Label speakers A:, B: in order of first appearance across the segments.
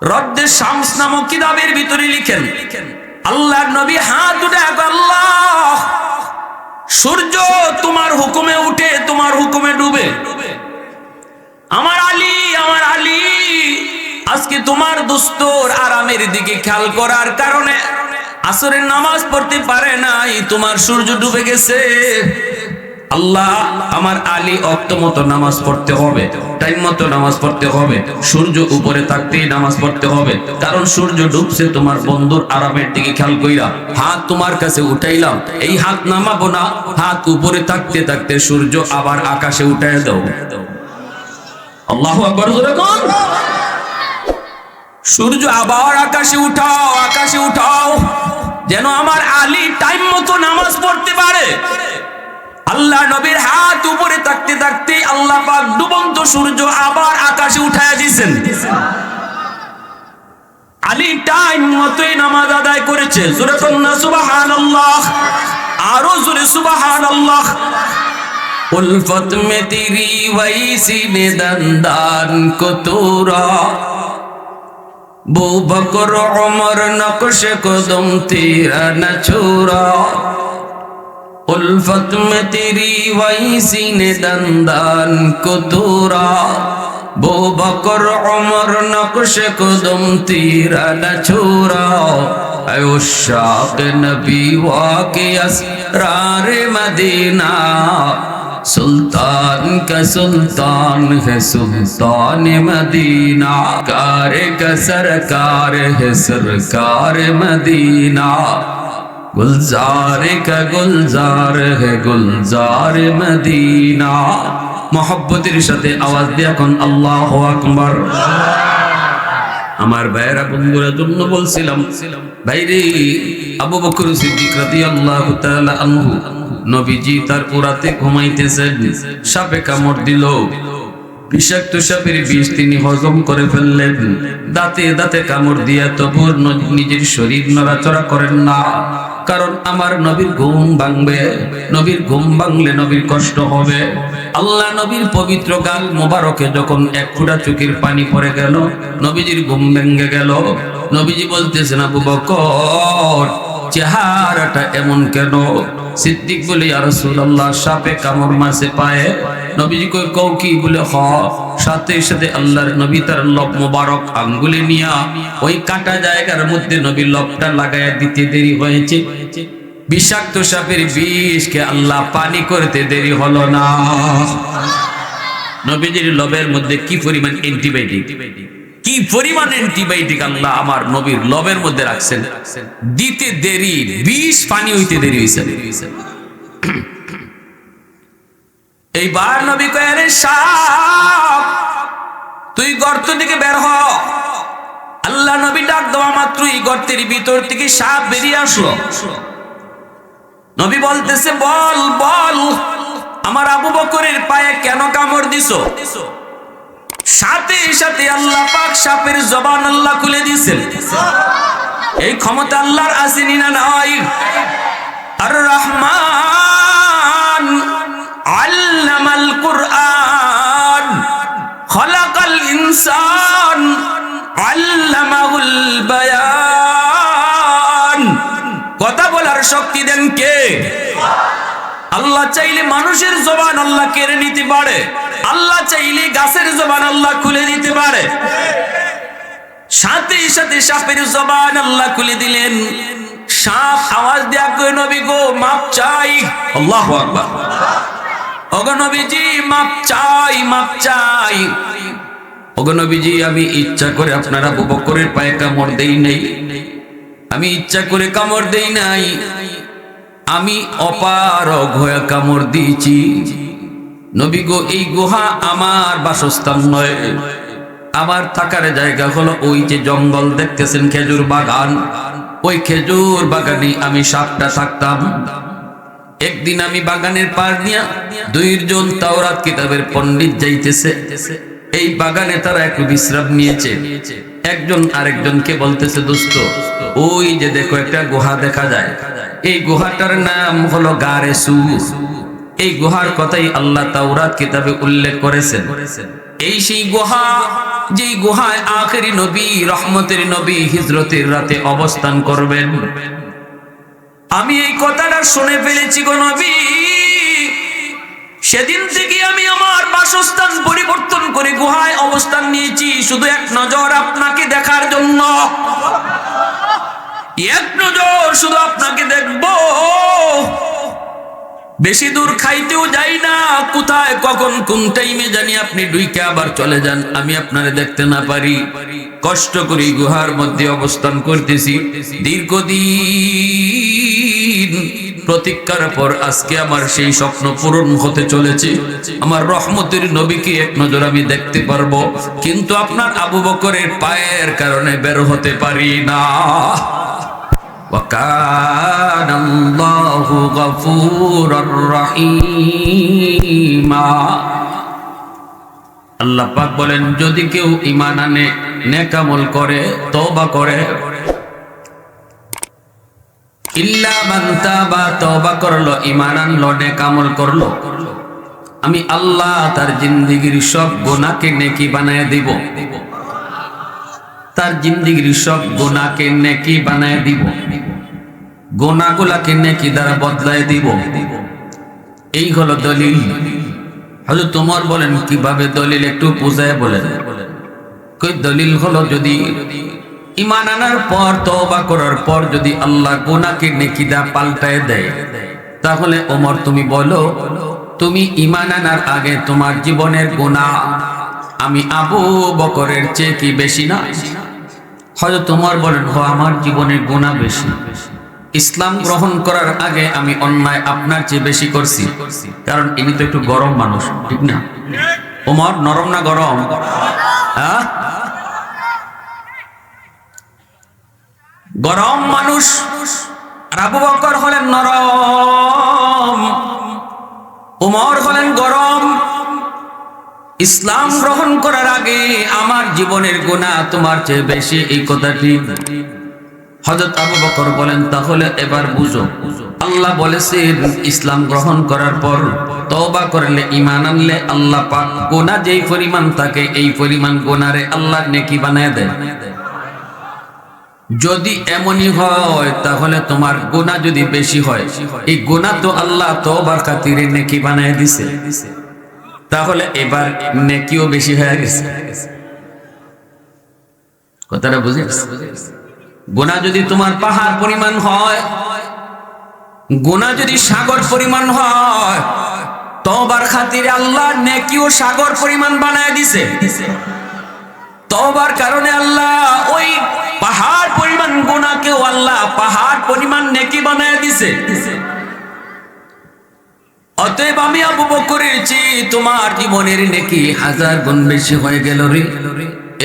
A: রদ্দে শামস নামক কিতাবের ভিতরে লিখেন, আল্লাহর নবী হাত উঠে আল্লাহ, সূর্য তোমার হুকুমে উঠে তোমার হুকুমে ডুবে। আমার আলী, আমার আলী, আজকে তোমার দোস্তর আরামের দিকে খেয়াল করার কারণে আসরের নামাজ পড়তে পারে নাই, তোমার সূর্য ডুবে গেছে। আল্লাহ, আমার আলী অক্ত মতো নামাজ পড়তে হবে, টাইম মতো নামাজ পড়তে হবে, সূর্য উপরে থাকতেই নামাজ পড়তে হবে, কারণ সূর্য ডুবছে তোমার বন্ধুর আরামের দিকে খেয়াল কইরা হাত তোমার কাছে উঠাইলাম, এই হাত নামাবো না, হাত উপরে থাকতে থাকতে সূর্য আবার আকাশে উঠায় দাও। আল্লাহু আকবার জোরে কোন। সূর্য আবার আকাশে উঠাও, আকাশে উঠাও, যেন আমার আলী টাইম মতো নামাজ পড়তে পারে। আল্লাহ নবীর হাত উপরে থাকতে থাকতে আল্লাহ পাক ডুবন্ত সূর্য আবার আকাশে উঠায়া দিয়েছেন। আলী টাইম মতোই নামাজ আদায় করেছে। জোরে কন্না সুবহানাল্লাহ, আরো জোরে সুবহানাল্লাহ। উলফত মে তেরি ওয়াইসি নে দন্দান কো তোরা, বু বকর উমর নকশ কদম তেরা না ছোরা। उल्फत में तेरी वैसी ने दंदान को तोरा, बो बकर उमर नक्श कदम तेरा न छोरा। ऐ उशाक नबी वाके असरार मदीना, सुल्तान का सुल्तान है सुल्तान मदीना, कार का सरकार है सरकार मदीना, गुलजार का गुलजार है गुलजार मदीना। मोहब्बतेर साथे आवाज दिया कोन আল্লাহু আকবার। আমার ভাইরা বন্ধুরা জন্য বলছিলাম, ভাইরে আবু বকর সিদ্দিক রাদিয়াল্লাহু তাআলা আনহু, নবীজি তার পুরাতে ঘুমাইতেছেন, সাপে কামড় দিল, বিষাক্ত সাপের বিষ তিনি হজম করে ফেললেন, দাঁতে দাঁতে কামড় দিয়া তবু নিজের শরীর নড়াচড়া করেন না, কারণ আমার নবীর ঘুম ভাঙবে, নবীর ঘুম ভাঙলে নবীর কষ্ট হবে। আল্লাহ নবীর পবিত্র গাল মোবারকে যখন এক ফোঁটা চোখের পানি পড়ে গেল, নবীজির ঘুম ভেঙে গেল। নবীজি বলতেছেন, আবু বকর চেহারাটা এমন কেন? সিদ্দিক বলে, ইয়া রাসূলুল্লাহ, সাপে কামড় মারছে পায়ে। নবীজি কই কও কি? বলে হ। সাথে সাথে আল্লাহর নবী তার লব মোবারক আঙ্গুলে নিয়া ওই কাটা জায়গার মধ্যে নবী লবটা লাগায়া দিতে দেরি হয়েছে। বিষাক্ত সাপের বিষকে আল্লাহ পানি করতে দেরি হলো না। নবীজির লবের মধ্যে কি পরিমাণ অ্যান্টিবায়োটিক, কি পরিমাণ অ্যান্টিবায়োটিক আল্লাহ আমার নবীর লবের মধ্যে রাখছেন, দিতে দেরি, বিষ পানি হইতে দেরি হইছে। এইবার নবী কয়, আরে সাপ, তুই গর্ত থেকে বের হ। আল্লাহ নবী ডাক দেওয়া মাত্রই গর্তের ভিতর থেকে সাপ বেরিয়ে আসলো। নবী বলতেছে, বল বল, আমার আবু বকরের পায়ে কেন কামড় দিছো? সাথে সাথে আল্লাহ পাক সাপের জবান আল্লাহ খুলে দিয়েছেন। এই ক্ষমতা আল্লাহর আছে না নাই? আর রহমান আল্লামাল কুরআন, খলাকাল ইনসান, আল্লামাহুল বায়ান। কথা বলার শক্তি দেন কে? আল্লাহ চাইলে মানুষের জবান আল্লাহ কেড়ে নিতে পারে, আল্লাহ চাইলে গাছের জবান আল্লাহ খুলে দিতে পারে। সাথে সাথে সাপের জবান আল্লাহ খুলে দিলেন। সাপ আওয়াজ দেয়া কই, নবী গো মাপ চাই। আল্লাহু আকবার। ওগো নবীজি মাপ চাই, মাপ চাই। ওগো নবীজি, আমি ইচ্ছা করে আপনার আবু বকরের পায়ে কামড় দেই নাই, আমি ইচ্ছা করে কামড় দেই নাই, আমি অপারগ হয়ে কামড় দিয়েছি। নবী গো, এই গুহা আমার বাসস্থান নয়, আমার থাকার জায়গা হলো ওই যে জঙ্গল দেখতেছেন, খেজুর বাগান, ওই খেজুর বাগানে আমি সাপটা থাকতাম। একদিন আমি বাগানের পার নিয়া দুইজন তাওরাত কিতাবের পণ্ডিত যাইতেছে, এই বাগানে তারা একটু বিশ্রাম নিয়েছে। একজন আরেকজনকে বলতেছে, দোস্ত, ওই যে দেখো একটা গুহা দেখা যায়, এই গুহাটার নাম হলো গারে সুর। এই গুহার কথাই আল্লাহ তাওরাত কিতাবে উল্লেখ করেছেন। এই সেই গুহা, যেই গুহায় আখেরি নবী, রহমতের নবী হিজরতের রাতে অবস্থান করবেন। আমি এই কথাটা শুনে ফেলেছি গো নবী। সেদিন থেকে আমি আমার বাসস্থান পরিবর্তন করে গুহায় অবস্থান নিয়েছি, শুধু এক নজর আপনাকে দেখার জন্য। এক নজর শুধু আপনাকে দেখবো, বেশি দূর খাইতেও যাই না। কোথায় কখন কোন টাইমে জানি আপনি ডুইকে আবার চলে যান, আমি আপনারে দেখতে না পারি। কষ্ট করে গুহার মধ্যে অবস্থান করতেছি দীর্ঘদিন প্রতীক্ষার পর আজকে আমার সেই স্বপ্ন পূরণ হতে চলেছে। আমার রহমতের নবীকে এক নজর আমি দেখতে পারবো, কিন্তু আপনার আবু বকরের পায়ের কারণে বের হতে পারি না। وَكَانَ اللَّهُ غَفُورًا رَّحِيمًا। আল্লাহ পাক বলেন, যদি কেউ ঈমান আনে, নেক আমল করে, তওবা করে, ইল্লা মান তাবা, তওবা করলো, ঈমান আনলো, নেক আমল করলো, আমি আল্লাহ তার জিন্দেগীর সব গুনাহকে নেকি বানায় দিব। তার জিন্দেগীর সব গুনাহকে নেকি বানায় দিব, গুনাহগুলোকে নেকি দ্বারা বদলায় দিব। এই হলো দলিল। হযরত ওমর বলেন, কিভাবে দলিল একটু বুঝায় বলেন। কই দলিল হলো, যদি ঈমান আনার পর, তওবা করার পর যদি আল্লাহ গুনাহকে নেকি দ্বারা পাল্টায় দেয়, তাহলে ওমর তুমি বলো, তুমি ঈমান আনার আগে তোমার জীবনের গুনাহ আমি আবু বকরের চেয়ে কি বেশি না? হযরত ওমর বলেন, আমার জীবনের গুনাহ বেশি। ইসলাম গ্রহণ করার আগে আমি অন্যায় আপনার চেয়ে বেশি করছি। কারণ ইনি তো একটু গরম মানুষ, ঠিক না? ওমর নরম না গরম? গরম মানুষ। আর আবু বকর হলেন নরম, ওমর হলেন গরম। ইসলাম গ্রহণ করার আগে আমার জীবনের গুনাহ তোমার চেয়ে বেশি, এই কথাটি হযরত আবু বকর বলেন, তাহলে এবার বুঝো, আল্লাহ বলেছেন ইসলাম গ্রহণ করার পর তওবা করলে, ঈমান আনলে আল্লাহ পাক গুনাহ যেই পরিমাণ থাকে এই পরিমাণ গুনাহরে আল্লাহ নেকি বানায় দেয়। যদি এমনই হয়, তাহলে তোমার গুনাহ যদি বেশি হয়, এই গুনাহ তো আল্লাহ তওবার খাতিরে নেকি বানায় দিছে, তাহলে এবার নেকিও বেশি হয়ে গেছে। কথাটা বুঝে? গুনাহ যদি তোমার পাহাড় পরিমাণ হয়, গুনাহ যদি সাগর পরিমাণ হয়, তওবার খাতিরে আল্লাহ নেকিও সাগর পরিমাণ বানায় দিছে। তওবার কারণে আল্লাহ ওই পাহাড় পরিমাণ গুনাহকেও আল্লাহ পাহাড় পরিমাণ নেকি বানায় দিছে। অতএব আমি আবু বকরের চেয়ে তোমার জীবনের নেকি 1000 গুণ বেশি হয়ে গেল রে।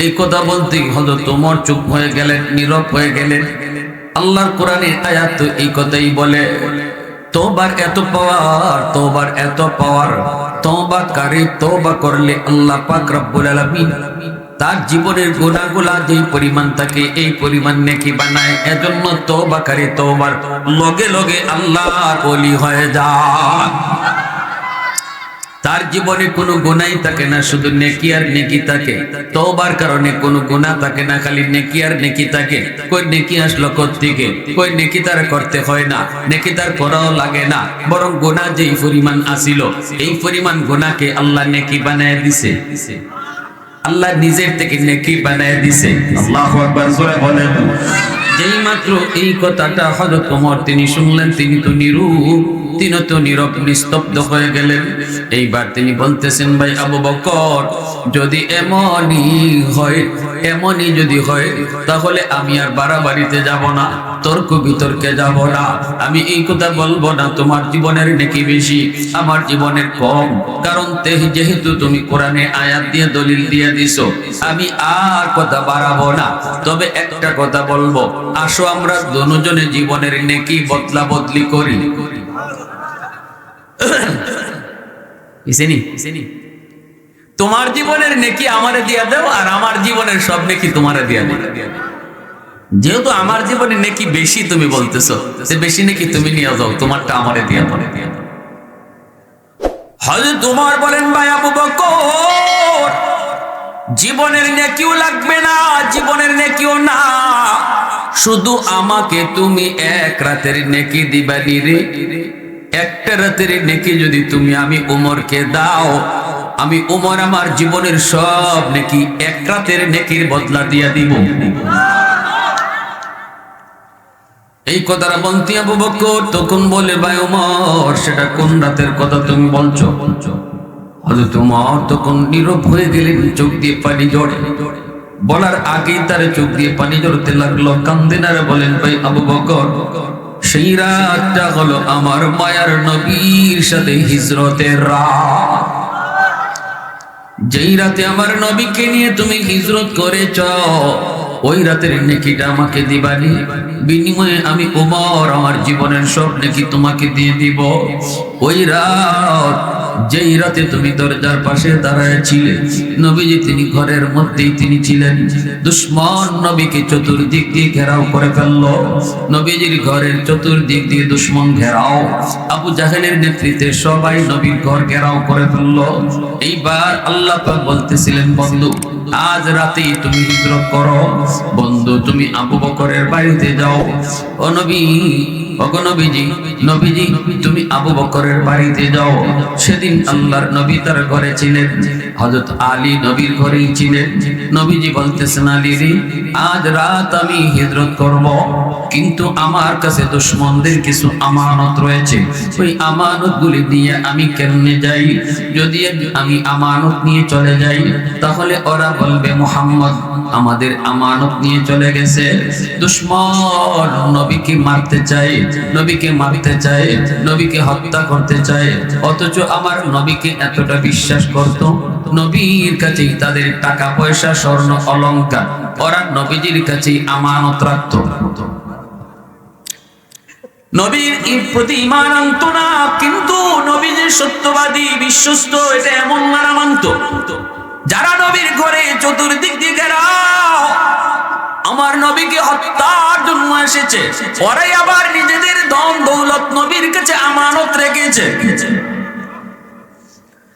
A: এই কথা বলতে হযরত ওমর চুপ হয়ে গেলেন, নীরব হয়ে গেলেন। আল্লাহর কোরআনের আয়াত তো এই কথাই বলে, তওবার এত পাওয়ার, তওবার এত পাওয়ার, তওবাকারী তওবা করলে আল্লাহ পাক রব্বুল আলামিন তার জীবনের গুনাহগুলা যেই পরিমাণ থাকে এই পরিমাণ নেকি বানায়। এজন্য তওবাকারী তওবার লগে লগে আল্লাহর ওলি হয়ে যায়। তার জীবনে কোনো গুনাহ থাকে না, শুধু নেকি আর নেকি থাকে। তওবার কারণে কোনো গুনাহ থাকে না, খালি নেকি আর নেকি থাকে। কই নেকি আসলো কোত্থেকে? কই নেকি তার করতে হয় না, নেকি তার করাও লাগে না, বরং গুনাহ যেই পরিমাণ আসিল এই পরিমাণ গুনাহকে আল্লাহ নেকি বানায় দিছে। আল্লাহ নিজের থেকে নেকি বানায় দিছে। আল্লাহু আকবার জোরে বলেন। যেই মাত্র এই কথাটা হযরত ওমর তিনি শুনলেন, তিনি তো নীরব নিস্তব্ধ হয়ে গেলেন। এইবার তিনি বলতেছেন, ভাই আবু বকর, যদি এমনই যদি হয়, তাহলে আমি আর বাড়াবাড়িতে যাব না, তর্ক বিতর্কে যাব না, আমি এই কথা বলবো না তোমার জীবনের নেকি বেশি, আমার জীবনের কম। কারণ যেহেতু তুমি কোরআনে আয়াত দিয়ে দলিল দিয়ে দিছো, আমি আর কথা বাড়াবো না। তবে একটা কথা বলবো, আসো আমরা দুজনে জীবনের নেকি বদলা বদলি করি। তোমার জীবনের নেকি আমারে দিয়া দাও, আর আমার জীবনের সব নেকি তোমারে দিয়া দাও। যেহেতু আমার জীবনে নেকি বেশি তুমি বলতেছো, বেশি নেকি তুমি নিয়ে যাও, তোমারটা আমারে দিয়া দাও। হযরত ওমর বলেন, ভাই আবু বকর, জীবনের নেকিও লাগবে না, জীবনের নেকিও না, শুধু আমাকে তুমি এক রাতের নেকি দিবানি রে। একটা রাতের নেকি যদি তুমি আমি উমরকে দাও, আমি উমর আমার জীবনের সব নেকি এক রাতের নেকির বদলা দিয়া দিব। এই কথাটা বলতে আবু বকর তখন বলে, ভাই উমর, সেটা কোন রাতের কথা তুমি বলছো? হযরত উমর তখন নীরব হয়ে গেলেন, চোখ দিয়ে পানি ঝরে। বলার আগেই তার চোখ দিয়ে পানি ঝরতে লাগলো, কান্দেন আর বলেন, ভাই আবু বকর, সেই রাতটা হলো আমার মায়ার নবীর সাথে হিজরতের রাত। যেই রাতে আমার নবীকে নিয়ে তুমি হিজরত করেছ, ওই রাতের নেকিটা আমাকে দিবানি, বিনিময়ে আমি উমর আমার জীবনের সব নেকি তোমাকে দিয়ে দিব। ওই রাত, যেই রাতে তুমি দরজার পাশে দাঁড়ায় ছিলে, নবীজি তিনি ঘরের মধ্যেই তিনি ছিলেন। দুশমন নবীকে চতুর্দিক দিয়ে ঘেরাও করে ফেললো। নবীজির ঘরের চতুর্দিক দিয়ে দুশমন ঘেরাও, আবু জাহেলের নেতৃত্বে সবাই নবীর ঘর ঘেরাও করে ফেললো। এইবার আল্লাহ পাক বলতেছিলেন, বন্ধু আজ রাতেই তুমি হিজরত করো, বন্ধু তুমি আবু বকরের বাড়িতে যাও। ও নবী, নবীজি, নবীজি তুমি আবু বকরের বাড়িতে যাও। সেদিন আল্লাহর নবী তার ঘরে ছিলেন, হযরত আলী নবীর ঘরেই ছিলেন। নবীজি বলতেছেন, আলী রে, আজ রাত আমি হিজরত করব, কিন্তু আমার কাছে দুশমনদের কিছু আমানত রয়েছে। ওই আমানতগুলি নিয়ে আমি কেমনে যাই? যদি আমি আমানত নিয়ে চলে যাই, তাহলে ওরা বলবে মুহাম্মদ আমাদের আমানত নিয়ে চলে গেছে। দুশমন নবীকে মারতে চায়, নবীকে মারতে চায়, নবীকে হত্যা করতে চায়, অথচ আমার নবীকে এতটা বিশ্বাস করত, নবীর কাছেই তাদের টাকা পয়সা স্বর্ণ অলংকার, ওরা নবীজির কাছেই আমানত রাখত। নবীর প্রতি ঈমান আনত না, কিন্তু নবীজির সত্যবাদী বিশ্বস্ত এটা এমন মানা মানত, যারা নবীর ঘরে চতুর্দিক দিয়ে ঘেরাও আমার নবীকে হত্যার জন্য এসেছে, ওরাই আবার নিজেদের ধন দৌলত নবীর কাছে আমানত রেখেছে।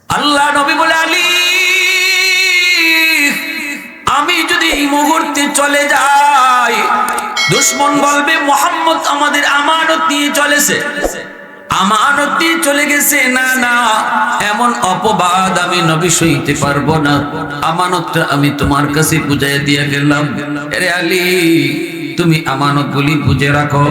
A: আল্লাহ নবী বলে, আলী, আমি যদি এই মুহূর্তে চলে যাই, দুশমন বলবে মুহাম্মদ আমাদের আমানত নিয়ে চলেছে, আমানত দিয়ে চলে গেছে। না না, এমন অপবাদ আমি নবী সইতে পারবো না। আমানতটা আমি তোমার কাছে বুঝাই দিয়ে গেলাম। আরে আলী, তুমি আমানতগুলি বুঝে রাখো।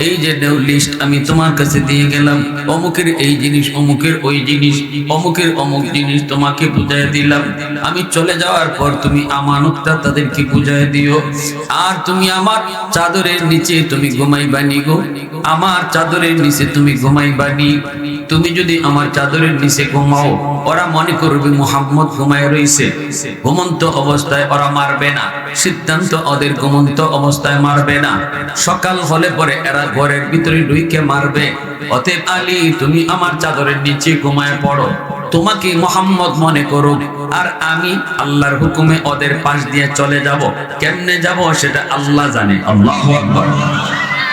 A: এই যে লিস্ট আমি তোমার কাছে দিয়ে গেলাম, অমুকের এই জিনিস, অমুকের ওই জিনিস, অমুকের অমুক জিনিস তোমাকে বুঝাই দিলাম। আমি চলে যাওয়ার পর তুমি আমানতটা তাদেরকে বুঝাই দিও। আর তুমি আমার চাদরের নিচে তুমি ঘুমাইবানি গো, আমার চাদরের নিচে তুমি ঘুমাইবানি। তুমি যদি আমার চাদরের নিচে ঘুমাও, ওরা মনে করবে মুহাম্মদ ঘুমায় রইছে। ঘুমন্ত অবস্থায় ওরা মারবে না, সিদ্ধান্ত ওদের ঘুমন্ত অবস্থায় মারবে না। সকাল হলে পরে এরা ঘরের ভিতরে ঢুকে মারবে। অতএব আলী, তুমি আমার চাদরের নিচে ঘুমায় পড়ো, তোমাকে মুহাম্মদ মনে করো, আর আমি আল্লাহর হুকুমে ওদের পাশ দিয়ে চলে যাব। কেমনে যাব সেটা আল্লাহ জানে। আল্লাহু আকবার।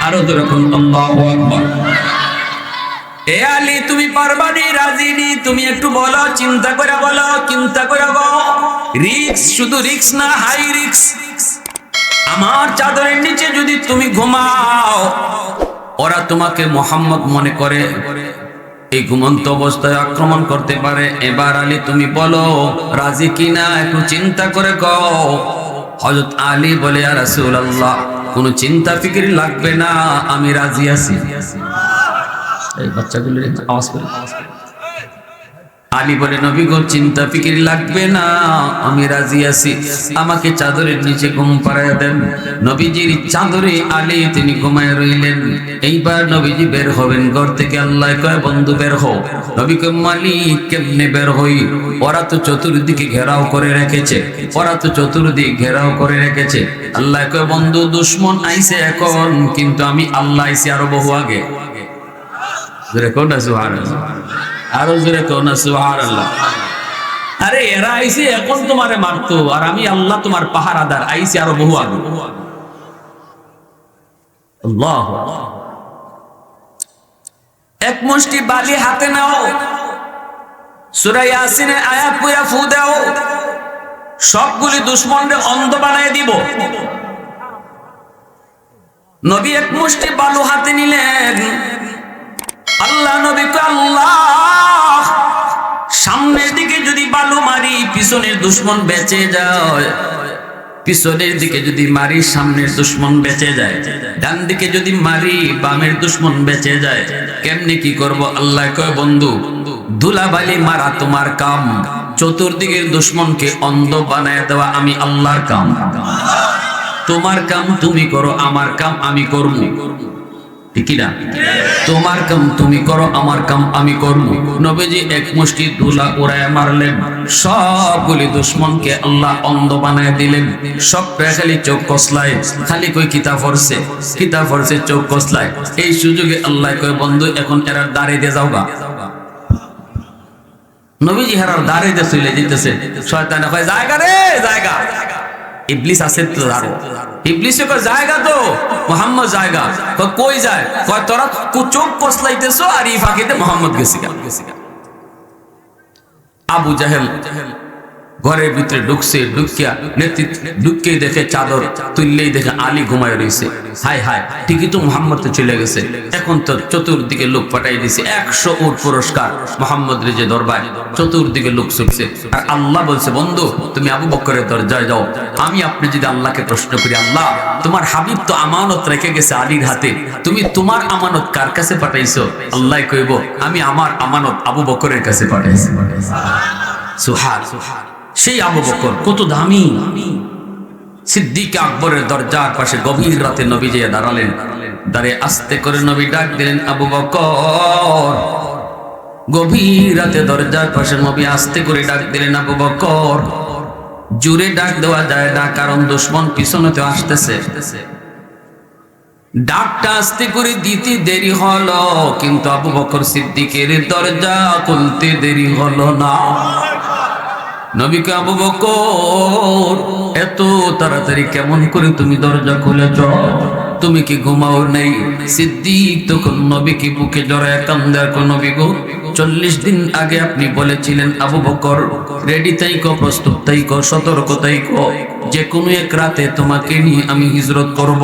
A: আরো যেরকম আল্লাহু আকবার। এ আলী, তুমি পারবানি, রাজি নি? তুমি একটু বলো, চিন্তা করে বলো, চিন্তা করে বলো। রিক্স, শুধু রিক্স না, হাই রিক্স। আমার চাদরের নিচে যদি তুমি ঘুমাও, ওরা তোমাকে মুহাম্মদ মনে করে, এই ঘুমন্ত অবস্থায় আক্রমণ করতে পারে। এবার আলী তুমি বলো রাজি কিনা, একটু চিন্তা করে কও। হযরত আলী বলে, ইয়া রাসূলুল্লাহ, কোনো চিন্তা ফিকির লাগবে না, আমি রাজি আছি। এই বাচ্চাগুলো আওয়াজ করে। আলী বলে, নবী গো, চিন্তা ফিকির লাগবে না, আমি রাজি আছি, আমাকে চাদরের নিচে ঘুম পাড়াইয়া দেন। নবীজির চাদরে আলী তিনি ঘুমায় রইলেন। এইবার নবীজি বের হবেন ঘর থেকে। আল্লাহ কয়, বন্ধু বের হও। নবী কয়, মালিক কেমনে বের হই? ওরা তো চতুর্দিকে ঘেরাও করে রেখেছে, ওরা তো চতুর্দিকে ঘেরাও করে রেখেছে। আল্লাহ কয়, বন্ধু দুশমন আইছে এখন, কিন্তু আমি আল্লাহ আইছি আরো বহু আগে। আরো জোরে কও না সুবহানাল্লাহ। আরে এরা আইছে এখন তোমারে মারতো, আর আমি আল্লাহ তোমার পাহারাদার, আইছি আরো বহু আগে। আল্লাহ। এক মুষ্টি বালি হাতে নাও, সূরা ইয়াসিনের আয়াত পড়া ফু দাও, সবগুলি দুশ্মনরে অন্ধ বানায় দিব। নবী এক মুষ্টি বালু হাতে নিলেন। আল্লাহ নবী কয়, আল্লাহ, সামনের দিকে যদি বালু মারি পিছনের দুশ্মন বেঁচে যায়, পিছনের দিকে যদি মারি সামনের দুশ্মন বেঁচে যায়, ডান দিকে যদি মারি বামের দুশ্মন বেঁচে যায়, কেমনে কি করব? আল্লাহ কয়, বন্ধু, ধুলাবালি মারা তোমার কাম, চতুর্দিকের দুশ্মনকে অন্ধ বানায় দেওয়া আমি আল্লাহর কাম। তোমার কাম তুমি করো, আমার কাম আমি করব, ঠিক না? তোমার কাম তুমি করো, আমার কাম আমি করব। নবীজি এক মুষ্টি ধুলা উড়ায় মারলেন, সবগুলি দুশ্মনকে আল্লাহ অন্ধ বানায় দিলেন। সব খালি চোখ কসলায়, খালি কই কিতাব পড়ছে, কিতাব পড়ছে, চোখ কসলায়। এই সুযোগে আল্লাহ কয়, বন্ধু, এখন এরা দাঁড়িয়ে দিয়ে যাও গা। নবীজি হেরার দাঁড়িয়ে দিয়ে চলে যেতেছে। শয়তানে কয়, জায়গা রে জায়গা। ইবলিস আছে তো দাঁড়ো। ইবলিসে কয়, জায়গা তো মুহাম্মদ জায়গা। কই যায়? কয়, তোরা চোখ কসলাইতেছো আর এই ফাঁকিতে মুহাম্মদ গেছে। আবু জাহেল ঘরের ভিতরে ঢুকছে, ঢুকে দেখে চাদর তুললেই দেখে আলী ঘুমায় রয়েছে। হাই হাই, ঠিকই তো মুহাম্মদ তো চলে গেছে। এখন তো চতুর্দিকে লোক পাঠাই দিছে, 100 উট পুরস্কার মুহাম্মদ রেজে দরবার, চতুর্দিকে লোক ছুটছে। আর আল্লাহ বলছে, বন্ধু, তুমি আবু বকরের দরজায় যাও। আমি আপনি যদি আল্লাহকে প্রশ্ন করি, আল্লাহ, তোমার হাবিব তো আমানত রেখে গেছে আলীর হাতে, তুমি তোমার আমানত কার কাছে পাঠাইছো? আল্লাহ কইব, আমি আমার আমানত আবু বকরের কাছে পাঠাইছি। সুবহান। সেই আবু বকর কত দামি! সিদ্দিক আকবরের দরজার পাশে গভীর রাতে নবী যে দাঁড়ালেন। দাঁড়িয়ে আস্তে করে নবী ডাক দিলেন, আবু বকর। গভীর রাতে দরজার পাশে নবী আস্তে করে ডাক দিলেন, আবু বকর। জোরে ডাক দেওয়া যায় না, কারণ দুশ্মন পিছনেতে আসতেছে। ডাকটা আস্তে করে দিতে দেরি হলো, কিন্তু আবু বকর সিদ্দিকের দরজা খুলতে দেরি হলো না। নবীকে, আবু বকর, এত তাড়াতাড়ি কেমন করে তুমি দরজা খুলেছ? তুমি কি ঘুমাও নাই? সিদ্দিক তখন নবীকে বুকে জড়ায় কান্দে, নবী গো, 40 দিন আগে আপনি বলেছিলেন, আবু বকর, রেডি তাইকো, প্রস্তুত তাইকো, সতর্ক তাইকো, যে কোনো এক রাতে তোমাকে নিয়ে আমি হিজরত করব।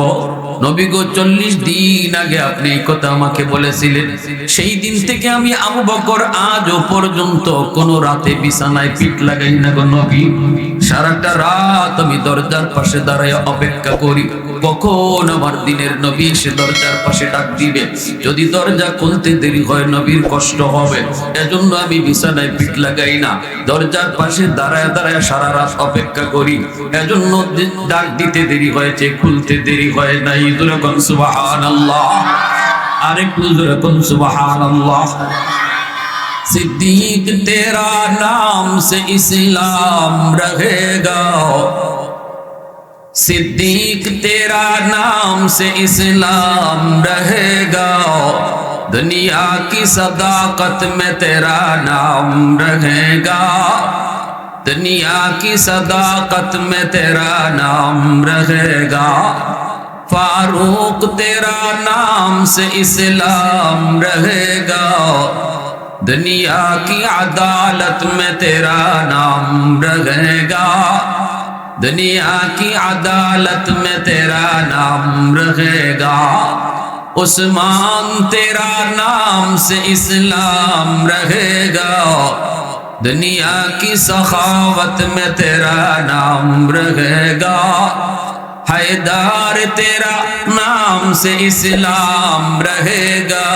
A: নবী গো, 40 দিন আগে আপনি এই কথা আমাকে বলেছিলেন। সেই দিন থেকে আমি আবু বকর আজও পর্যন্ত কোন রাতে বিছানায় পিঠ লাগাই না গো নবী। সারাটা রাত আমি দরজার পাশে দাঁড়ায় অপেক্ষা করি, কখন আমার দিনের নবী সে দরজার পাশে ডাক দিবে। যদি দরজা খুলতে দেরি হয়, নবীর কষ্ট হবে, এজন্য আমি বিছানায় পিঠ লাগাই না, দরজার পাশে দাঁড়ায় দাঁড়ায় সারা রাত অপেক্ষা করি। এজন্য ডাক দিতে দেরি হয়েছে, খুলতে দেরি হয় নাই। জোরে বল সুবহানাল্লাহ। আরেকটু জোরে বল সুবহানাল্লাহ। सिद्दीक तेरा नाम से इस्लाम रहेगा, सिद्दीक तेरा नाम से इस्लाम रहेगा, दुनिया की सदाकत में तेरा नाम रहेगा, दुनिया की सदाकत में तेरा नाम रहेगा, फारूक तेरा नाम से इस्लाम रहेगा, दुनिया की अदालत में तेरा नाम रहेगा, दुनिया की अदालत में तेरा नाम रहेगा, उस्मान तेरा नाम से इस्लाम रहेगा, दुनिया की सखावत में तेरा नाम रहेगा, हैदर तेरा नाम से इस्लाम रहेगा,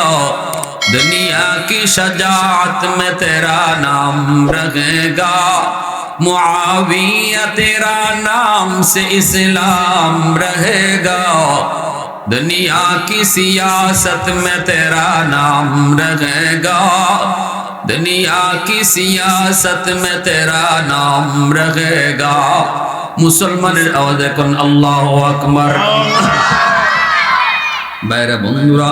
A: दुनिया की शजाअत में तेरा नाम रहेगा, मुआविया तेरा नाम से इस्लाम रहेगा, दुनिया की सियासत में तेरा नाम रहेगा, दुनिया की सियासत में तेरा नाम रहेगा। मुसलमाনের আওয়াজ এখন আল্লাহু আকবার। বাইরে বন্ধুরা,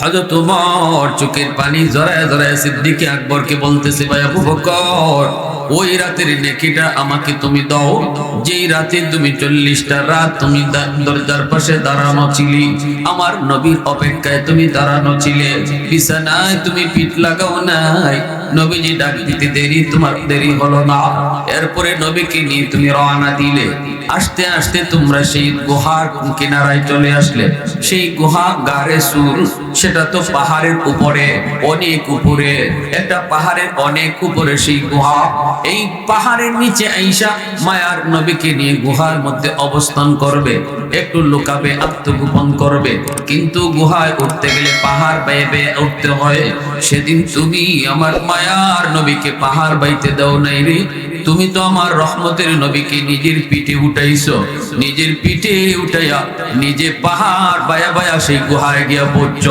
A: হযরত ওমর চোখের পানি জড়ায় জড়ায় সিদ্দিক আকবরকে বলতেছে, ভাই আবু বকর, ওই রাতের নেকিটা আমাকে তুমি দাও, যেই রাতে তুমি 40টা রাত তুমি দরজার পাশে দাঁড়ানো ছিলি, আমার নবীর অপেক্ষায় তুমি দাঁড়ানো ছিলে, বিছানায় তুমি পিঠ লাগাও নাই, নবীজি ডাক দিতে তোমার দেরি হলো না। এরপরে নবীকে নিয়ে তুমি রওনা দিলে। আস্তে আস্তে তোমরা সেই গুহার কিনারায় চলে আসলে। সেই গুহা গারে সুর, সেটা তো পাহাড়ের উপরে, অনেক উপরে, একটা পাহাড়ের অনেক উপরে সেই গুহা। এই পাহাড়ের নিচে আইসা মায়ার নবীকে নিয়ে গুহার মধ্যে অবস্থান করবে, একটু লুকাবে, আত্মগোপন করবে। কিন্তু গুহায় উঠতে গেলে পাহাড় বেয়ে বেয়ে উঠতে হয়। সেদিন তুমি আমার মায়ার নবীকে পাহাড় বাইতে দাও নাই রে। তুমি তো আমার রহমতের নবীকে নিজের পিঠে উঠাইছো, নিজের পিঠে উঠাইয়া নিজে পাহাড় বায়া বায়া সেই গুহায় গিয়া পড়ছ।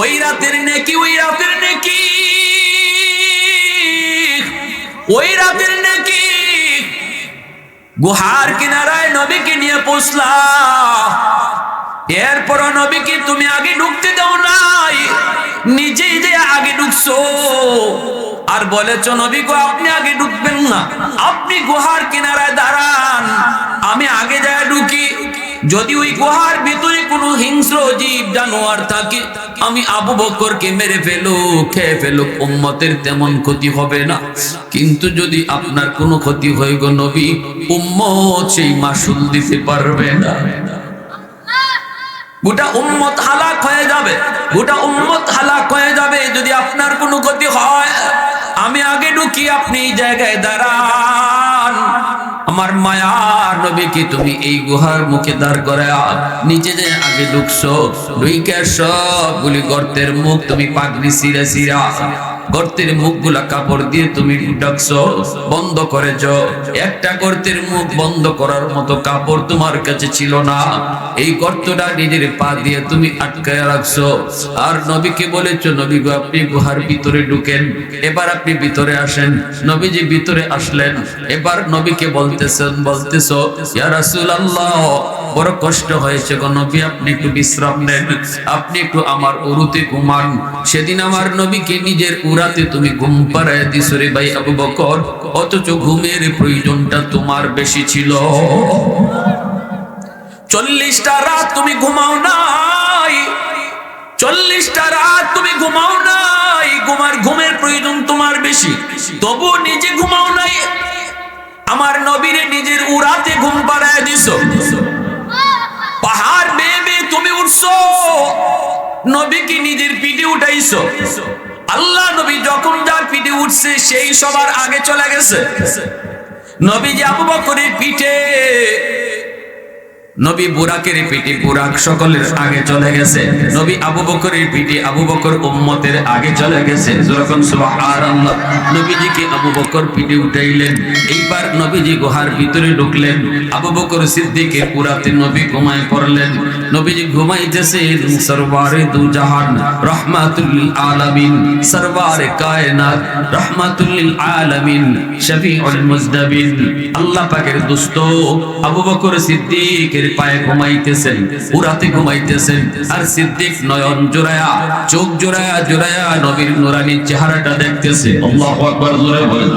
A: ওই রাতের নেকি, ওই রাতের নেকি, ওই রাতের নেকি। গুহার কিনারায় নবীকে নিয়ে পৌঁছলা। এরপর নবীকে তুমি আগে ঢুকতে দাও নাই, নিজেই যে আগে ঢুকছো। আর বলেছ নবী গো আপনি আগে ঢুকবেন না, আপনি গুহার কিনারায় দাঁড়ান, আমি আগে যায় ঢুকি। যদি ওই গুহার ভিতরে কোনো হিংস্র জীব জানোয়ার থাকে, আমি আবু বকরকে মেরে ফেলুক, খেয়ে ফেলুক, উম্মতের তেমন ক্ষতি হবে না। কিন্তু যদি আপনার কোনো ক্ষতি হয় গো নবী, উম্মত সেই মাসুল দিতে পারবে না। গোটা উম্মত হালাক হয়ে যাবে, গোটা উম্মত হালাক হয়ে যাবে যদি আপনার কোনো ক্ষতি হয়। আমি আগে ঢুকি, আপনি এই জায়গায় দাঁড়ান। আমার মায়ার নবীকে তুমি এই গুহার মুখে দাঁড় করা, নিচে যে আগে ঢুকছো, ঢুইকে সবগুলি গর্তের মুখ তুমি পাগড়ি সিরা সিরা, গর্তের মুখগুলা কাপড় দিয়ে তুমি ঢাকছো, বন্ধ করেছ। একটা গর্তের মুখ বন্ধ করার মতো কাপড় তোমার কাছে ছিল না। এই গর্তটা নিজের পা দিয়ে তুমি আটকায় রাখছো। আর নবীকে বলেছো নবী গো আপনি গুহার ভিতরে ঢুকেন, এবার আপনি ভিতরে আসেন। নবীজি ভিতরে আসলেন। এবার নবীকে বলতেছো ইয়া রাসূলুল্লাহ, বড় কষ্ট হয়েছে গো নবী, আপনি একটু বিশ্রাম নেন, আপনি একটু আমার উরুতে ঘুমান। সেদিন আমার নবীকে নিজের উরাতে তুমি ঘুম পাড়ায় দিছো রে ভাই আবু বকর, অথচ ঘুমের প্রয়োজনটা তোমার বেশি ছিল। 40টা রাত তুমি ঘুমাও নাই, 40টা রাত তুমি ঘুমাও নাই, ঘুমের প্রয়োজন তোমার বেশি, তবু নিজে ঘুমাও নাই। আমার নবীরে নিজের উরাতে ঘুম পাড়ায় দিছো। পাহাড় বেয়ে বেয়ে তুমি উঠছো, নবীকে নিজের পিঠে উঠাইছো। আল্লাহ নবী যখন যার পিঠে উঠছে সেই সবার আগে চলে গেছে। নবী যে আবু বকরের পিঠে, নবী বুরাকের পিঠে বুরাক সকলের আগে চলে গেছে। নবী আবু বকরের পিঠে আবু বকর উম্মতের আগে চলে গেছে। যখন সুবহানাল্লাহ, নবীজিকে আবু বকর পিঠে উঠাইলেন। এইবার নবীজি গুহার ভিতরে ঢুকলেন। আবু বকর সিদ্দিকের পুরাতে নবী ঘুমায় পড়লেন। নবীজি ঘুমাইতেছেন। সরওয়ারে দু জাহান রাহমাতুল লিল আলামিন, সরওয়ারে কায়নাত রাহমাতুল লিল আলামিন, শফিউল মুজদাবিন, আল্লাহ পাকের দোস্ত আবু বকর সিদ্দিকের পায়ে ঘুমাইতেছেন, উরাতে ঘুমাইতেছেন। আর সিদ্দিক নয়ন জোড়ায়া, চোখ জোড়ায়া জোড়ায়া নবীর নুরানি চেহারাটা দেখতেছে। আল্লাহু আকবার, জোরে বলেন।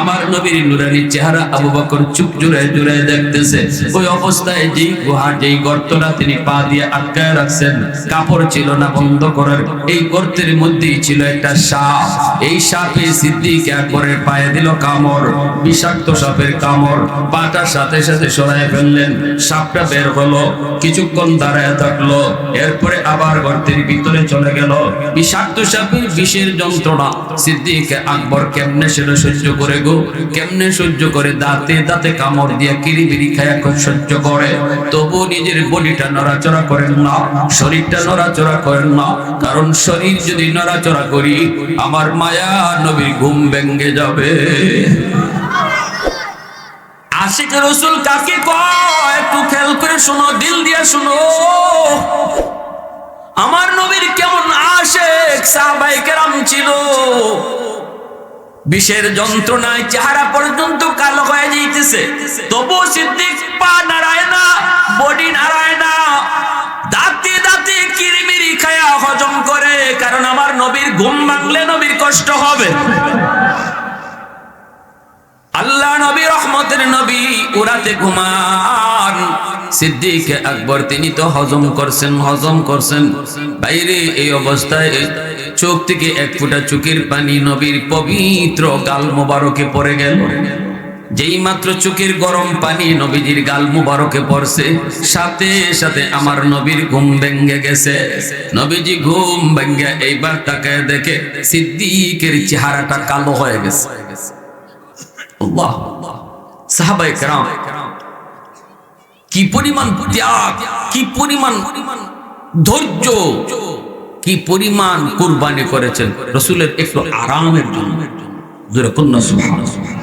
A: আমার নবীর নুরানি চেহারা আবু বকর চোখ জোড়ায় জোড়ায় দেখতেছে। ওই অবস্থায় যেই গুহার যেই গর্তটা তিনি পা দিয়ে আটকায় রাখছেন, কাপড় ছিল না বন্ধ করার, এই গর্তের মধ্যেই ছিল একটা সাপ। এই সাপে সিদ্দিক একবারে পায়ে দিল কামড়, বিষাক্ত সাপের কামড়। পাটার সাথে সাথে সরায় ফেললেন। সাপটা বের হলো, কিছুক্ষণ দাঁড়ায় থাকলো, এরপরে আবার গর্তের ভিতরে চলে গেল। বিষাক্ত সাপের বিষের যন্ত্রণা সিদ্দিক আকবর কেমনে সেটা সহ্য করে গো, কেমনে সহ্য করে? দাঁতে দাঁতে কামড় দিয়ে কিরিবিরি খায়া সহ্য করে, তবু নিজের বডিটা নড়াচড়া করেন না, শরীরটা নড়াচড়া করেন না। কারণ শরীর যদি নড়াচড়া করি, আমার মায়া নবীর ঘুম ভেঙে যাবে। আশিক রাসূল কাকে কয় একটু খেয়াল করে শোনো, দিল দিয়ে শোনো। আমার নবীর কেমন আশিক সাহাবায়ে কেরাম ছিল। বিষের যন্ত্রণায় চেহারা পর্যন্ত কালো হয়ে যাইতেছে, তবু সিদ্দিক পা নাড়ায় না, বডি নাড়ায় না, দাঁতে দাঁতে কিরিমিরি খায়া হজম করে। কারণ আমার নবীর ঘুম ভাঙলে নবীর কষ্ট হবে। আল্লাহ নবী রহমতের নবী উরাতে ঘুমান। সিদ্দিক আকবর তিনি তো হজম করছেন। বাইরে এই অবস্থায় চোখ থেকে এক ফোঁটা চোখের পানি নবীর পবিত্র গাল মোবারকে পড়ে গেল। যেই মাত্র চোখের গরম পানি নবীজির গাল মুবারকে পড়ছে, সাথে সাথে আমার নবীর ঘুম ভেঙে গেছে। নবীজি ঘুম ভেঙে এইবার তাকায় দেখে সিদ্দিকের চেহারাটা কালো হয়ে গেছে। আল্লাহ! সাহাবায়ে কেরাম কি পরিমাণ ত্যাগ, কি পরিমাণ ধৈর্য, কি পরিমাণ কুরবানি করেছেন রাসূলের একটু আরামের জন্য। জোরে কন্যা সুবহানাল্লাহ।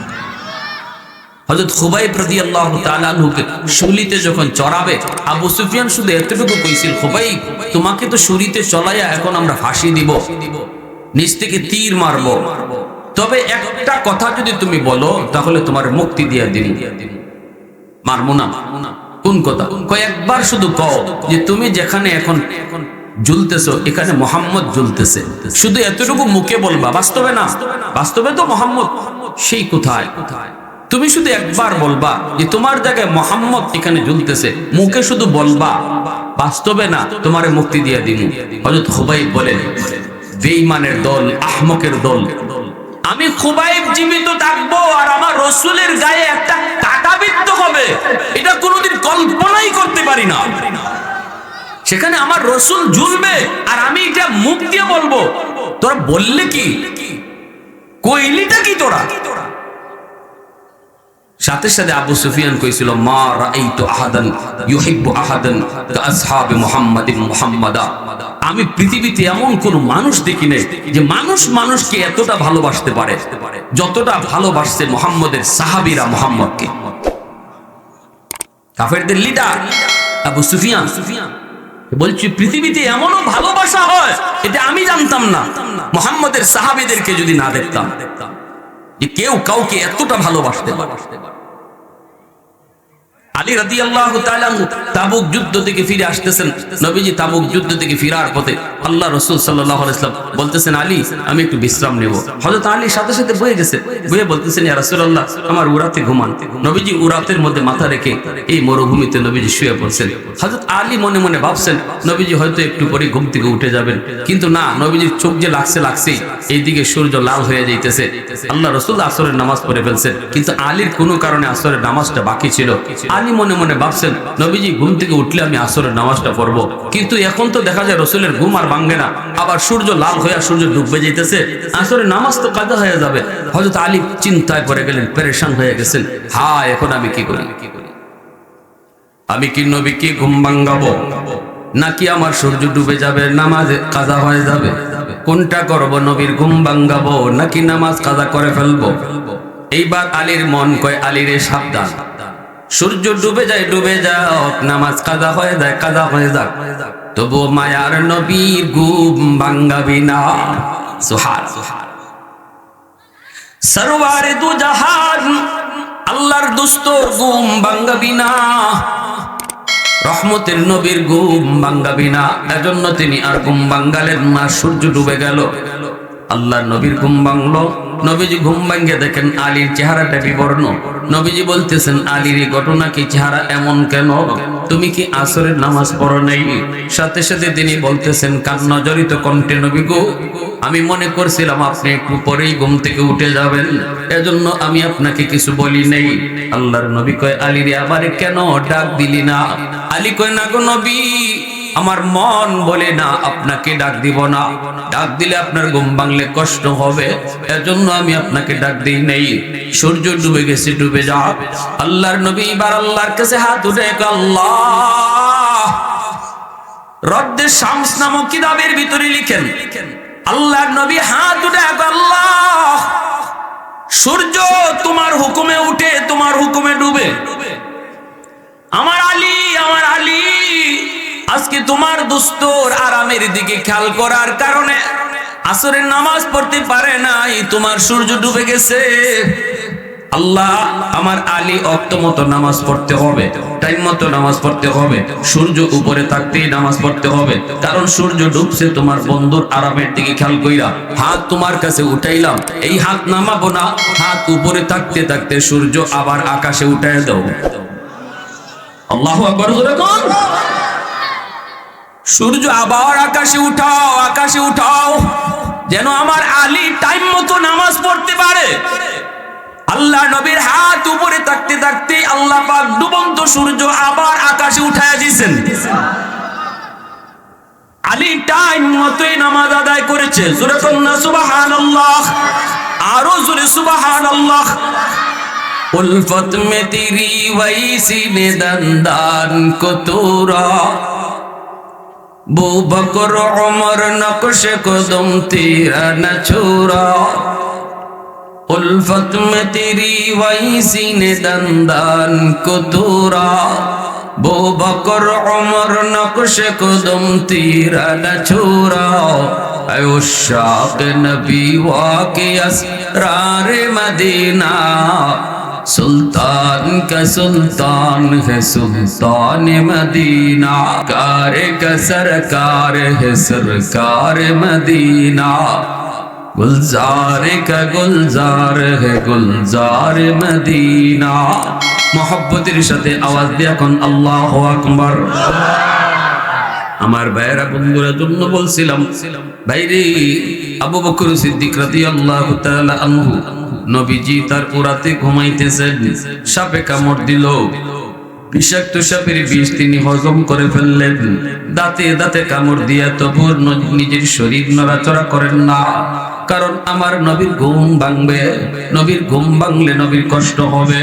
A: হযরত খুবাইব রাদিয়াল্লাহু তাআলা আনহুকে শুলিতে যখন চড়াবে, আবু সুফিয়ান শুধু এতটুকু কইছিল, খুবাইব তোমাকে তো শুলিতে চলাইয়া এখন আমরা ফাঁসি দিব, নিচ থেকে তীর মারব, তবে একটা কথা যদি তুমি বলো তাহলে তোমার মুক্তি দিয়ে দিব। মারবো না। কোন কথা? কয়েকবার শুধু কও যে তুমি যেখানে এখন ঝুলতেছো এখানে মুহাম্মদ ঝুলতেছে, শুধু এতটুকু মুখে বলবা, বাস্তবে না। বাস্তবে তো মুহাম্মদ সেই কোথায়। তুমি শুধু একবার বলবা যে তোমার জায়গায় মুহাম্মদ এখানে ঝুলতেছে, মুখে শুধু বলবা, বাস্তবে না, তোমারে মুক্তি দিয়ে দিব। হযরত খুবাইব বলেন, বেঈমানের দল, আহমকের দল, আমি খুবাইব জীবিত থাকবো আর আমার রাসূলের গায়ে একটা কাঁটা বিদ্ধ হবে, এটা কোনোদিন কল্পনাই করতে পারি না। সেখানে আমার রাসূল ঝুলবে আর আমি এটা মুখ দিয়ে বলবো। তোরা বললে কি, কইলিটা কি তোরা? সাথে সাথে আবু সুফিয়ান কইছিল, মা রাআইতু আহাদান ইউহিব্বু আহাদান কাআসহাবি মুহাম্মাদিন মুহাম্মাদা। আমি পৃথিবীতে এমন কোন মানুষ দেখি নাই যে মানুষ মানুষকে এতটা ভালোবাসতে পারে যতটা ভালোবাসছে মুহাম্মদের সাহাবীরা মুহাম্মদকে। কাফেরদের লিডার আবু সুফিয়ান বলছি, পৃথিবীতে এমনও ভালোবাসা হয় এটা আমি জানতাম না মুহাম্মদের সাহাবীদেরকে যদি না দেখতাম, যে কেউ কাউকে এতটা ভালোবাসতে পারে। আলী রাদিয়াল্লাহু তাআলা তাবুক যুদ্ধ থেকে ফিরে আসতেছেন। নবীজি তাবুক যুদ্ধ থেকে ফিরার পথে আল্লাহ রাসূল সাল্লাল্লাহু আলাইহি ওয়াসাল্লাম বলতেছেন, আলী আমি একটু বিশ্রাম নেব। হযরত আলী সাথে সাথে বয়ে গেছে, বয়ে বলতেছেন, ইয়া রাসূলুল্লাহ আমার উরাতে ঘুমান। নবীজি উরাতের মধ্যে মাথা রেখে এই মরুভূমিতে নবীজি শুয়ে পড়ছেন। হযরত আলী মনে মনে ভাবছেন নবীজি হয়তো একটু পরে ঘুম থেকে উঠে যাবেন, কিন্তু না, নবীজির চোখ যে লাগছেই, এইদিকে সূর্য লাল হয়ে যাইতেছে। আল্লাহ রাসূল আসরের নামাজ পড়ে ফেলছেন, কিন্তু আলীর কোনো কারণে আসরের নামাজটা বাকি ছিল। আলী মনে মনে ভাবছেন নবীজি ঘুম থেকে উঠলে আমি আসরের নামাজটা পড়বো, কিন্তু এখন তো দেখা যায় রাসূলের ঘুম আর ভাঙে না, আবার সূর্য লাল হয়ে সূর্য ডুবে যাইতেছে, আসরের নামাজ তো কাজা হয়ে যাবে। হযরত আলী চিন্তায় পড়ে গেলেন, পেরেশান হয়ে গেছেন। হ্যাঁ, এখন আমি কি করি? আমি কি নবীকে ঘুম ভাঙাবো, নাকি আমার সূর্য ডুবে যাবে, নামাজ কাজা হয়ে যাবে? কোনটা করব? নবীর ঘুম ভাঙাবো নাকি নামাজ কাজা করে ফেলবো? এইবার আলীর মন কয়, আলীরে সাবধান, সূর্য ডুবে যায় ডুবে যাক, নামাজ কাজা হয়ে যায় কাজা হয়ে যাক, তবু মায়ার নবীর ঘুম ভাঙাবি না। সুবহানাল্লাহ। সরওয়ারে দু জাহান আল্লাহর দোস্তর ঘুম ভাঙাবি না, রহমতের নবীর ঘুম ভাঙাবি না। এজন্য তিনি আর ঘুম ভাঙালেন না। সূর্য ডুবে গেল, আল্লাহর নবীর ঘুম ভাঙলো। নবীজি ঘুম ভাঙে দেখেন আলীর চেহারাটা বিবর্ণ। নবীজি বলতেছেন, আলীর এই ঘটনা কি, চেহারা এমন কেন? তুমি কি আসরের নামাজ পড়ো নাই? সাথে সাথে তিনি বলতেছেন কান্না জড়িত কণ্ঠে, নবী গো, আমি মনে করছিলাম আপনি একটু পরেই ঘুম থেকে উঠে যাবেন, এজন্য আমি আপনাকে কিছু বলি নাই। আল্লাহর নবী কয়, আলীরে আমারে কেন ডাক দিলি না? আলী কয়, না গো নবী, আমার মন বলে না আপনাকে ডাক দিব না, ডাক দিলে আপনার ঘুম ভাঙলে কষ্ট হবে, এজন্য আমি আপনাকে ডাক দিই নাই। সূর্য ডুবে গেছে, ডুবে যাও। আল্লাহর নবী এবার আল্লাহর কাছে হাত উঠে, আল্লাহ রদ্দে শামস নামক কিতাবের ভিতরে লিখেন, আল্লাহর নবী হাত উঠে, আল্লাহ সূর্য তোমার হুকুমে উঠে তোমার হুকুমে ডুবে, আমার আলী আজকে তোমার দোস্তর আরামের দিকে খেয়াল করার কারণে আসরের নামাজ পড়তে পারে নাই, তোমার সূর্য ডুবে গেছে। আল্লাহ আমার আলী অক্ত মতো নামাজ পড়তে হবে, টাইম মতো নামাজ পড়তে হবে, সূর্য উপরে থাকতেই নামাজ পড়তে হবে, কারণ সূর্য ডুবছে তোমার বন্ধুর আরামের দিকে খেয়াল কইরা হাত তোমার কাছে উঠাইলাম, এই হাত নামাবো না, হাত উপরে থাকতে থাকতে সূর্য আবার আকাশে উঠায় দাও। আল্লাহু আকবার। সূর্য আবার আকাশে উঠাও, আকাশে উঠাও। যেন আমার আলী টাইম মতো নামাজ পড়তে পারে। আল্লাহ নবীর হাত উপরে থাকতে থাকতে আল্লাহ পাক ডুবন্ত সূর্য আবার আকাশে উঠায়া দিয়েছেন। আলী টাইম মতোই নামাজ আদায় করেছে। জোরে কন্যা সুবহানাল্লাহ, আরো জোরে সুবহানাল্লাহ। उल्फत में तेरी वैसी ने दंदान को तोरा, बू बकर उमर नक्श कदम तेरा न छोड़ा। उल्फत में तेरी वैसी ने दंदान को तोरा, बू बकर उमर नक्श कदम तेरा न छोड़ा। ऐ उश्शाक़ नबी वाक़े असरार मदीना, सुल्तान का सुल्तान है सुल्तान मदीना, कार का सरकार है सरकार मदीना, गुलजार का गुलजार है गुलजार मदीना। मोहब्बतेर साथे आवाज দিয়ে এখন আল্লাহু আকবার। আমার ভাইরা বন্ধুরা জন্য বলছিলাম, ভাইরে আবু বকর সিদ্দিক রাদিয়াল্লাহু তাআলা আনহু নবীজি তার উরাতে ঘুমাইতেছেন, সাপে কামড় দিল। বিষাক্ত সাপের বিষ তিনি হজম করে ফেললেন। দাঁতে দাঁতে কামড় দিয়া তবু নিজের শরীর নড়াচড়া করেন না, কারণ আমার নবীর ঘুম ভাঙবে। নবীর ঘুম ভাঙলে নবীর কষ্ট হবে।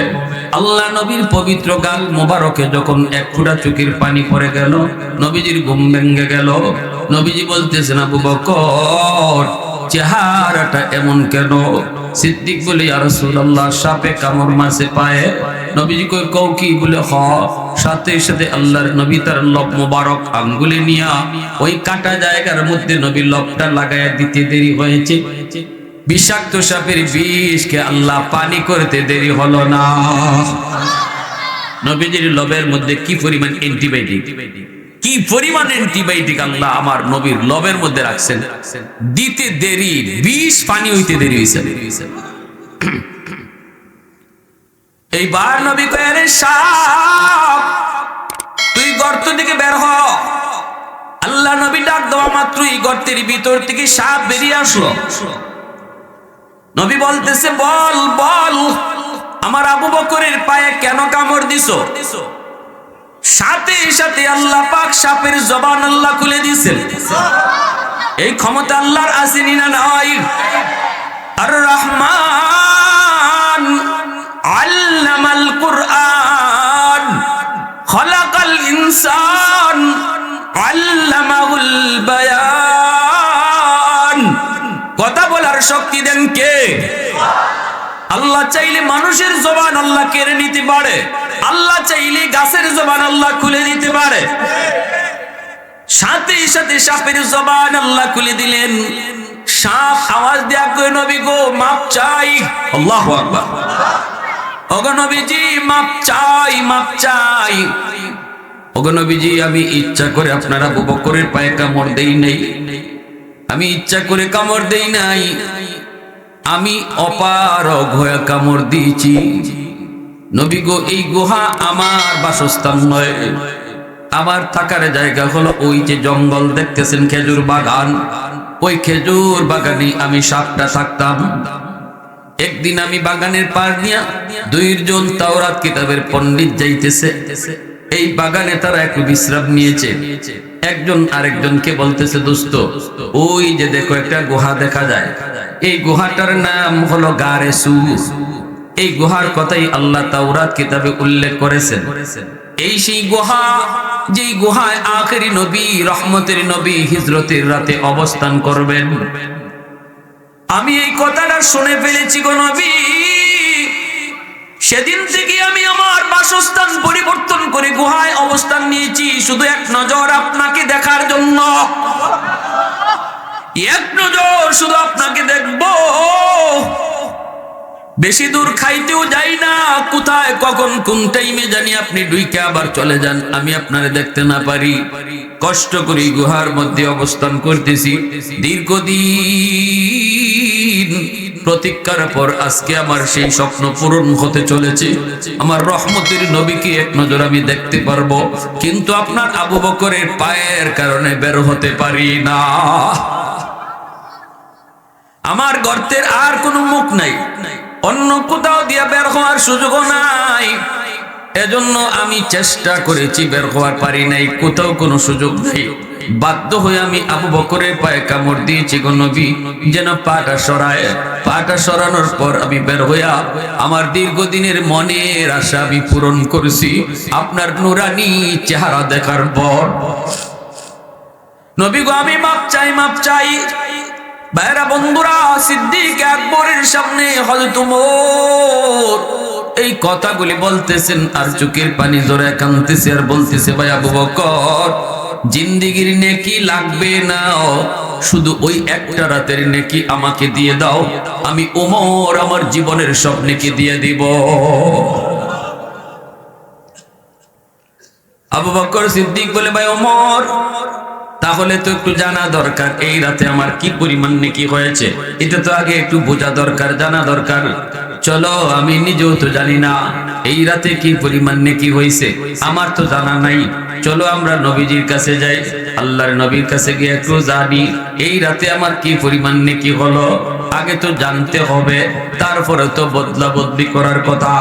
A: আল্লাহ নবীর পবিত্র গাল মোবারকে যখন এক ফোঁটা চোখের পানি পড়ে গেল, নবীজির ঘুম ভেঙে গেল। নবীজি বলতেছেন, আবু বকর চেহারাটা এমন কেন? সিদ্দিক বলে, ইয়া রাসূলুল্লাহ সাপে কামড় মারছে পায়ে। নবীজি কই কও কি? বলে হ। সাথে সাথে আল্লাহর নবী তার লব মোবারক আঙ্গুলে নিয়া ওই কাটা জায়গার মধ্যে নবীর লবটা লাগায়া দিতে দেরি হয়েছে। বিষাক্ত সাপের বিষকে আল্লাহ পানি করতে দেরি হলো না। নবীজির লবের মধ্যে কি পরিমাণ অ্যান্টিবায়োটিক, কি পরিমাণ অ্যান্টিবায়োটিক আল্লাহ আমার নবীর লবের মধ্যে রাখছেন, দিতে দেরি, বিষ পানি হইতে দেরি হইছে। এইবার নবী কয়, আরে সাপ তুই গর্ত থেকে বের হ। আল্লাহ নবী ডাক দেওয়া মাত্রই গর্তের ভিতর থেকে সাপ বেরিয়ে আসলো। নবী বলতেছে, বল বল আমার আবু বকরের পায়ে কেন কামড় দিছো? সাথে সাথে আল্লাহ পাক সাপের জবান আল্লাহ খুলে দিয়েছেন। এই ক্ষমতা আল্লাহর আছে না নাই? আর রহমান আল্লামাল কুরআন খলাকাল ইনসান আল্লামাহুল বায়ান। কথা বলার শক্তি দেন কে? আল্লাহ চাইলে মানুষের জবান আল্লাহ কেড়ে নিতে পারে, আল্লাহ চাইলে গাছের জবান আল্লাহ খুলে দিতে পারে। সাথে সাথে সাপের জবান আল্লাহ খুলে দিলেন। সাপ আওয়াজ দেয়া কই, নবী গো মাপ চাই। আল্লাহু আকবার। ওগো নবীজি মাপ চাই, মাপ চাই। ওগো নবীজি আমি ইচ্ছা করে আপনার আবু বকরের পায়ে কামড় দেই নাই, আমি ইচ্ছা করে কামড় দেই নাই, আমি অপারগ হয়ে কামড় দিয়েছি। নবী গো এই গুহা আমার বাসস্থান নয়, আমার থাকার জায়গা হলো ওই যে জঙ্গল দেখতেছেন খেজুর বাগান, ওই খেজুর বাগানে আমি সাপটা থাকতাম। একদিন আমি বাগানের পার দিয়া দুইজন তাওরাত কিতাবের পণ্ডিত যাইতেছে, এই বাগানে তারা একটু বিশ্রাম নিয়েছে। একজন আরেকজনকে বলতেছে, দোস্ত ওই যে দেখো একটা গুহা দেখা যায়, এই গুহাটার নাম হলো গারে সুর। এই গুহার কথাই আল্লাহ তাওরাত কিতাবে উল্লেখ করেছেন। এই সেই গুহা, যেই গুহায় আখেরি নবী রহমতের নবী হিজরতের রাতে অবস্থান করবেন। আমি এই কথাটা শুনে ফেলেছি গো নবী। সেদিন থেকে আমি আমার বাসস্থান পরিবর্তন করে গুহায় অবস্থান নিয়েছি, শুধু এক নজর আপনাকে দেখার জন্য। এক নজর শুধু আপনাকে দেখবো, বেশি দূর খাইতেও যাই না। কোথায় কখন কোন টাইমে জানি আপনি ডুইকে আবার চলে যান, আমি আপনারে দেখতে না পারি। কষ্ট করে গুহার মধ্যে অবস্থান করতেছি দীর্ঘদিন। প্রতীক্ষার পর আজকে আমার সেই স্বপ্ন পূরণ হতে চলেছে। আমার রহমতের নবীকে এক নজর আমি দেখতে পারবো, কিন্তু আপনার আবু বকরের পায়ের কারণে বের হতে পারি না। আমার গর্তের আর কোনো মুখ নাই, অন্য কোথাও দিয়া বের হওয়ার সুযোগও নাই। এজন্য আমি চেষ্টা করেছি, বের হওয়ার পারি নাই, কোথাও কোনো সুযোগ নেই। বাধ্য হয়ে আমি আবু বকরের পায়ে কামড় দিয়েছি গো নবী, যেন পাটা সরায়। পাটা সরানোর পর আমি বের হইয়া আমার দীর্ঘদিনের মনের আশা আমি পূরণ করেছি আপনার নুরানি চেহারা দেখার পর। নবী গো আমি মাপ চাই, মাপ চাই। ভাইরা বন্ধুরা, সিদ্দিক আকবরের সামনে হযরত ওমর এই কথাগুলি বলতেছেন আর চোখের পানি জোরে কাঁদতেছে আর বলতেছে, ভাই আবু বকর, জিন্দেগির নেকি লাগবে না, শুধু ওই একটা রাতের নেকি আমাকে দিয়ে দাও, আমি ওমর আমার জীবনের সব নেকি দিয়ে দিব। আবু বকর সিদ্দিক বলে, ভাই ওমর, তাহলে তো একটু জানা দরকার এই রাতে আমার কি পরিমাণ নেকি হয়েছে, এটা তো আগে একটু বোঝা দরকার, জানা দরকার। চলো, আমি নিজেও তো জানি না এই রাতে কি পরিমাণ নেকি হয়েছে, আমার তো জানা নাই। চলো আমরা নবীজির কাছে যাই, আল্লাহর নবীর কাছে গিয়ে একটু জানি এই রাতে আমার কি পরিমাণ নেকি হলো। আগে তো জানতে হবে, তারপরে তো বদলা বদলি করার কথা,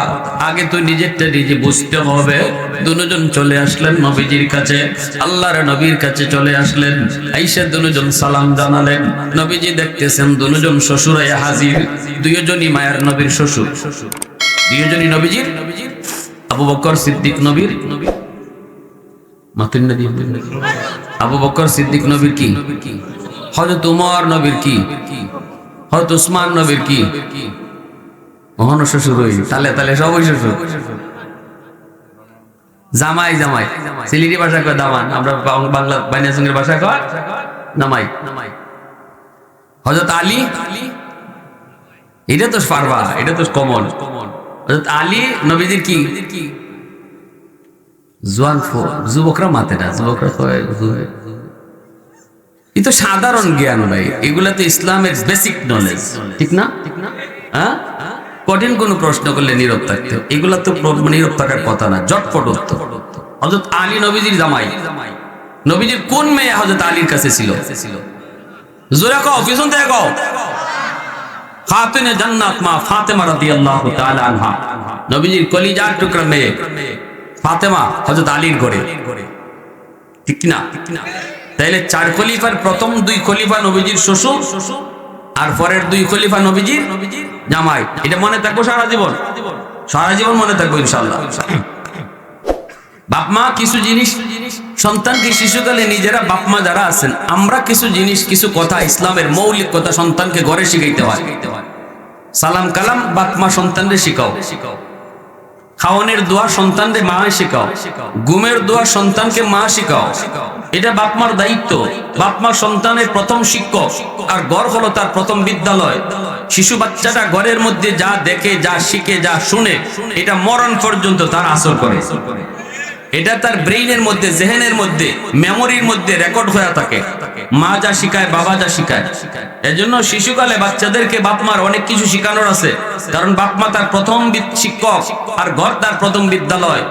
A: আগে তো নিজেরটা নিজে বুঝতে হবে। দুজন চলে আসলেন নবীজির কাছে, আল্লাহর নবীর কাছে চলে আসলেন। আইসা দুজন সালাম জানালেন। নবীজি দেখতেছেন দুজন শ্বশুর আয়া হাজির, দুইজনই মায়ের নবীর শ্বশুর, দুইজনই নবীজির। আবু বকর সিদ্দিক নবীর, আবু বকর সিদ্দিক নবীর কি, হযরত উমর নবীর কি, হযরত উসমান নবীর কি, মহান শ্বশুর। ওই তালে তালে সবই শ্বশুর। জামাই, জামাই সিলেটি ভাষা কয় দামান, আমরা বাংলা বাইনাসঙ্গের ভাষা কয় জামাই। হযরত আলী, এটা তো পারবা, এটা তো কমন। হযরত আলী নবীজির কি, জোয়ান যুবকরা মাতে না, যুবকরা কয় এই তো সাধারণ জ্ঞান ভাই, এগুলা তো ইসলামের বেসিক নলেজ, ঠিক না? হ্যাঁ, কঠিন কোনো প্রশ্ন করলে নীরব থাকতে, এগুলা তো নীরব থাকার কথা না, জটপট উত্তর। হযরত আলী নবীজির জামাই, নবীজির কোন মেয়ে হযরত আলীর কাছে ছিল? জোরে কও, পিছন থেকে কও। খাতুনে জান্নাত মা ফাতেমা রাদিয়াল্লাহু তাআলা আনহা, নবীজির কলিজার টুকরা মেয়ে ফাতেমা হযরত আলীর ঘরে, ঠিক না? তাইলে 4 খলিফার প্রথম 2 খলিফা নবীজির শ্বশুর, আর পরের 2 খলিফা নবীজির জামাই। এটা মনে থাকবো সারা জীবন, সারা জীবন মনে থাকবো ইনশাআল্লাহ। বাপ মা কিছু জিনিস সন্তানকে শিশুকালে নিজেরা, বাপ মা যারা আছেন, আমরা কিছু জিনিস, কিছু কথা, ইসলামের মৌলিক কথা সন্তানকে ঘরে শিখাইতে হয়। সালাম কালাম বাপ মা সন্তানকে শিখাও, খাওয়ানোর দোয়া সন্তানকে মা শেখাও, ঘুমের দোয়া সন্তানকে মা শেখাও। এটা বাপ মার দায়িত্ব। বাপ মা সন্তানের প্রথম শিক্ষক, আর ঘর হলো তার প্রথম বিদ্যালয়। শিশু বাচ্চাটা ঘরের মধ্যে যা দেখে, যা শিখে, যা শুনে, এটা মরণ পর্যন্ত তার আসর করে। এটা তার ব্রেইনের মধ্যে, জেহেনের মধ্যে, মেমোরির মধ্যে রেকর্ড হয়ে থাকে। মা যা শিখায়, বাবা যা শিখায়। এজন্য শিশুকালে বাচ্চাদেরকে বাপ মার অনেক কিছু শিখানোর আছে, কারণ বাপ মা তার প্রথম শিক্ষক, আর ঘর তার প্রথম বিদ্যালয়।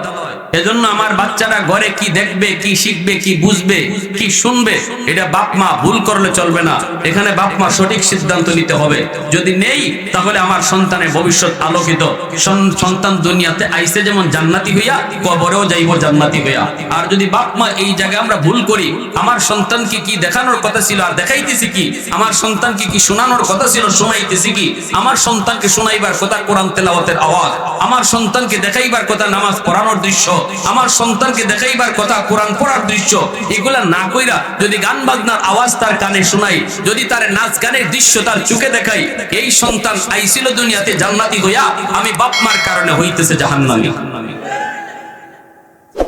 A: এজন্য আমার বাচ্চারা ঘরে কি দেখবে, কি শিখবে, কি বুঝবে, কি শুনবে, এটা বাপ মা ভুল করলে চলবে না। এখানে বাপ মা সঠিক সিদ্ধান্ত নিতে হবে। যদি নেই, তাহলে আমার সন্তানের ভবিষ্যৎ আলোকিত। সন্তান দুনিয়াতে আইসে যেমন জান্নাতি হইয়া, কবরেও যাইব জান্নাতি হইয়া। আর যদি বাপ মা এই জায়গায় আমরা ভুল করি, আমার সন্তানকে কি দেখানোর কথা ছিল আর দেখাইতেছি কি, আমার সন্তানকে কি শোনানোর কথা ছিল শোনাইতেছি কি, আমার সন্তানকে শোনাইবার কথা কোরআন তেলাওয়াতের আওয়াজ, আমার সন্তানকে দেখাইবার কথা নামাজ পড়ানোর দৃশ্য, আমার সন্তানকে দেখাইবার কথা কোরআন পড়ার দৃশ্য, এগুলা না কইরা যদি গান বাজনার আওয়াজ তার কানে শোনাই, যদি তার নাচ গানের দৃশ্য তার চোখে দেখাই, এই সন্তান আইছিল দুনিয়াতে জান্নাতি হইয়া, আমি বাপ মার কারণে হইতেছে জাহান্নামী।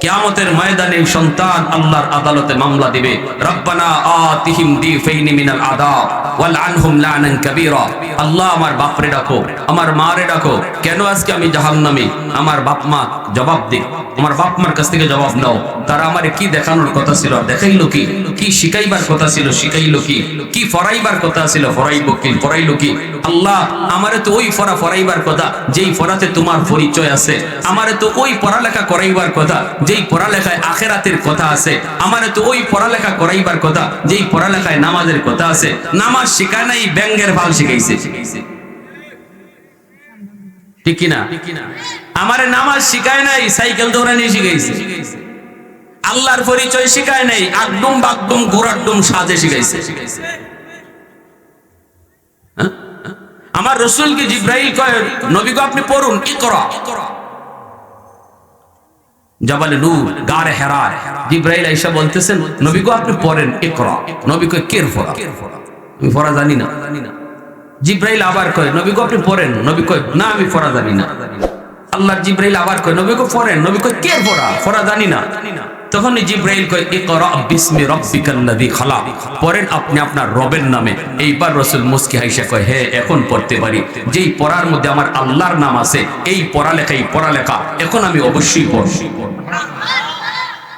A: কিয়ামতের ময়দানে সন্তান আল্লাহর আদালতে মামলা দিবে, রব্বানা আতিহিম দিফাইনি মিনাল আযাব ওয়াল আনহুম লানান কাবীরা। আল্লাহ, আমার বাপরে ডাকো, আমার মারে ডাকো, কেন আজকে আমি জাহান্নামী? আমার বাপ মা জবাব দিক, আমার বাপ মার কাছ থেকে জবাব নাও। তারা আমারে কি দেখানোর কথা ছিল দেখাইলো কি, কি শিখাইবার কথা ছিল শিখাইলো কি, কি ফরাইবার কথা ছিল ফরাইলো কি, আল্লাহ আমারে তো ওই পড়া পড়াইবার কথা যেই পড়াতে তোমার পরিচয় আছে, আমারে তো ওই পড়ালেখা করাইবার কথা যেই পড়ালেখায় আখিরাতের কথা আছে, আমারে তো ওই পড়ালেখা করাইবার কথা যেই পড়ালেখায় নামাজের কথা আছে। নামাজ শিখায় নাই, ব্যাঙ্গের ভাল শিখাইছে। ঠিক কিনা? আমারে নামাজ শিখায় নাই, সাইকেল দৌড়ানি শিখাইছে। আল্লাহর পরিচয় শিখায় নাই, আকডুম বাকডুম ঘোরাডুম সাজে শিখাইছে। আমার রাসূলকে জিবরাইল কয়, নবী গো আপনি পড়ুন, ইকরা। জাবালে নূর, গারে হেরা, জিবরাইল আয়েশা বলতেছেন, নবী গো আপনি পড়েন, ইকরা। নবী কয়, কের পড়া? আমি পড়া জানি না। জিবরাইল আবার কয়, নবী গো আপনি পড়েন। নবী কয়, না আমি পড়া জানি না। আল্লাহর জিবরাইল আবার কয়, নবী গো পড়েন। নবী কয়, কের পড়া? পড়া জানি না। তখন জিবরাইল কয়, ইকরা বিসমি রাব্বিকাল্লাযী খালাক, পড়েন আপনি আপনার রবের নামে। এইবার রাসূল মুস্কি হাসে কয়, হ্যাঁ এখন পড়তে পারি। যেই পড়ার মধ্যে আমার আল্লাহর নাম আছে, এই পড়ালেখা এখন আমি অবশ্যই পড়ব।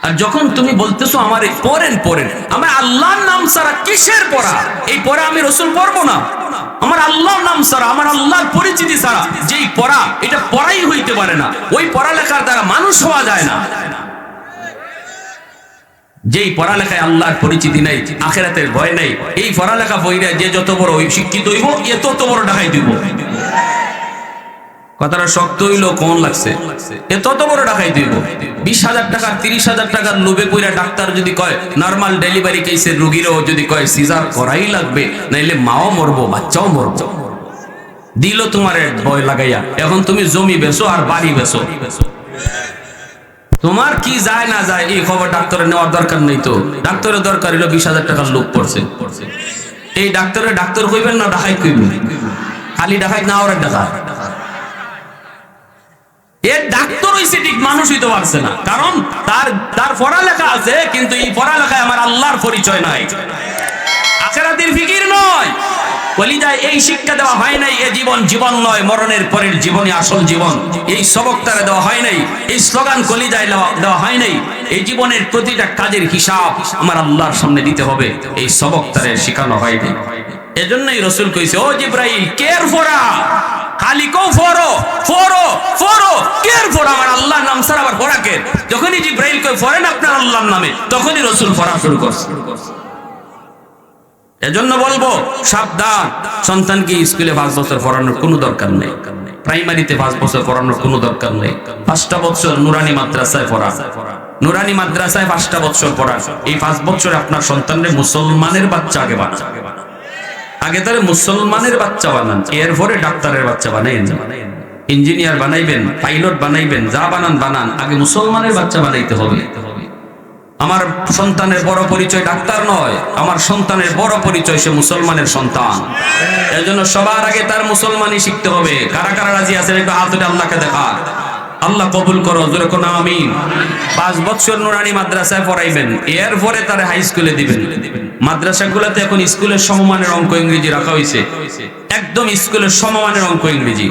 A: আর যখন তুমি বলতেছো আমারে পড়েন, আমার আল্লাহর নাম ছাড়া কিসের পড়া? এই পড়া আমি রাসূল পড়বো না। আমার আল্লাহর নাম ছাড়া, আমার আল্লাহর পরিচিতি ছাড়া যেই পড়া, এটা পড়াই হইতে পারে না। ওই পড়ালেখার দ্বারা মানুষ হওয়া যায় না। যেই পড়ালেখায় আল্লাহর পরিচিতি নাই, আখিরাতের ভয় নাই, এই পড়ালেখা বইরা যে যত বড় শিক্ষিত হইব, এ তত বড় ডাকাই দিব। কথাটা শক্ত হইলো কোন লাগছে? এ তত বড় ডাকাই দিব। 20,000 টাকা 30,000 টাকার লোভে পইরা ডাক্তার যদি কয় নরমাল ডেলিভারি কেসের রোগীরও যদি কয় সিজার করাই লাগবে, নাইলে মাও মরবো বাচ্চাও মরবো, দিল তোমার ভয় লাগাইয়া। এখন তুমি জমি বেচো আর বাড়ি বেচো, তোমার কি যায় না যায় এই খবর ডাক্তারের নেওয়ার দরকার নেই। তো ডাক্তারের দরকার হলো 20,000 টাকার লোক পড়ছে। এই ডাক্তারের ডাক্তার কইবেন না ডাকাইত কইবেন? খালি ডাকাইত না, ওরা ডাকাত। এর ডাক্তার হইছে ঠিক, মানুষ হইতে পারছে না, কারণ তার পড়ালেখা আছে, কিন্তু এই পড়ালেখায় আমার আল্লাহর পরিচয় নাই, আখিরাতের ফিকির নয়। কলিজায় এই শিক্ষা দেওয়া হয় নাই, এ জীবন জীবন নয়, মরণের পরের জীবনই আসল জীবন। এই সবক তারা দেওয়া হয় নাই, এই স্লোগান কলিজায় দেওয়া হয় নাই। এই জীবনের প্রতিটা কাজের হিসাব আমার আল্লাহর সামনে দিতে হবে, এই সবক তারে শেখানো হয় নাই। এজন্যই রাসূল কইছে, ও জিবরাইল কের ফোরা, খালি কো ফোরো কের ফোরা, আমার আল্লাহর নাম ছাড়া আবার ফোরা কে? যখনই জিবরাইল কই ফোরেন আপনার আল্লাহর নামে, তখনই রাসূল ফোরা শুরু করছে। এজন্য বলবো সাবধান, সন্তানকে স্কুলে 5 বছর পড়ানোর কোনো দরকার নেই, প্রাইমারিতে 5 বছর পড়ানোর কোনো দরকার নেই। 5টা বছর নুরানি মাদ্রাসায় পড়া, নুরানি মাদ্রাসায় 5টা বছর পড়া। এই 5 বছরে আপনার সন্তানকে মুসলমানের বাচ্চা আগে বানান, আগে তারে মুসলমানের বাচ্চা বানান, এরপরে ডাক্তারের বাচ্চা বানাইন। ইঞ্জিনিয়ার বানাইবেন, পাইলট বানাইবেন, যা বানান, আগে মুসলমানের বাচ্চা বানাইতে হবে। আমার সন্তানের বড় পরিচয় ডাক্তার নয়, আমার সন্তানের বড় পরিচয় সে মুসলমানের সন্তান। এজন্য সবার আগে তার মুসলমানই শিখতে হবে। কারা কারা রাজি আছেন একটু হাত উঠে আল্লাহকে দেখা। আল্লাহ কবুল করো, জোরে কোন আমিন। 5 বছর নুরানি মাদ্রাসায় পড়াইবেন, এরপরে তারে হাই স্কুলে দিবেন। মাদ্রাসাগুলোতে এখন স্কুলের সমমানের অঙ্ক ইংরেজি রাখা হয়েছে, একদম স্কুলের সমমানের অঙ্ক ইংরেজি,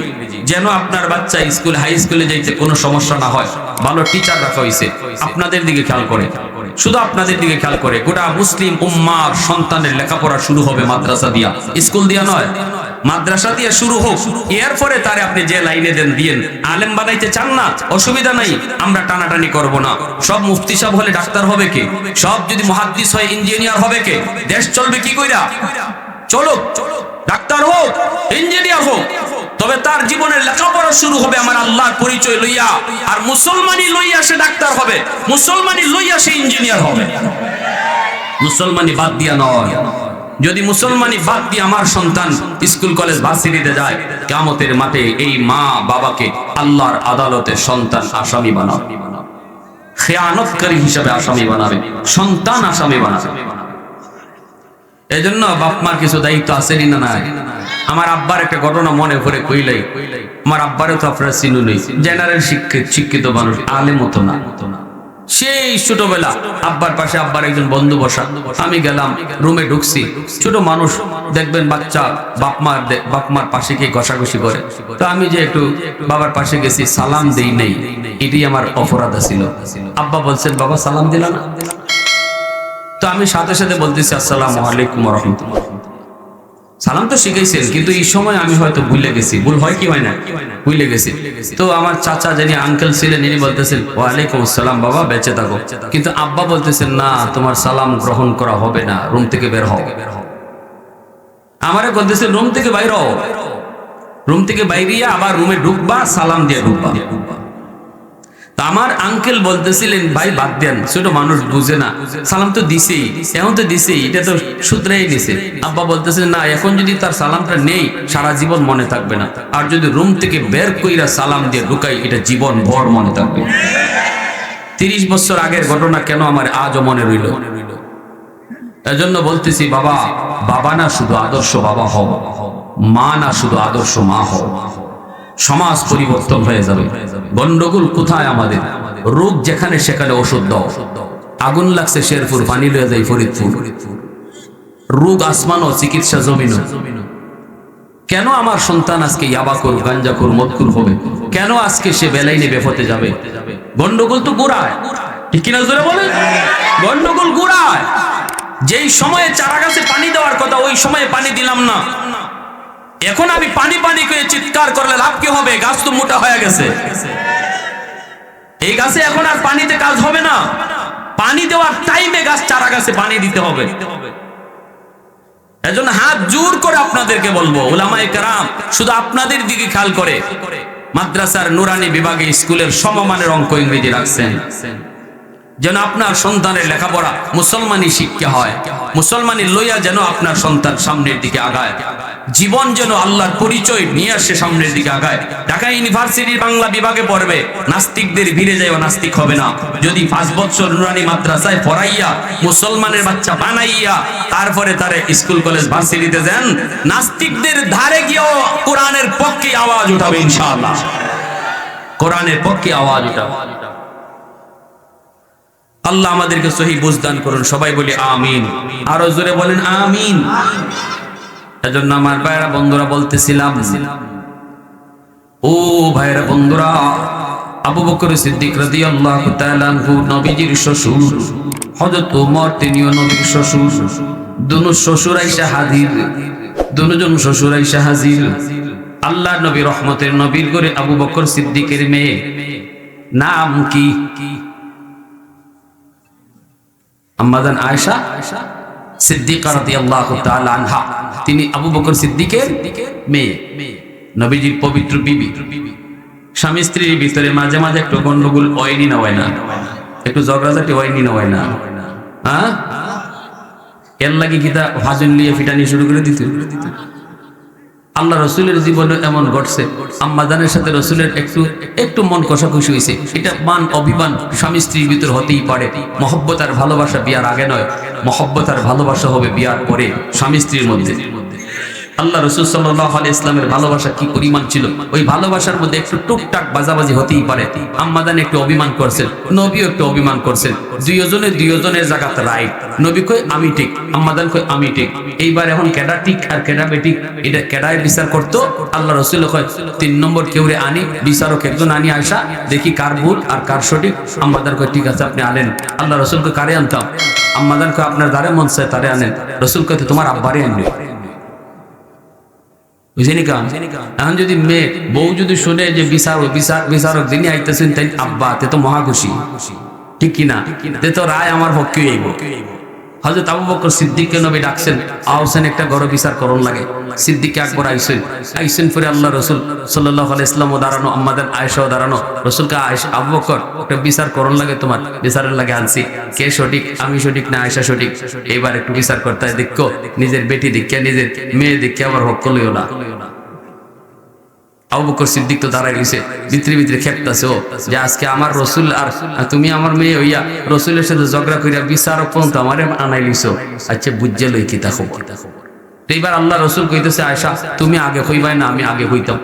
A: যেন আপনার বাচ্চা স্কুল হাই স্কুলে যাইতে কোনো সমস্যা না হয়। ভালো টিচার রাখা হয়েছে, আপনাদের দিকে খেয়াল করে, শুধু আপনাদের দিকে খেয়াল করে। গোটা মুসলিম উম্মার সন্তানের লেখাপড়া শুরু হবে মাদ্রাসা দিয়া, স্কুল দিয়া নয়, মাদ্রাসা দিয়ে শুরু হোক। এরপরে তারে আপনি যে লাইনে দেন দিয়েন। আলেম বানাইতে চান না, অসুবিধা নাই, আমরা টানাটানি করব না। সব মুফতি সাহেব হলে ডাক্তার হবে কে? সব যদি মুহাদ্দিস হয় ইঞ্জিনিয়ার হবে কে? দেশ চলবে কি কইরা? চলো ডাক্তার হোক, ইঞ্জিনিয়ার হোক, তবে তার জীবনের লেখাপড়া শুরু হবে আমার আল্লাহর পরিচয় লইয়া। আর মুসলমানি লইয়া সে ডাক্তার হবে, মুসলমানি লইয়া সে ইঞ্জিনিয়ার হবে, মুসলমানি বাদ দিয়া নয়। যদি মুসলমানি বাদ দিয়ে আমার সন্তান স্কুল কলেজ ভার্সিটিতে যায়, কিয়ামতের মাঠে এই মা বাবাকে আল্লাহর আদালতে সন্তান আসামি বানাবে, খেয়ানতকারী হিসাবে আসামি বানাবে, সন্তান আসামি বানাবে। এজন্য বাপ মার কিছু দায়িত্ব আছে না নাই? আমার আব্বার একটা ঘটনা মনে পড়ে কইলাই। আমার আব্বারও তো আপনারা চিনু নেই, জেনারেল শিক্ষিত মানুষ, আলেম মতো না। সেই ছোটবেলা আব্বার পাশে আব্বার একজন বন্ধু বসা, আমি গেলাম রুমে ঢুকছি, ছোট মানুষ দেখবেন বাচ্চা বাপ মার পাশে গিয়ে ঘষাঘষি করে, তো আমি যে একটু বাবার পাশে গেছি, সালাম দেই নাই, এটি আমার অপরাধ ছিল। আব্বা বলছেন, বাবা সালাম দিলা না? তো আমি সাথে সাথে বলতেছি আসসালামু আলাইকুম ওয়া রাহমাতুল্লাহ। সালাম তো শিখাইছেন, কিন্তু এই সময় আমি হয়তো ভুলে গেছি। ভুল হয় কি হয় না? ভুলে গেছি। তো আমার চাচা যিনি আঙ্কেল ছিলেন, ইনি বলতেছেন ওয়ালাইকুম আসসালাম বাবা, বেঁচে থাকো। কিন্তু আব্বা বলতেছেন না, তোমার সালাম গ্রহণ করা হবে না, রুম থেকে বের হও। আমারে বলতেছে রুম থেকে বাইর হও, রুম থেকে বাইরিয়া আবার রুমে ঢুকবা, সালাম দিয়ে ঢুকবা। তা আমার আঙ্কেল বলতেছিলেন ভাই বাদ দেন, ছোট মানুষ বুঝে না, সালাম তো দিছেই, এখন তো দিছেই, এটা তো সূত্রেই দিছে। আব্বা বলতেছেন না, এখন যদি তার সালামটা নেই সারা জীবন মনে থাকবে না, আর যদি রুম থেকে বের কইরা সালাম দিয়ে ঢুকাই এটা জীবন ভর মনে থাকবে। 30 বছর আগের ঘটনা কেন আমার আজও মনে রইল। এজন্য বলতেছি বাবা, বাবা না শুধু আদর্শ বাবা হও, মা না শুধু আদর্শ মা হও, সমাজ পরিবর্তন হয়ে যাবে। গন্ডগোল কোথায় আমাদের? রোগ যেখানে সেখানে ওষুধ দাও। আগুন লাগছে শেরপুর, পানি লয়ে যায় ফরিদপুর। রোগ আসমানও, চিকিৎসা জমিনও। কেন আমার সন্তান আজকে ইয়াবাকুর, গাঞ্জাকুর, মদকুর হবে? কেন আজকে সে বেলাইনে বেফতে যাবে? গন্ডগোল তো গোড়ায়, ঠিক কিনা জোরে বলে? গন্ডগোল গোড়ায়। যেই সময়ে চারা গাছে পানি দেওয়ার কথা ওই সময়ে পানি দিলাম না, এখন আমি পানি পানি করে চিৎকার করলে লাভ কি হবে? গাছ তো মোটা হয়ে গেছে। এই গাছে এখন আর পানিতে কাজ হবে না। পানি দেওয়ার টাইমে গাছ, চারা গাছে পানি দিতে হবে। এজন্য হাত জোর করে আপনাদেরকে বলবো, উলামায়ে কেরাম শুধু আপনাদের দিকে খেয়াল করে মাদ্রাসার নুরানি বিভাগে স্কুলের সমমানের অঙ্ক ইংরেজি রাখছেন, যেন আপনার সন্তানের লেখাপড়া মুসলমানি শিক্ষা হয়, মুসলমানি লইয়া যেন আপনার সন্তান সামনের দিকে আগায়, জীবন যেন আল্লাহর পরিচয় নিয়ে আসে সামনের দিকে আগায়। ঢাকা ইউনিভার্সিটির বাংলা বিভাগে পড়বে, নাস্তিকদের ভিড়ে যায়, নাস্তিক হবে না। যদি 5 বছর নুরানি মাদ্রাসায় পড়াইয়া মুসলমানের বাচ্চা বানাইয়া তারপরে তারে স্কুল কলেজ ভার্সিটিতে দেন, নাস্তিকদের ধারে গিয়েও কোরআনের পক্ষে আওয়াজ উঠাবে ইনশাআল্লাহ, কোরআনের পক্ষে আওয়াজ উঠাবে। আল্লাহ আমাদেরকে সহি বুঝদান করুন, সবাই বলি আমিন, আরো জোরে বলেন আমিন। এজন্য আমার ভাইরা বন্ধুরা বলতেছিলাম, ও ভাইরা বন্ধুরা, আবু বকর সিদ্দিক রাদিয়াল্লাহু তাআলা আনহু নবীজির শ্বশুর, হযরত ওমর তিনিও নবীর শ্বশুর। দুনো শ্বশুর আইসা হাজির, দুজন শ্বশুর আইসা হাজির। আল্লাহ নবী রহমতের নবীর করে আবু বকর সিদ্দিকের মেয়ে নাম কি? আম্মাজান আয়েশা সিদ্দিকা রাদিয়াল্লাহু তাআলা আনহা, তিনি আবু বকর সিদ্দিকের মেয়ে, নবীজির পবিত্র বিবি। স্বামী স্ত্রীর ভিতরে মাঝে মাঝে একটু গন্ডগোল হয়নি না, হয় না? একটু ঝগড়াঝাটি হয়নি না, হয় না? হ্যাঁ, এর লাগে কিতা ভাজন লিয়ে ফিটানি শুরু করে দিত। আল্লাহ রসুলের জীবনে এমন ঘটছে, আম্মাজানের সাথে রসুলের একটু একটু মন কষাকষি হয়েছে। এটা মান অভিমান স্বামী স্ত্রীর ভিতর হতেই পারে। মহব্বত আর ভালোবাসা বিয়ার আগে নয়, মহব্বত আর ভালোবাসা হবে বিয়ার পরে স্বামী স্ত্রীর মধ্যে। আল্লাহ রসুল সাল্লাল্লাহু আলাইহি ইসলামের ভালোবাসা কি পরিমাণ ছিল, ওই ভালোবাসার মধ্যে একটু টুকটাক বাজাবাজি হতেই পারে। আম্মাজান একটু অভিমান করছেন, নবীও একটু অভিমান করছেন, দুইজনের জায়গাতে রাইট। নবী কই আমি ঠিক, আম্মাজান কই আমি ঠিক। এইবার এখন কেডা ঠিক আর কেডা বেঠিক, এটা কেডায় বিচার করতো? আল্লাহ রসুল কয় 3 নম্বর কেউরে আনি, বিচারক একজন আনি, আয়সা দেখি কার ভুল আর কার সঠিক। আম্মাজান কয় ঠিক আছে আপনি আনেন। আল্লাহ রসুল কয় কারে আনতাম? আম্মাজান কয় আপনার দ্বারে মন চায় তারে আনেন। রসুল কয় তোমার আব্বারে আনবে। বুঝিনি কান? এখন যদি মেয়ে বউ যদি শুনে যে বিচারক যিনি আইতেছেন তাই আব্বা, তে তো মহা খুশি, ঠিক কিনা? তে তো রায় আমার পক্ষে আইব। হযরত আবু বকর সিদ্দিককে নবী ডাকছেন, আওসেন একটা গড় বিচার করণ লাগে। সিদ্দিক আকবর আইসেন পরে আল্লাহ রসুল সাল্লাল্লাহু আলাইহি ওয়াসাল্লাম দাঁড়ানো, আম্মাদান আয়েশাও দাঁড়ানো। রসুলকে আবু বকর একটা বিচার করণ লাগে, তোমার বিচারের লাগে আনছি। কে সঠিক, আমি সঠিক না আয়েশা সঠিক? এইবার একটু বিচার করতে হয়, দেখো নিজের বেটি দিকে, নিজের মেয়ে দিকে আবার হক করলিও না। আবু বকর সিদ্দিক তো দাঁড়াই রইছে, ভিতরে ভিতরে খেপতাছে ও যে আজকে আমার রসুল আর তুমি আমার মেয়ে হইয়া রসুলের সাথে ঝগড়া করিয়া বিচারক পর্যন্ত আমারে আনাই লিছো। আচ্ছা বুঝে লই কি তা খবর। এইবার আল্লাহ রসুল কইতেছে আয়েশা তুমি আগে কইবাই না আমি আগে কইতাম।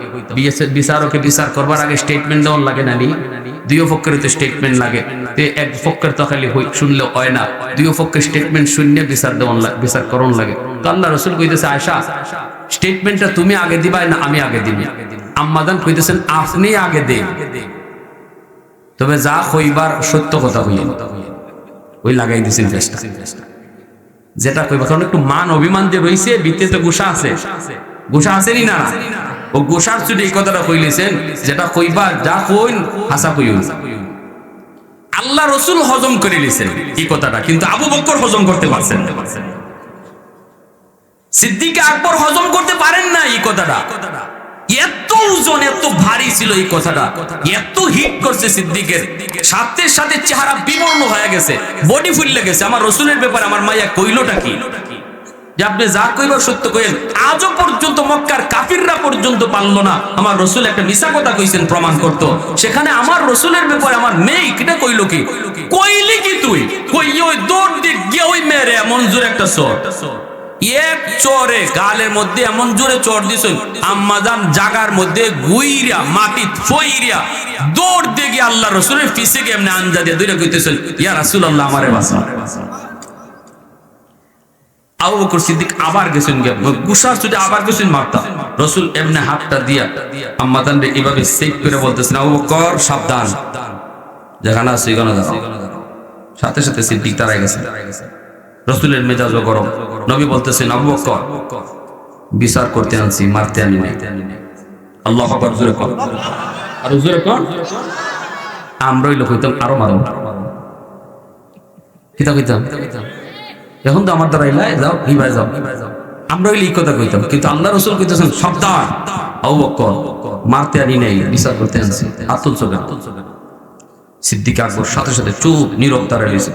A: বিচারকে বিচার করবার আগে স্টেটমেন্ট দেওয়ার লাগে না নি? দুই পক্ষের তো স্টেটমেন্ট লাগে। এক পক্ষের তো খালি শুনলে হয় না, দুই পক্ষের স্টেটমেন্ট শুনলে বিচার করণ লাগে। তো আল্লাহ রসুল কইতেছে আয়েশা স্টেটমেন্টটা তুমি আগে দিবাই না আমি আগে দিবি? আম্মাদান কইতেছেন আপনি আগে দেন, তবে যা কইবার সত্য কথা হইল। ওই লাগাই দিছেন ফেসটা। যেটা কইবা, কারণ একটু মান অভিমান যে রইছে, ভিতরে তো গুসা আছে, গুসা আসেনি না, ও গুসার চুটি এই কথাটা কইলেছেন, যেটা কইবা যা কইন হাসা কইও। আল্লাহ রসুল হজম করে নিয়েছেন এই কথাটা, কিন্তু আবু বকর হজম করতে পারছেন, সিদ্দিক আকবর হজম করতে পারেন না এই কথাটা। এত ওজন, এত ভারী ছিল এই কথাটা, এত হিট করছে সিদ্দিকের, সাথে সাথে চেহারা বিবর্ণ হয়ে গেছে, বডি ফুলে গেছে। আমার রসুলের ব্যাপারে আমার মাইয়া কইলটা কি, যে আপনি যা কইবার সত্য কইেন। আজও পর্যন্ত মক্কার কাফিররা পর্যন্ত পারলো না আমার রসুল একটা মিছা কথা কইছেন প্রমাণ করতো। সেখানে আমার রসুলের ব্যাপারে আমার মেয়ে কিটা কইলো কি, কইলি কি তুই, কই ওই দৌড় দিক গিয়ে ওই মেরে এমন জোরে একটা চর, এক চরে গালের মধ্যে এমন জোরে চর দিছ, আম্মাজান জাগার মধ্যে গুইরা মাটি ফইরা দৌড় দিয়ে গিয়ে আল্লাহ রসুলের পিছে গিয়ে এমনি আঞ্জা দিয়ে দুইটা কইতেছেন, ইয়া রাসূলুল্লাহ আমারে বাঁচান। আবু বকর সিদ্দিক আবার গেছেন, গুসার চুটে আবার গেছেন মারতা। রসুল এমনি হাতটা দিয়া আম্মাজান রে এভাবে সেভ করে বলতেছেন, আবু বকর সাবধান, যেখানে আছে এখানে যাও। সাথে সাথে সিদ্দিক দাঁড়ায় গেছে। রসুলের মেজাজও গরম। নবী বলতেছেন, আবু বকর বিচার করতে আনছি, মারতে আনি নাই। আল্লাহু আকবার, জোরে কর, আর জোরে কর। আমরাই লোক হইতাম আরো মারো, কিতা কইতাম, এখন তো আমার দ্বারা ইলাই যাও, হিবাই যাও, আমরা হইলে এই কথা কইতাম। কিন্তু আল্লাহ রসুল কইতেছেন, সাবধান আবু বকর, মারতে আনি নাই, বিচার করতে আনছি। আতুল চোখে সিদ্দিক আকবর সাথে সাথে চুপ নীরব দাঁড়ায় রয়েছে।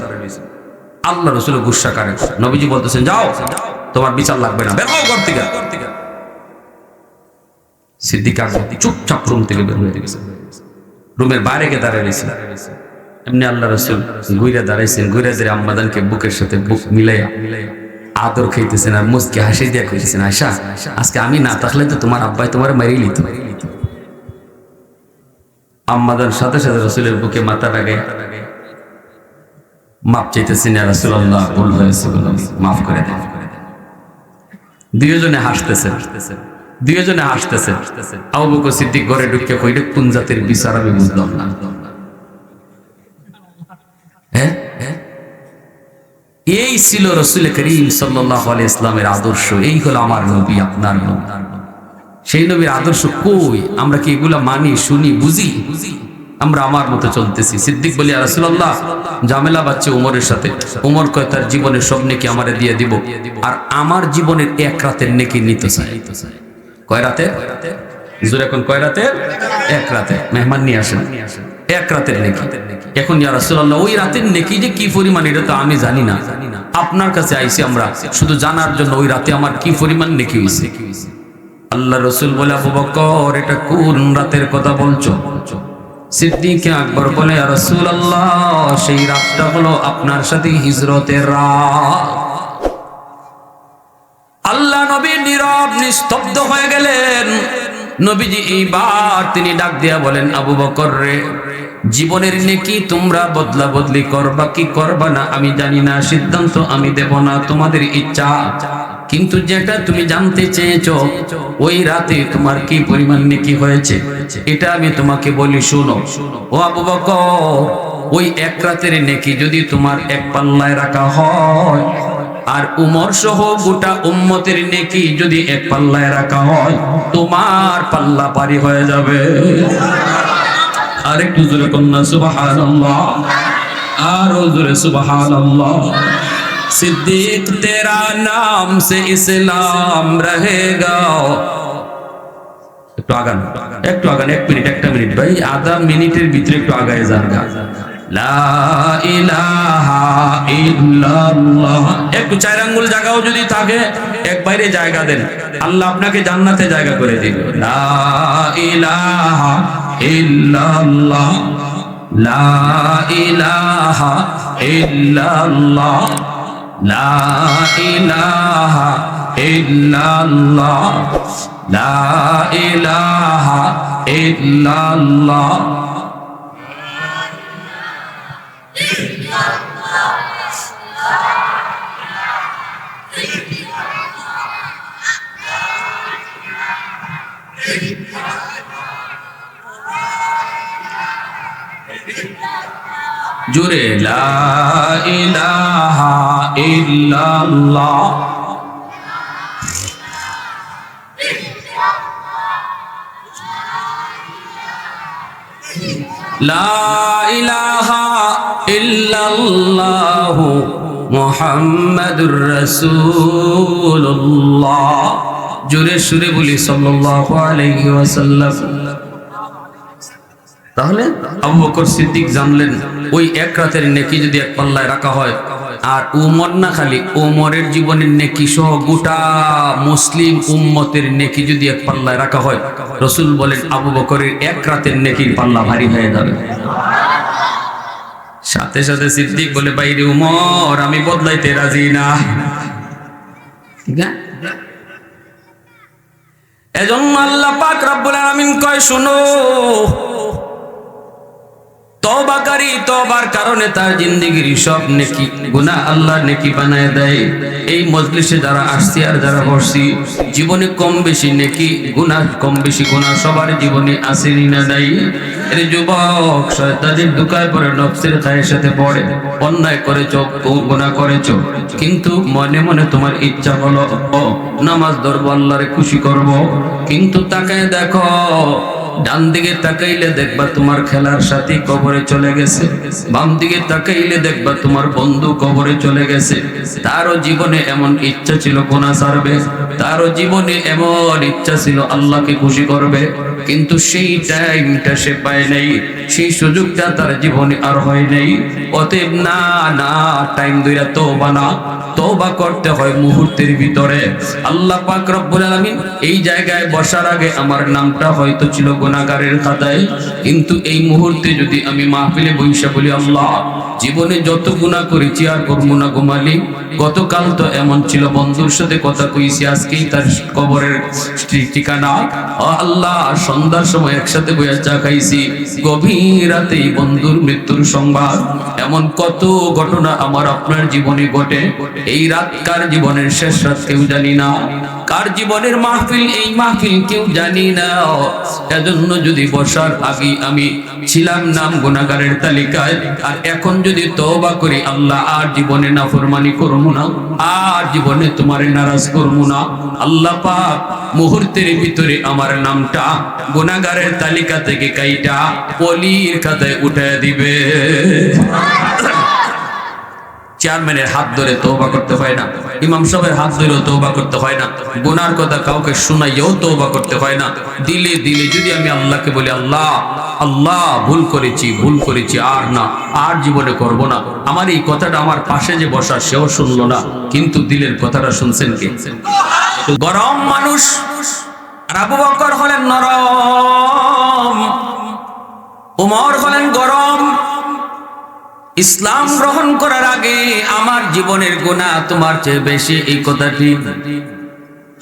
A: আল্লাহ রসুলের গুসা কারে। নবীজি বলতেছেন, যাও তোমার বিচার লাগবে না, বের হও ঘর থেকে। সিদ্দিক আকবর চুপচাপ রুম থেকে বের হয়ে গেছে, রুমের বাইরে গিয়ে দাঁড়ায় রয়েছে। এমনি আল্লাহ রসুল ঘুরে দাঁড়াইছেন, ঘুরে যে আম্মাদানকে বুকের সাথে বুক মিলাইয়া আদর খাইতেছেন, আর মুচকে হাসি দিয়ে কইতেছেন, আয়সা আজকে আমি না থাকলে তো তোমার আব্বাই তোমার মারিয়ে লিত। আম্মাদান সাথে সাথে রসুলের বুকে মাথা লাগাই মাপ চাইতেছেন, ইয়া রাসূলুল্লাহ ভুল হয়েছে, মাফ করে দেন। দুইজনে হাসতেছেন, দুইজনে হাসতেছেন। আবু বকর সিদ্দিক ঘরে ঢুকে কইলে, কোন জাতের বিচার আমি বুঝলাম না। এই ছিল রাসূল করিম সাল্লাল্লাহু আলাইহি ইসলামের আদর্শ। এই হলো আমার নবী, আপনার নবী। সেই নবীর আদর্শ কই? আমরা কি এগুলা মানি, শুনি, বুঝি? আমরা আমার মতো চলতেছি। সিদ্দিক বলি, ইয়া রাসূলুল্লাহ ঝামেলা বাচ্চা উমরের সাথে। উমর কয়, তার জীবনের সব নেকি আমারে দিয়ে দিব, আর আমার জীবনের এক রাতের নেকি নিতে চাই। কয় রাতে? জোরে কোন, কয় রাতে? এক রাতে। মেহমান নিয়ে আসেন, এক রাতের নেকি। এখন ইয়া রাসূলুল্লাহ ওই রাতের নেকি যে কি পরিমাণ এটা তো আমি জানি না, আপনার কাছে আইছি আমরা শুধু জানার জন্য, ওই রাতে আমার কি পরিমাণ নেকি হইছে। আল্লাহ রসুল বলে, আবু বকর এটা কোন রাতের কথা বলছো? সিদ্দিক আকবর বলে, ইয়া রাসূলুল্লাহ সেই রাতটা হলো আপনার সাথে হিজরতের রাত। আল্লাহ নবী নীরব নিস্তব্ধ হয়ে গেলেন। নবীজি এইবার তিনি ডাক দিয়া বলেন, আবু বকর রে, জীবনের নেকি তোমরা বদলা বদলি করবা কি করবা না আমি জানি না, সিদ্ধান্ত আমি দেব না, তোমাদের ইচ্ছা। কিন্তু যেটা তুমি জানতে চেয়েছো, ওই রাতে তোমার কি পরিমাণ নেকি হয়েছে এটা আমি তোমাকে বলি, শুনো। ও আবু বকর, ওই এক রাতের নেকি যদি তোমার এক পাল্লায় রাখা হয়, আর উমর সহ গোটা উম্মতের নেকি যদি এক পাল্লায় রাখা হয়, তোমার পাল্লা পারি হয়ে যাবে। আরেকটু জোরে কন্যা সুবহানাল্লাহ, আরো জোরে সুবহানাল্লাহ। सिद्दीक तेरा नाम से इस्लाम रहेगा। একটু আগান, একটু আগান, এক মিনিট, একটা মিনিট ভাই, আধা মিনিটের ভিতরে একটু আগায় যান। লা ইলাহা ইল্লাল্লাহ। একটু চার আঙ্গুল জায়গাও যদি থাকে এক বাইরে জায়গা দেন, আল্লাহ আপনাকে জান্নাতে জায়গা করে দিবে। লা ইলাহা ইল্লাল্লাহ, লা ইলাহা ইল্লাল্লাহ, লা ইলাহা ইল্লাল্লাহ, লা ইলাহা ইল্লাল্লাহ। জুড়ে লা ইলাহা ইল্লাল্লাহ। লা ইলাহা ইল্লাল্লাহু মুহাম্মাদুর রাসূলুল্লাহ। জোরে সুরে বলি সাল্লাল্লাহু আলাইহি ওয়াসাল্লাম। তাহলে আবু বকর সিদ্দিক জানলেন ওই এক রাতের নেকি যদি এক পাল্লায় রাখা হয়, আর উমর না খালি উমরের জীবনের নেকি সহ গোটা মুসলিম উম্মতের নেকি যদি এক পাল্লায় রাখা হয়, রাসূল বলেন আবু বকরের এক রাতের নেকির পাল্লা ভারী হয়ে যাবে। সাথে সাথে সিদ্দিক বলে, বাইরে উমর, আমি বদলাইতে রাজি না। এজন্য আল্লাহ পাক রব্বুল আলামিন কয়, শুনো, তওবাকারী তওবার কারণে তার জিন্দেগির সব নেকি গুনাহ আল্লাহ নেকি বানায় দেয়। এই মজলিসে যারা আসছি আর যারা বসছি, জীবনে কম বেশি নেকি গুনাহ, কম বেশি গুনাহ সবার জীবনে আসেনি না নাই? এর যুবক, শয়তানের ধোঁকায় পড়ে নফসের খায়ের সাথে পড়ে, অন্যায় করেছো, গুনাহ করেছো, কিন্তু মনে মনে তোমার ইচ্ছা হলো নামাজ ধরবো, আল্লাহরে খুশি করব, কিন্তু তাকায় দেখো, ডান দিকে তাকাইলে দেখবা তোমার খেলার সাথী কবরে চলে গেছে, বাম দিকে তাকাইলে দেখবা তোমার বন্ধু কবরে চলে গেছে। তারও জীবনে এমন ইচ্ছা ছিল গুনাহ ছাড়বে, তারও জীবনে এমন ইচ্ছা ছিল আল্লাহকে খুশি করবে, কিন্তু সেই টাইমটা সে পায় নাই, সেই সুযোগটা তার জীবনে আর হয় নাই। অতএব না না, টাইম ধরে তওবা না, তওবা করতে হয় মুহূর্তের ভিতরে। আল্লাহ পাক রব্বুল আলামিন এই জায়গায় বসার আগে আমার নামটা হয়তো ছিল গুনাহগারের খাতায়, কিন্তু এই মুহূর্তে যদি আমি মাহফিলে বইসা বলি, আল্লাহ, জীবনে যত গুনাহ করেছি আর করব না গো মালিক, গতকাল তো এমন ছিল বন্ধুর সাথে কথা কইছি, আজকেই তার কবরের ঠিকানা, আল্লাহ, সন্ধ্যার সময় একসাথে বইয়া চা খাইছি, গভীর রাতে বন্ধুর মৃত্যুর সংবাদ, এমন কত ঘটনা আমার আপনার জীবনে ঘটে। এই রাত কার জীবনের শেষ রাত কেউ জানি না, কার জীবনের মাহফিল এই মাহফিল কেউ জানি না। এজন্য যদি বসার আগে আমি ছিলাম নাম গুনাহগারের তালিকায়, আর এখন যদি তওবা করি, আল্লাহ, আর জীবনে নাফরমানি করব না, আর জীবনে তোমার নারাজ করব না, আল্লাহ পাক মুহূর্তের ভিতরে আমার নামটা গুনাহগারের তালিকা থেকে কাইটা ওলির খাতায় উঠায় দিবে। চেয়ারম্যানের হাত ধরে তওবা করতে হয় না, ইমাম সাহেবের হাত ধরেও তওবা করতে হয় না, গুনার কথা কাউকে শুনাইয়েও তওবা করতে হয় না। দিলে দিলে যদি আমি আল্লাহকে বলি, আল্লাহ, আল্লাহ, ভুল করেছি, আর না, আর জীবনে করব না, আমার এই কথাটা আমার পাশে যে বসা সেও শুনলো না, কিন্তু দিলের কথাটা শুনছেন কে? গরম মানুষ। আর আবু বকর হলেন নরম, উমর হলেন গরম। ইসলাম গ্রহণ করার আগে আমার জীবনের গুনাহ তোমার চেয়ে বেশি, এই কথাটি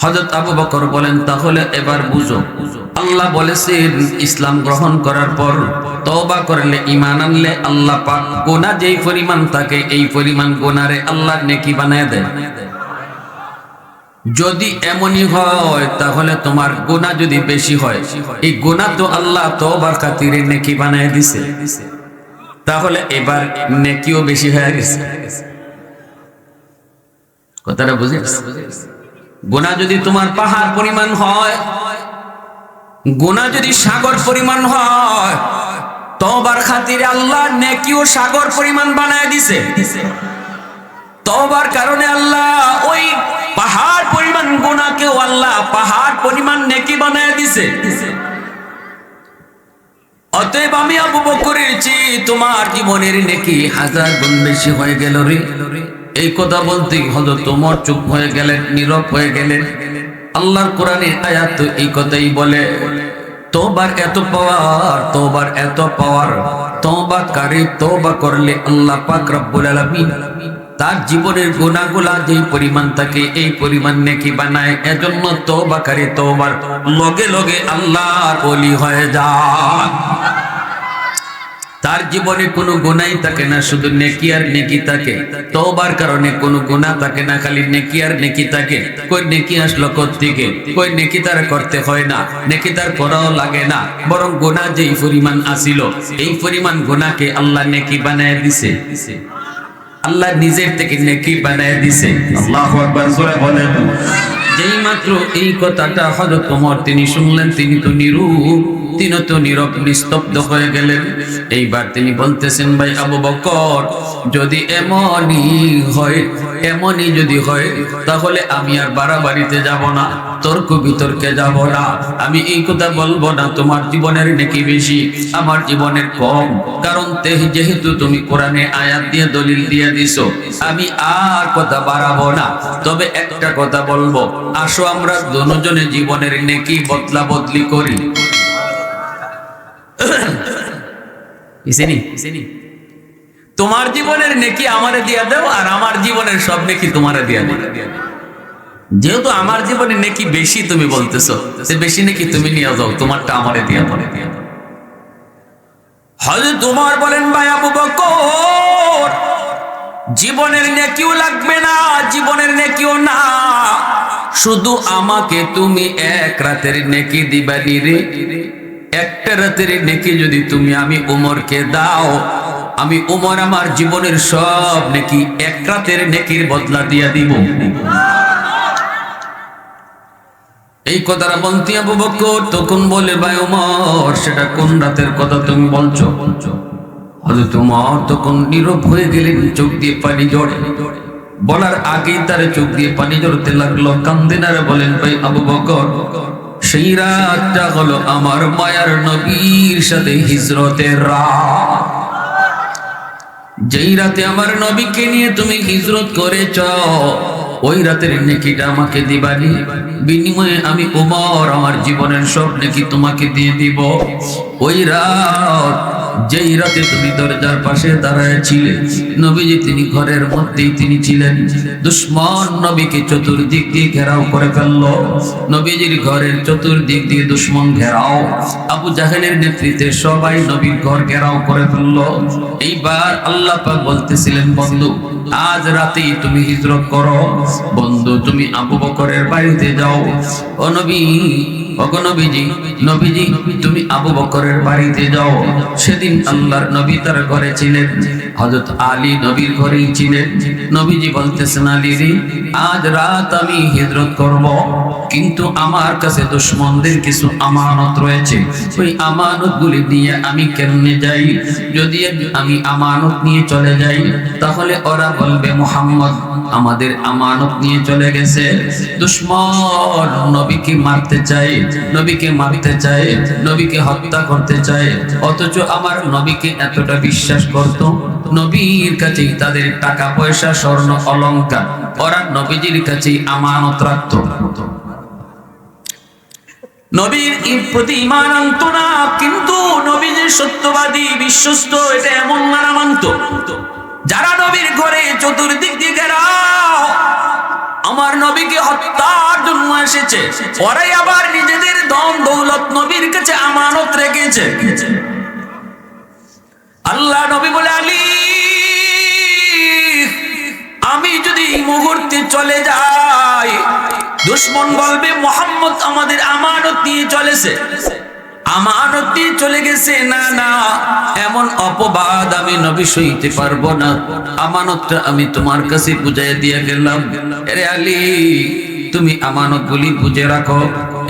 A: হযরত আবু বকর বলেন, তাহলে এবার বুঝো, আল্লাহ বলেছেন ইসলাম গ্রহণ করার পর তওবা করলে, ঈমান আনলে আল্লাহ পাক গুনাহ যেই পরিমাণ থাকে এই পরিমাণ গুনাহরে আল্লাহ নেকি বানায় দেয়। যদি এমনই হয়, তাহলে তোমার গুনাহ যদি বেশি হয়, এই গুনাহ তো আল্লাহ তওবার খাতিরে নেকি বানায় দিছে, তাহলে এবার নেকিও বেশি হয়ে গেছে। কথাটা বুঝে? গুনাহ যদি তোমার পাহাড় পরিমাণ হয়, গুনাহ যদি সাগর পরিমাণ হয়, তওবার খাতিরে আল্লাহ নেকিও সাগর পরিমাণ বানায় দিছে। তওবার কারণে আল্লাহ ওই পাহাড় পরিমাণ গুনাহকেও আল্লাহ পাহাড় পরিমাণ নেকি বানায় দিছে। অতএব আমি আবু বকরের চেয়ে তোমার জীবনের নেকি 1000 গুণ বেশি হয়ে গেল রে। এই কথা বলতে হযরত ওমর চুপ হয়ে গেলেন, নীরব হয়ে গেলেন। আল্লাহর কোরআনের আয়াত তো এই কথাই বলে, তওবার এত পাওয়ার, তওবার এত পাওয়ার, তওবাকারী তওবা করলে আল্লাহ পাক রব্বুল আলামিন তার জীবনের গুনাহগুলা যেই পরিমাণ থাকে এই পরিমাণ নেকি বানায়। এজন্য তওবাকারী তওবার লগে লগে আল্লাহর ওলি হয়ে যায়। তার জীবনে কোনো গুনাহ থাকে না, শুধু নেকি আর নেকি থাকে। তওবার কারণে কোনো গুনাহ থাকে না, খালি নেকি আর নেকি থাকে। কই নেকি আসলো কোত্থেকে? কই নেকি তার করতে হয় না, নেকি তার করাও লাগে না, বরং গুনাহ যেই পরিমাণ আসিল এই পরিমাণ গুনাহকে আল্লাহ নেকি বানায় দিছে। আল্লাহ নিজের থেকে নেকি বানায় দিছে। আল্লাহু আকবার, জোরে বলেন। যেই মাত্র এই কথাটা হযরত ওমর তিনি শুনলেন, তিনি তো নীরব নিস্তব্ধ হয়ে গেলেন। এইবার তিনি বলতেছেন, ভাই আবু বকর, যদি এমনই যদি হয় তাহলে আমি আর বাড়াবাড়িতে যাব না, তর্ক বিতর্কে যাব না, আমি এই কথা বলবো না তোমার জীবনের নেকি বেশি আমার জীবনের কম। কারণ যেহেতু তুমি কোরআনে আয়াত দিয়ে দলিল দিয়ে দিছো, আমি আর কথা বাড়াবো না। তবে একটা কথা বলবো, আসো আমরা দুজনে জীবনের নেকি বদলা বদলি করি। তোমার জীবনের নেকি আমারে দিয়া দাও, আর আমার জীবনের সব নেকি তোমারে দিয়া দাও। যেহেতু আমার জীবনে নেকি বেশি তুমি বলতেছো, বেশি নেকি তুমি নিয়ে যাও, তোমারটা আমারে দিয়া দাও। হযরত ওমর বলেন, ভাই আবু বকর, জীবনের নেকিও লাগবে না, জীবনের নেকিও না, শুধু আমাকে তুমি এক রাতের নেকি দিবানি রে। একটা রাতের নেকি যদি তুমি আমি ওমরকে দাও, আমি ওমর আমার জীবনের সব নেকি এক রাতের নেকির বদলা দিয়া দিব। এই কথাটা বলতে আবু বকর তখন বলে, ভাই ওমর, সেটা কোন রাতের কথা তুমি বলছো? হযরত ওমর তখন নীরব হয়ে গেলেন, চোখ দিয়ে পানি ঝরে। বলার আগেই তার চোখ দিয়ে পানি ঝরতে লাগলো, কান্দেন আর বলেন, ভাই আবু বকর, সেই রাতটা হলো আমার মায়ার নবীর সাথে হিজরতের রাত। যেই রাতে আমার নবীকে নিয়ে তুমি হিজরত করেছ, ওই রাতের নেকিটা আমাকে দিবানি, বিনিময়ে আমি ওমর আমার জীবনের সব নেকি তোমাকে দিয়ে দিব। ওই রাত, যেই রাতে তুমি দরজার পাশে দাঁড়ায় ছিলে, নবীজি তিনি ঘরের মধ্যেই তিনি ছিলেন, দুশমন নবীকে চতুর্দিক দিয়ে ঘেরাও করে ফেললো। নবীজির ঘরের চতুর্দিক দিয়ে দুশমন ঘেরাও, আবু জাহেলের নেতৃত্বে সবাই নবীর ঘর ঘেরাও করে ফেললো। এইবার আল্লাহ পাক বলতেছিলেন, বন্ধু আজ রাতেই তুমি হিজরত করো, বন্ধু তুমি আবু বকরের বাড়িতে যাও। ও নবী, নবীজি তুমি আবু বকরের বাড়িতে যাও। সেদিন আল্লাহর নবী তার ঘরে ছিলেন, হযরত আলী নবীর ঘরেই ছিলেন। নবীজি বলতেছেন, আলী রে, আজ রাত আমি হিজরত করব, কিন্তু আমার কাছে দুশমনদের কিছু আমানত রয়েছে, ওই আমানতগুলি নিয়ে আমি কেমনে যাই? যদি আমি আমানত নিয়ে চলে যাই, তাহলে ওরা বলবে মুহাম্মদ আমাদের আমানত নিয়ে চলে গেছে। দুশমন নবীকে মারতে চায়, নবীকে হত্যা করতে চায়, অথচ আমার নবীকে এতটা বিশ্বাস করত, নবীর কাছেই তাদের টাকা পয়সা স্বর্ণ অলংকার, ওরা নবীজির কাছেই আমানত রাখত। নবীর প্রতি ঈমান আনত না, কিন্তু নবীজির সত্যবাদী বিশ্বস্ত এটা এমন মানা মানত, যারা নবীর ঘরে চতুর্দিক দিয়ে ঘেরাও আমার নবীকে হত্যার জন্য এসেছে, ওরাই আবার নিজেদের ধন দৌলত নবীর কাছে আমানত রেখেছে। আল্লাহ নবী বলে, আলী, আমি যদি এই মুহূর্তে চলে যাই, দুশমন বলবে মুহাম্মদ আমাদের আমানত নিয়ে চলেছে, আমানত নিয়ে চলে গেছে। না না, এমন অপবাদ আমি নবী সইতে পারবো না, আমানতটা আমি তোমার কাছে বুঝাই দিয়ে গেলাম। আরে আলী, তুমি আমানতগুলি বুঝে রাখো,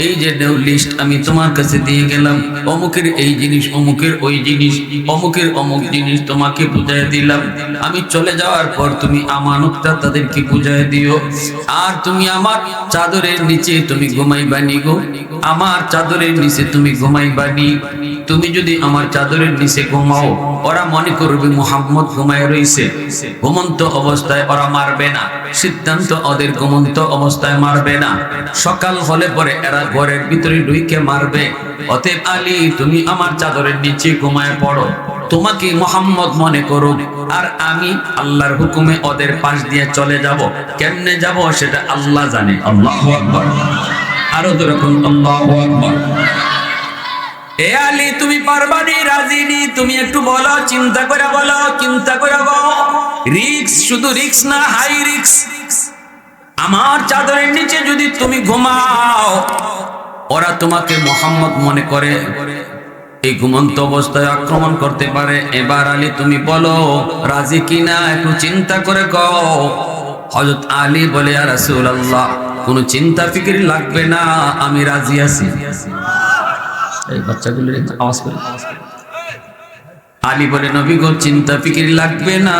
A: এই যে লিস্ট আমি তোমার কাছে দিয়ে গেলাম, অমুকের এই জিনিস, অমুকের ওই জিনিস, অমুকের অমুক জিনিস তোমাকে বুঝাই দিলাম। আমি চলে যাওয়ার পর তুমি আমানতটা তাদেরকে বুঝাই দিও। আর তুমি আমার চাদরের নিচে তুমি ঘুমাইবানি গো, আমার চাদরের নিচে তুমি ঘুমাইবানি। তুমি যদি আমার চাদরের নিচে ঘুমাও, ওরা মনে করবে মুহাম্মদ ঘুমায় রইছে। ঘুমন্ত অবস্থায় ওরা মারবে না, সিদ্ধান্ত ওদের ঘুমন্ত অবস্থায় মারবে না, সকাল হলে পরে এরা ঘরের ভিতরে ঢুকে মারবে। অতএব আলী, তুমি আমার চাদরের নিচে ঘুমায় পড়ো, তোমাকে মুহাম্মদ মনে করো, আর আমি আল্লাহর হুকুমে ওদের পাশ দিয়ে চলে যাব। কেমনে যাব সেটা আল্লাহ জানে। আল্লাহু আকবার, আরো যেরকম আল্লাহু আকবার। এ আলী তুমি পারবানি, রাজি নি? তুমি একটু বলো, চিন্তা করে বলো, চিন্তা করে বলো। রিক্স, শুধু রিক্স না, হাই রিক্স। আমার চাদরের নিচে যদি তুমি ঘুমাও, ওরা তোমাকে মোহাম্মদ মনে করে এই ঘুমন্ত অবস্থায় আক্রমণ করতে পারে। এবার আলী তুমি বলো রাজি কিনা, একটু চিন্তা করে কও। হযরত আলী বলে, ইয়া রাসূলুল্লাহ, কোনো চিন্তা ফিকির লাগবে না, আমি রাজি আছি। এই বাচ্চাগুলোর আওয়াজ করে। আলী বলে, নবী গো, চিন্তা ফিকির লাগবে না,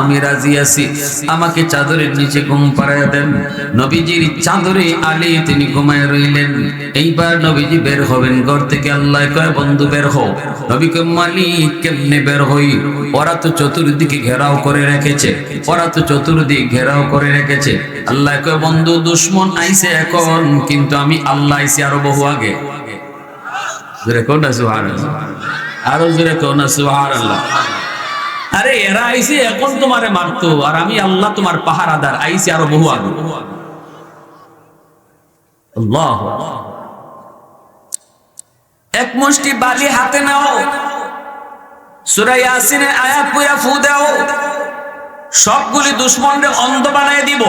A: আমি রাজি আছি, আমাকে চাদরের নিচে ঘুম পাড়াইয়া দেন। নবীজির চাদরে আলী তিনি ঘুমায় রইলেন। এইবার নবীজি বের হবেন ঘর থেকে। আল্লাহ কয়, বন্ধু বের হও। নবী কয়, মালিক কেমনে বের হই? ওরা তো চতুর্দিকে ঘেরাও করে রেখেছে, ওরা তো চতুর্দিকে ঘেরাও করে রেখেছে। আল্লাহ কয়, বন্ধু দুশ্মন আইছে এখন, কিন্তু আমি আল্লাহ আইছি আরো বহু আগে। আরো জোরে কও না সুবহানাল্লাহ। আরে এরা আইছে এখন তোমারে মারতো, আর আমি আল্লাহ তোমার পাহারাদার, আইছি আরো বহু আগে। আল্লাহ। এক মুষ্টি বালি হাতে নাও, সূরা ইয়াসিনের আয়াত পড়া ফু দাও, সবগুলি দুশমনরে অন্ধ বানায় দিব।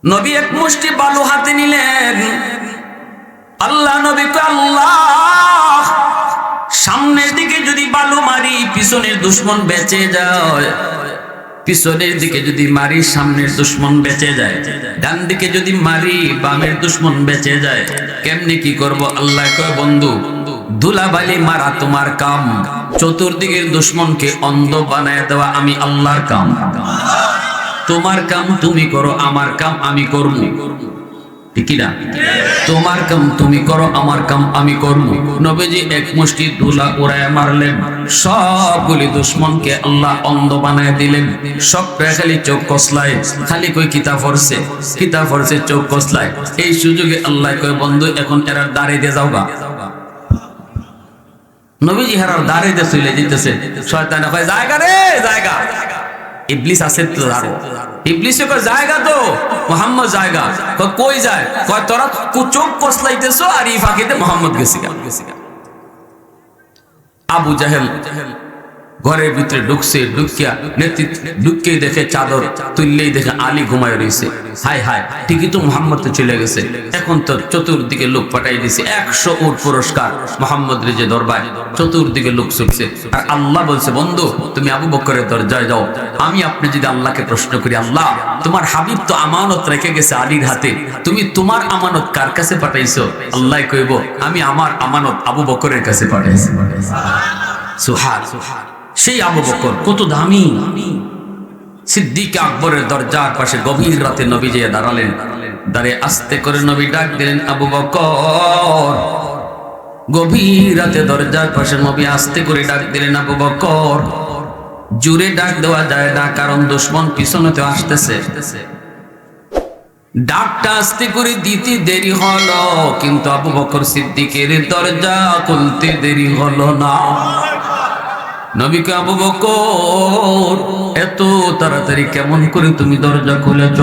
A: নবী এক মুষ্টি বালু হাতে নিলেন। আল্লাহ নবী কয়, আল্লাহ, সামনের দিকে যদি বালু মারি পিছনের দুশমন বেঁচে যায়, পিছনের দিকে যদি মারি সামনের দুশমন বেঁচে যায়, ডান দিকে যদি মারি বামের দুশমন বেঁচে যায়। কেমনে কি করব? আল্লাহ কয়, বন্ধু ধুলাবালি মারা তোমার কাম, চতুর্দিকের দুশমনকে অন্ধ বানায় দেওয়া আমি আল্লাহর কাম। তোমার কাম তুমি করো, আমার কাম আমি করব। ঠিক না? তোমার কাম তুমি করো, আমার কাম আমি করব। নবীজি এক মুষ্টি ধুলা উড়ায় মারলেন, সবগুলি দুশমনকে আল্লাহ অন্ধ বানায় দিলেন। সব খালি চোখ কসলায়, খালি কই কিতাব পড়ছে, কিতাব পড়ছে, চোখ কসলায়। এই সুযোগে আল্লাহ কয়, বন্ধু এখন এরা দাঁড়িয়ে দিয়ে যাওগা। নবীজি হেরার দাঁড়িয়ে দিয়ে চলে যেতেছে। শয়তানে কয়, জায়গা রে জায়গা। ইবলিস আছে তো, দাঁড়ো। ইবলিসে কয়, জায়গা তো মুহাম্মদ জায়গা। কই যায়? কয়, তোরা চোখ কসলাইতেছো আর এই ফাঁকিতে মুহাম্মদ গেছে। আবু জাহেল ঘরের ভিতরে ঢুকছে, ঢুকিয়ে দেখে চাদর তুললেই দেখে আলী ঘুমায় রয়েছে। হায় হায়, ঠিকই তো মুহাম্মদ তো চলে গেছে। এখন তো চতুর্দিকে লোক পাঠাই দিছে, 100 উট পুরস্কার মুহাম্মদ রেজে দরবার, চতুর্দিকে লোক ছুটছে। আর আল্লাহ বলছে, বন্ধু তুমি আবু বকরের দরজায় যাও। আমি আপনি যদি আল্লাহকে প্রশ্ন করি, আল্লাহ তোমার হাবিব তো আমানত রেখে গেছে আলীর হাতে, তুমি তোমার আমানত কার কাছে পাঠাইছো? আল্লাহ কইব, আমি আমার আমানত আবু বকরের কাছে পাঠাইছি। সুবহান। সেই আবু বকর কত দামি। সিদ্দিক আকবরের দরজার পাশে গভীর রাতে নবী যেয়ে দাঁড়ালেন। দাঁড়িয়ে আস্তে করে নবী ডাক দিলেন, আবু বকর। গভীর রাতে দরজার পাশে নবী আস্তে করে ডাক দিলেন, আবু বকর। জোরে ডাক দেওয়া যায় না, কারণ দুশমন পিছনেতে আসতেছে। ডাকটা আস্তে করে দিতে দেরি হলো, কিন্তু আবু বকর সিদ্দিকের দরজা খুলতে দেরি হলো না। নবীকে, আবু বকর এত তাড়াতাড়ি কেমন করে তুমি দরজা খুলেছ?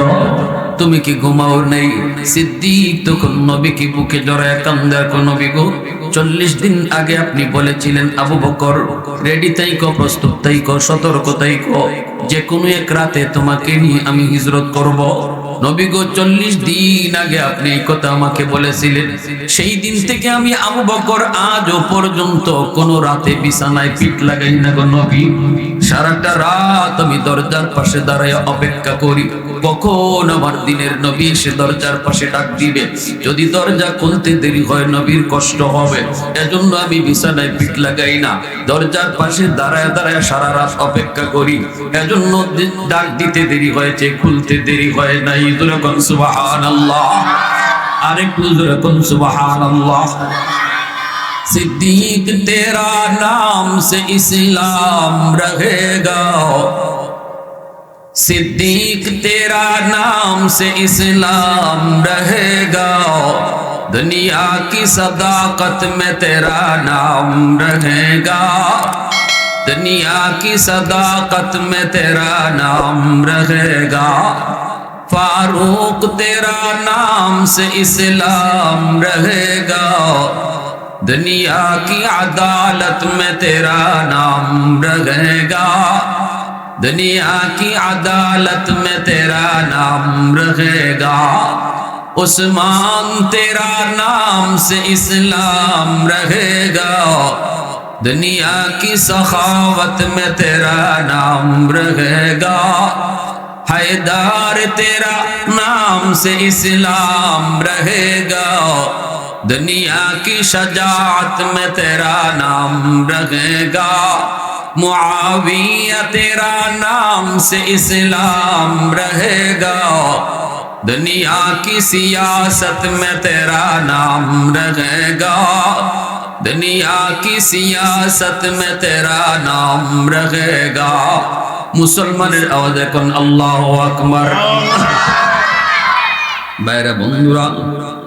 A: তুমি কি ঘুমাও নাই? সিদ্দিক তখন নবীকে বুকে জড়ায় কান্দে, নবী গো, 40 দিন আগে আপনি বলেছিলেন আবু বকর রেডি তাইকো, প্রস্তুত তাইকো, সতর্ক তাইকো, যে কোনো এক রাতে তোমাকে নিয়ে আমি হিজরত করব। নবী গো, 40 দিন আগে আপনি এই কথা আমাকে বলেছিলেন। সেই দিন থেকে আমি আবু বকর আজও পর্যন্ত কোন রাতে বিছানায় পিঠ লাগাই না গো নবী। সারাটা রাত আমি দরজার পাশে দাঁড়ায় অপেক্ষা করি, কখন আমার দিনের নবী এসে দরজার পাশে ডাক দিবে। যদি দরজা খুলতে দেরি হয় নবীর কষ্ট হবে, এজন্য আমি বিছানায় পিঠ লাগাই না, দরজার পাশে দাঁড়ায় দাঁড়ায় সারা রাত অপেক্ষা করি। এজন্য ডাক দিতে দেরি হয়েছে, খুলতে দেরি হয় নাই। সুবহানাল্লাহ, আরেকটু জোরে কোন সুবহানাল্লাহ। सिद्दीक तेरा नाम से इस्लाम रहेगा, सिद्दीक तेरा नाम से इस्लाम रहेगा, दुनिया की सदाकत में तेरा नाम रहेगा, दुनिया की सदाकत में तेरा नाम रहेगा, फारूक तेरा नाम से इस्लाम रहेगा, दुनिया की अदालत में तेरा नाम रहेगा, दुनिया की अदालत में तेरा नाम रहेगा। उस्मान तेरा नाम से इस्लाम रहेगा, दुनिया की सखावत में तेरा नाम रहेगा। हैदर तेरा नाम से इस्लाम रहेगा, दुनिया की शजाअत में तेरा नाम रहेगा। मुआविया तेरा नाम से इस्लाम रहेगा, दुनिया की सियासत में तेरा नाम रहेगा, दुनिया की सियासत में तेरा नाम रहेगा। मुसलमाনের आवाज এখন আল্লাহু আকবার। বাইরে বন্ধুরা,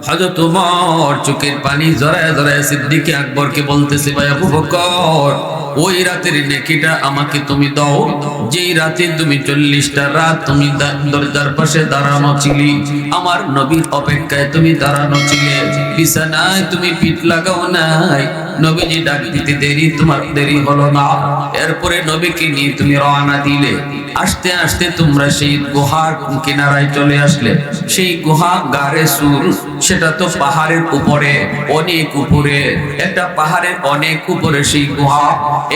A: হযরত ওমর চোখের পানি জড়ায় জড়ায় সিদ্দিক আকবরকে বলতেছে, ভাই আবু বকর, ওই রাতের নেকিটা আমাকে তুমি দাও যেই রাতে তুমি 40টা রাত তুমি দরজার পাশে দাঁড়ানো ছিলি, আমার নবীর অপেক্ষায় তুমি দাঁড়ানো ছিলে, বিছানায় তুমি পিঠ লাগাও নাই, নবীজি ডাক দিতে দেরি তোমার দেরি হলো না, এরপরে নবীকে নিয়ে তুমি রওনা দিলে। আস্তে আস্তে তোমরা সেই গুহার কিনারায় চলে আসলে। সেই গুহা গারে সুর, সেটা তো পাহাড়ের উপরে, অনেক উপরে, একটা পাহাড়ের অনেক উপরে সেই গুহা।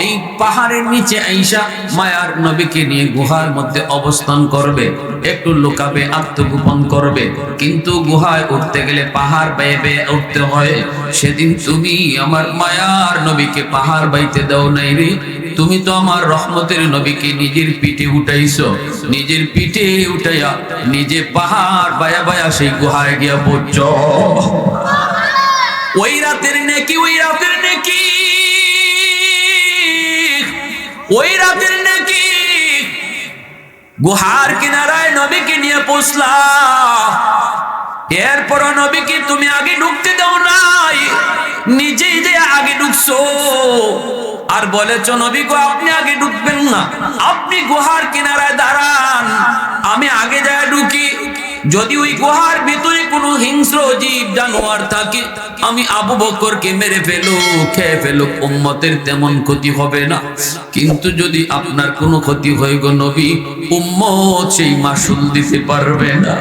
A: এই পাহাড়ের নিচে আইসা মায়ার নবীকে নিয়ে গুহার মধ্যে অবস্থান করবে, একটু লুকাবে, আত্মগোপন করবে। কিন্তু গুহায় উঠতে গেলে পাহাড় বেয়ে বেয়ে উঠতে হয়। সেদিন তুমি আমার মায়ার নবীকে পাহাড় বাইতে দাও নাই রে, তুমি তো আমার রহমতের নবীকে নিজের পিঠে উঠাইছো, নিজের পিঠে উঠাইয়া নিজে পাহাড় বায়া বায়া সেই গুহায় গিয়া পড়ছ। ওই রাতের নেকি, ওই রাতের নেকি, ওই রাতের নেকি, গুহার কিনারায় নবীকে নিয়ে পৌঁছলা। এরপর নবীকে তুমি আগে ঢুকতে দাও নাই, নিজেই যে আগে ঢুকছো আর বলেছ নবী গো আপনি আগে ঢুকবেন না, আপনি গুহার কিনারায় দাঁড়ান, আমি আগে যায় ঢুকি। যদি ওই গুহার ভিতরে কোনো হিংস্র জীব জানোয়ার থাকে, আমি আবু বকরকে মেরে ফেলুক, খেয়ে ফেলুক, উম্মতের তেমন ক্ষতি হবে না। কিন্তু যদি আপনার কোনো ক্ষতি হয় গো নবী, উম্মত সেই মাসুল দিতে পারবে না,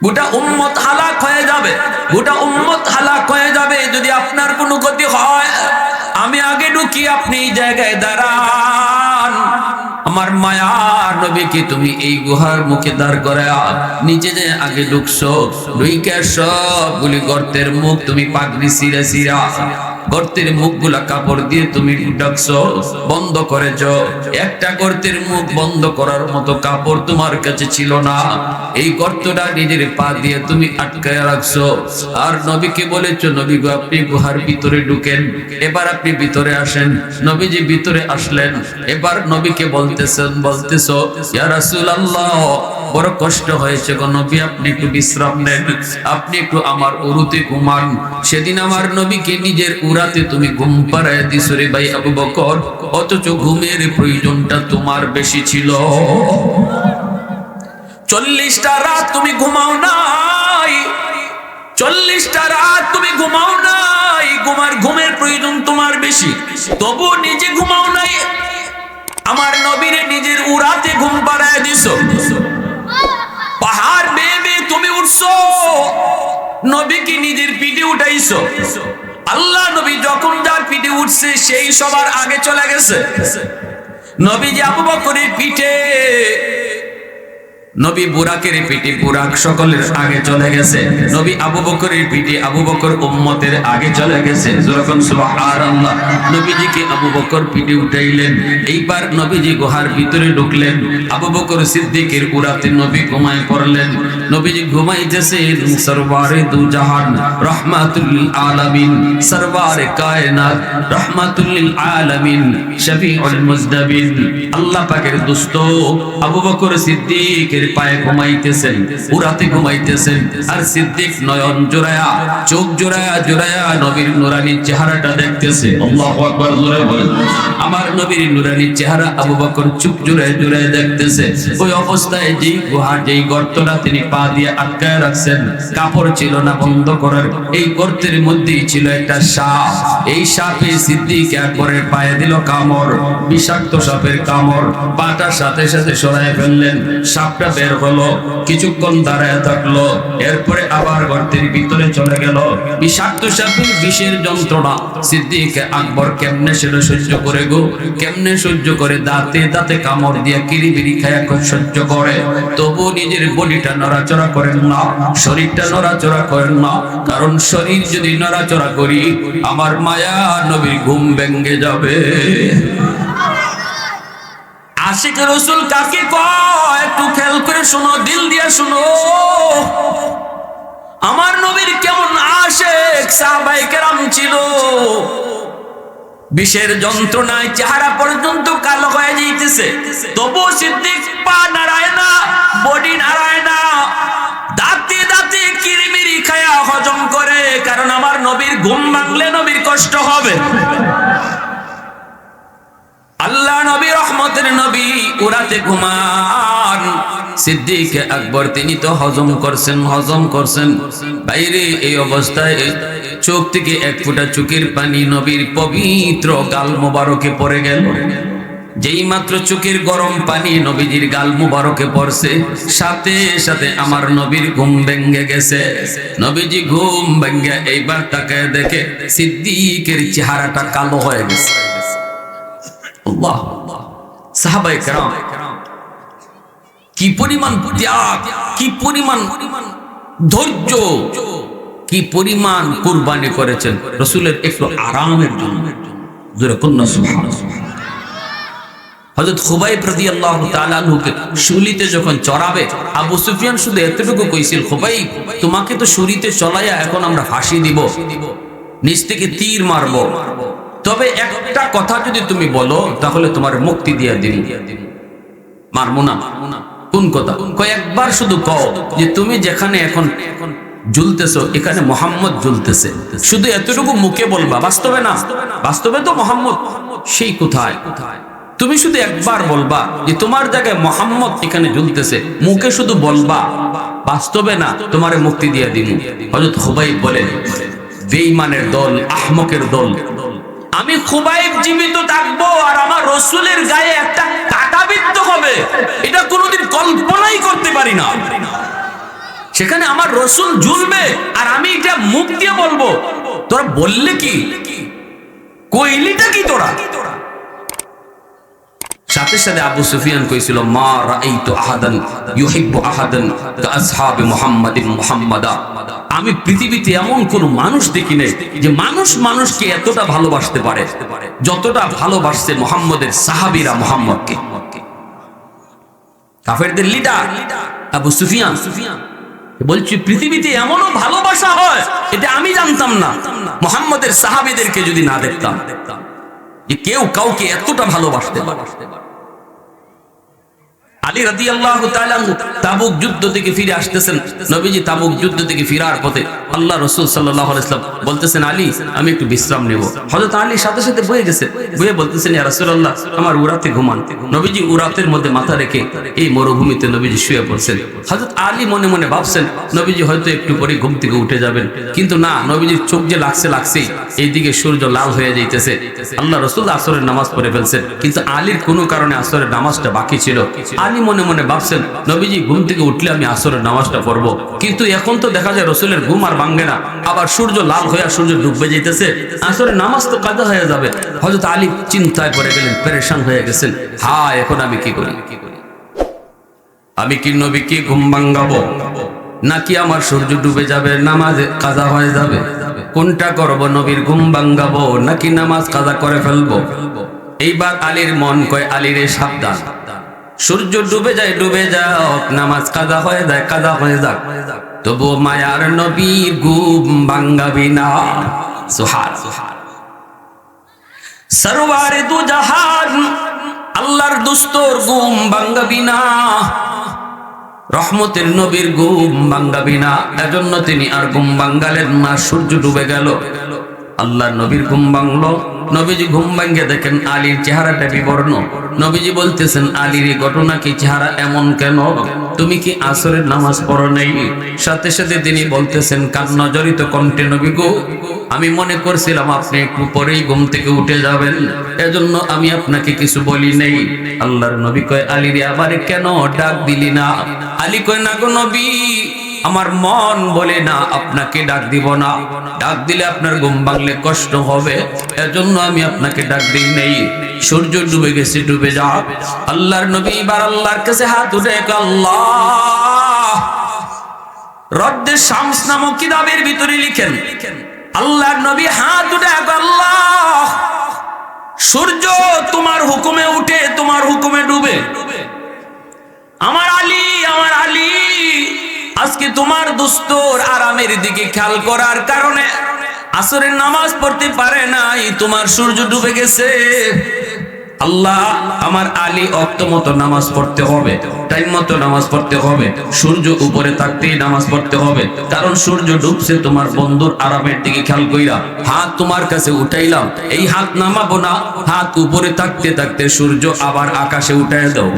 A: গোটা উম্মত হালাক হয়ে যাবে, গোটা উম্মত হালাক হয়ে যাবে যদি আপনার কোনো ক্ষতি হয়। আমি আগে ঢুকি, আপনি এই জায়গায় দাঁড়ান। আমার মায়ার নবীকে তুমি এই গুহার মুখে দাঁড় করা, নিচে যে আগে ঢুকছো, ঢুইকে সবগুলি গর্তের মুখ তুমি পাগড়ি সিরা সিরা গর্তের মুখগুলা কাপড় দিয়ে তুমি ঢাকছো, বন্ধ করেছ। একটা গর্তের মুখ বন্ধ করার মতো কাপড় তোমার কাছে ছিল না, এই গর্তটা নিজের পা দিয়ে তুমি আটকায় রাখছো। আর নবীকে বলেছো, নবী গো আপনি গুহার ভিতরে ঢুকেন, এবার আপনি ভিতরে আসেন। নবীজি ভিতরে আসলেন। এবার নবীকে বলতেছো, ইয়া রাসূলুল্লাহ, বড় কষ্ট হয়েছে গো নবী, আপনি একটু বিশ্রাম নেন, আপনি একটু আমার উরুতে ঘুমান। সেদিন আমার নবীকে নিজের উরাতে তুমি ঘুম পাড়ায় দিছো রে ভাই আবু বকর, অথচ ঘুমের প্রয়োজনটা তোমার বেশি ছিল। 40টা রাত তুমি ঘুমাও নাই, 40টা রাত তুমি ঘুমাও নাই, ঘুমের প্রয়োজন তোমার বেশি, তবু নিজে ঘুমাও নাই, আমার নবীরে নিজের উরাতে ঘুম পাড়ায় দিছো। পাহাড় বেয়ে বেয়ে তুমি উঠছো, নবীকে নিজের পিঠে উঠাইছো। আল্লাহ নবী যখন যার পিঠে উঠছে সেই সবার আগে চলে গেছে। নবীজি আবু বকরের পিঠে, নবী বুরাকের পিঠে বুরাক সকলের আগে চলে গেছে, নবী আবু বকরের পিঠে আবু বকর উম্মতের আগে চলে গেছে। যখন সুবহানাল্লাহ, নবীজিকে আবু বকর পিঠে উঠাইলেন। এইবার নবীজি গুহার ভিতরে ঢুকলেন, আবু বকর সিদ্দিকের উরাতে নবী ঘুমায় পড়লেন। নবীজি ঘুমাইতেছেন, সরওয়ারে দু জাহান রাহমাতুল লিল আলামিন, সরওয়ারে কায়নাত রাহমাতুল লিল আলামিন, শফিউল মুজদাবিন, আল্লাহ পাকের দোস্ত আবু বকর সিদ্দিকের পায়ে ঘুমাইতেছেন, উরাতে ঘুমাইতেছেন, আর সিদ্দিক নয়ন জোড়ায়া, চোখ জোড়ায়া জোড়ায়া নবীর নুরানি চেহারাটা দেখতেছে। আল্লাহু আকবার, জোরে বলেন। আমার নবীর নুরানি চেহারা আবু বকর চোখ জোড়ায় জোড়ায় দেখতেছে। ওই অবস্থায় যেই গুহা, যেই গর্তটা তিনি পা দিয়ে আটকায় রাখছেন, কাপড় ছিল না বন্ধ করার, এই গর্তের মধ্যেই ছিল একটা সাপ। এই সাপে সিদ্দিক একবারে পায়ে দিল কামড়, বিষাক্ত সাপের কামড়। পাটার সাথে সাথে সরায় ফেললেন, সাপটা বের হলো, কিছুক্ষণ দাঁড়ায় থাকলো, এরপরে আবার গর্তের ভিতরে চলে গেল। বিষাক্ত সাপের বিষের যন্ত্রণা সিদ্দিক আকবর কেমনে সেটা সহ্য করে গো, কেমনে সহ্য করে? দাঁতে দাঁতে কামড় দিয়ে কিরিবিরি খায়া সহ্য করে, তবু নিজের বডিটা নড়াচড়া করেন না, শরীরটা নড়াচড়া করেন না। কারণ শরীর যদি নড়াচড়া করি, আমার মায়া নবীর ঘুম ভেঙে যাবে। আশিক রাসূল কাকে কয় একটু খেয়াল করে শোনো, দিল দিয়ে শোনো। আমার নবীর কেমন আশিক সাহাবায়ে কেরাম ছিল। বিষের যন্ত্রণায় চেহারা পর্যন্ত কালো হয়ে যাইতেছে, তবু সিদ্দিক পা নাড়ায় না, বডি নাড়ায় না, দাঁতে দাঁতে কিরিমিরি খায়া হজম করে। কারণ আমার নবীর ঘুম ভাঙলে নবীর কষ্ট হবে। আল্লাহ নবী, রহমতের নবী, উরাতে ঘুমান। সিদ্দিক আকবর তিনি তো হজম করছেন। বাইরে এই অবস্থায় চোখ থেকে এক ফোঁটা চোখের পানি নবীর পবিত্র গাল মোবারকে পড়ে গেল। যেই মাত্র চোখের গরম পানি নবীজির গাল মুবারকে পড়ছে, সাথে সাথে আমার নবীর ঘুম ভেঙে গেছে। নবীজি ঘুম ভেঙে এইবার তাকায় দেখে সিদ্দিকের চেহারাটা কালো হয়ে গেছে। আল্লাহ, সাহাবায়ে কেরাম কি পরিমাণ ত্যাগ, কি পরিমাণ ধৈর্য, কি পরিমাণ কুরবানি করেছেন রাসূলের একটু আরামের জন্য। জোরে কন্যা সুবহানাল্লাহ। হযরত খুবাইব রাদিয়াল্লাহু তাআলা আনহুকে শুলিতে যখন চড়াবে, আবু সুফিয়ান শুধু এতটুকু কইছিল, খুবাইব তোমাকে তো শুলিতে চলাইয়া এখন আমরা ফাঁসি দিব, নিচ থেকে তীর মারব, তবে একটা কথা যদি তুমি বলো তাহলে তোমার মুক্তি দিয়া দিন। মারবো না। কোন কথা? কয়েকবার শুধু কও যে তুমি যেখানে এখন ঝুলতেছো এখানে মোহাম্মদ ঝুলতেছে, শুধু এতটুকু মুখে বলবা, বাস্তবে না। বাস্তবে তো মোহাম্মদ সেই কোথায়, তুমি শুধু একবার বলবা যে তোমার জায়গায় মোহাম্মদ এখানে ঝুলতেছে, মুখে শুধু বলবা, বাস্তবে না, তোমার মুক্তি দিয়ে দিন। হযরত খুবাইব বলেন, বেঈমানের দল, আহমকের দল, আমি খুবাইব জীবিত থাকবো আর আমার রাসূলের গায়ে একটা কাঁটা বিদ্ধ হবে, এটা কোনোদিন কল্পনাই করতে পারি না। সেখানে আমার রাসূল ঝুলবে আর আমি এটা মুখ দিয়ে বলবো, তোরা বললে কি, কইলিটা কি তোরা? সাথে সাথে আবু সুফিয়ান কইছিল, মা রাআইতু আহাদান ইউহিব্বু আহাদান কাআসহাবি মুহাম্মাদিন মুহাম্মাদা। আমি পৃথিবীতে এমন কোন মানুষ দেখি নাই যে মানুষ মানুষকে এতটা ভালোবাসতে পারে যতটা ভালোবাসছে মুহাম্মদের সাহাবীরা মুহাম্মদকে। কাফেরদের লিডার আবু সুফিয়ান বলছি, পৃথিবীতে এমনও ভালোবাসা হয় এটা আমি জানতাম না, মুহাম্মদের সাহাবীদেরকে যদি না দেখতাম যে কেউ কাউকে এতটা ভালোবাসতে পারে। আলী রাদিয়াল্লাহু তাআলা তাবুক যুদ্ধ থেকে ফিরে আসতেছেন, নবীজি তাবুক যুদ্ধ থেকে ফিরার পথে আল্লাহ রাসূল সাল্লাল্লাহু আলাইহি ওয়াসাল্লাম বলতেছেন, আলী আমি একটু বিশ্রাম নেব। হযরত আলী সাথে সাথে বয়ে গেছে, বয়ে বলতেছেন, ইয়া রাসূলুল্লাহ আমার উরাতে ঘুমান। নবীজি উরাতের মধ্যে মাথা রেখে এই মরুভূমিতে নবীজি শুয়ে পড়ছেন। হযরত আলী মনে মনে ভাবছেন নবীজি হয়তো একটু পরে ঘুম থেকে উঠে যাবেন, কিন্তু না, নবীজির চোখ যে লাগছেই, এইদিকে সূর্য লাল হয়ে যাইতেছে। আল্লাহ রাসূল আসরের নামাজ পড়ে ফেলছেন, কিন্তু আলীর কোনো কারণে আসরের নামাজটা বাকি ছিল। আলী মনে মনে ভাবছেন নবীজি ঘুম থেকে উঠলে আমি আসরের নামাজটা পড়বো, কিন্তু এখন তো দেখা যায় রাসূলের ঘুম আর ভাঙে না, আবার সূর্য লাল হয়ে সূর্য ডুবে যাইতেছে, আসরের নামাজ তো কাজা হয়ে যাবে। হযরত আলী চিন্তায় পড়ে গেলেন, পেরেশান হয়ে গেছেন, হ্যাঁ এখন আমি কি করি? আমি কি নবীকে ঘুম ভাঙাবো, নাকি আমার সূর্য ডুবে যাবে, নামাজ কাজা হয়ে যাবে? কোনটা করব? নবীর ঘুম ভাঙাবো নাকি নামাজ কাজা করে ফেলবো? এইবার আলীর মন কয়, আলীরে সাবধান, সূর্য ডুবে যায় ডুবে যাক, নামাজ কাজা হয়ে যায় কাজা হয়ে যাক, তবু মায়ার নবীর ঘুম ভাঙাবি না। সুবহানাল্লাহ। সরওয়ারে দু জাহান আল্লাহর দোস্তর ঘুম ভাঙাবি না। রহমতের নবীর ঘুম ভাঙ্গাবি না, এজন্য তিনি আর ঘুম ভাঙ্গালেন না। সূর্য ডুবে গেল, আল্লাহ নবীর ঘুম ভাঙলো। নবীজি ঘুম ভাঙ্গে দেখেন আলীর চেহারাটা বিবর্ণ। নবীজি বলতেছেন, আলীর এই ঘটনা কি, চেহারা এমন কেন? তুমি কি আসরের নামাজ পড়ো নাই? সাথে সাথে তিনি বলতেছেন কান্না জড়িত কণ্ঠে, নবী গো, আমি মনে করছিলাম আপনি একটু পরেই ঘুম থেকে উঠে যাবেন, এজন্য আমি আপনাকে কিছু বলি নাই। আল্লাহর নবী কয়, আলী রে, আমারে কেন ডাক দিলি না? আলী কয়, না গো নবী, আমার মন বলে না আপনাকে ডাক দিব না, ডাক দিলে আপনার ঘুম ভাঙলে কষ্ট হবে, এজন্য আমি আপনাকে ডাক দিই নাই। সূর্য ডুবে গেছে, ডুবে যা। আল্লাহর নবী এবার আল্লাহর কাছে হাত উঠে, আল্লাহ রদ্দে শামস নামক কিতাবের ভিতরে লিখেন, আল্লাহর নবী হাত উঠে, আল্লাহ সূর্য তোমার হুকুমে উঠে, তোমার হুকুমে ডুবে। আমার আলী, আমার আলী আজকে তোমার দোস্তর আরামের দিকে খেয়াল করার কারণে আসরের নামাজ পড়তে পারে নাই, তোমার সূর্য ডুবে গেছে। আল্লাহ, আমার আলী অক্ত মতো নামাজ পড়তে হবে, টাইম মতো নামাজ পড়তে হবে, সূর্য উপরে থাকতেই নামাজ পড়তে হবে, কারণ সূর্য ডুবছে তোমার বন্ধুর আরামের দিকে খেয়াল কইরা হাত তোমার কাছে উঠাইলাম, এই হাত নামাবো না, হাত উপরে থাকতে থাকতে সূর্য আবার আকাশে উঠায় দাও।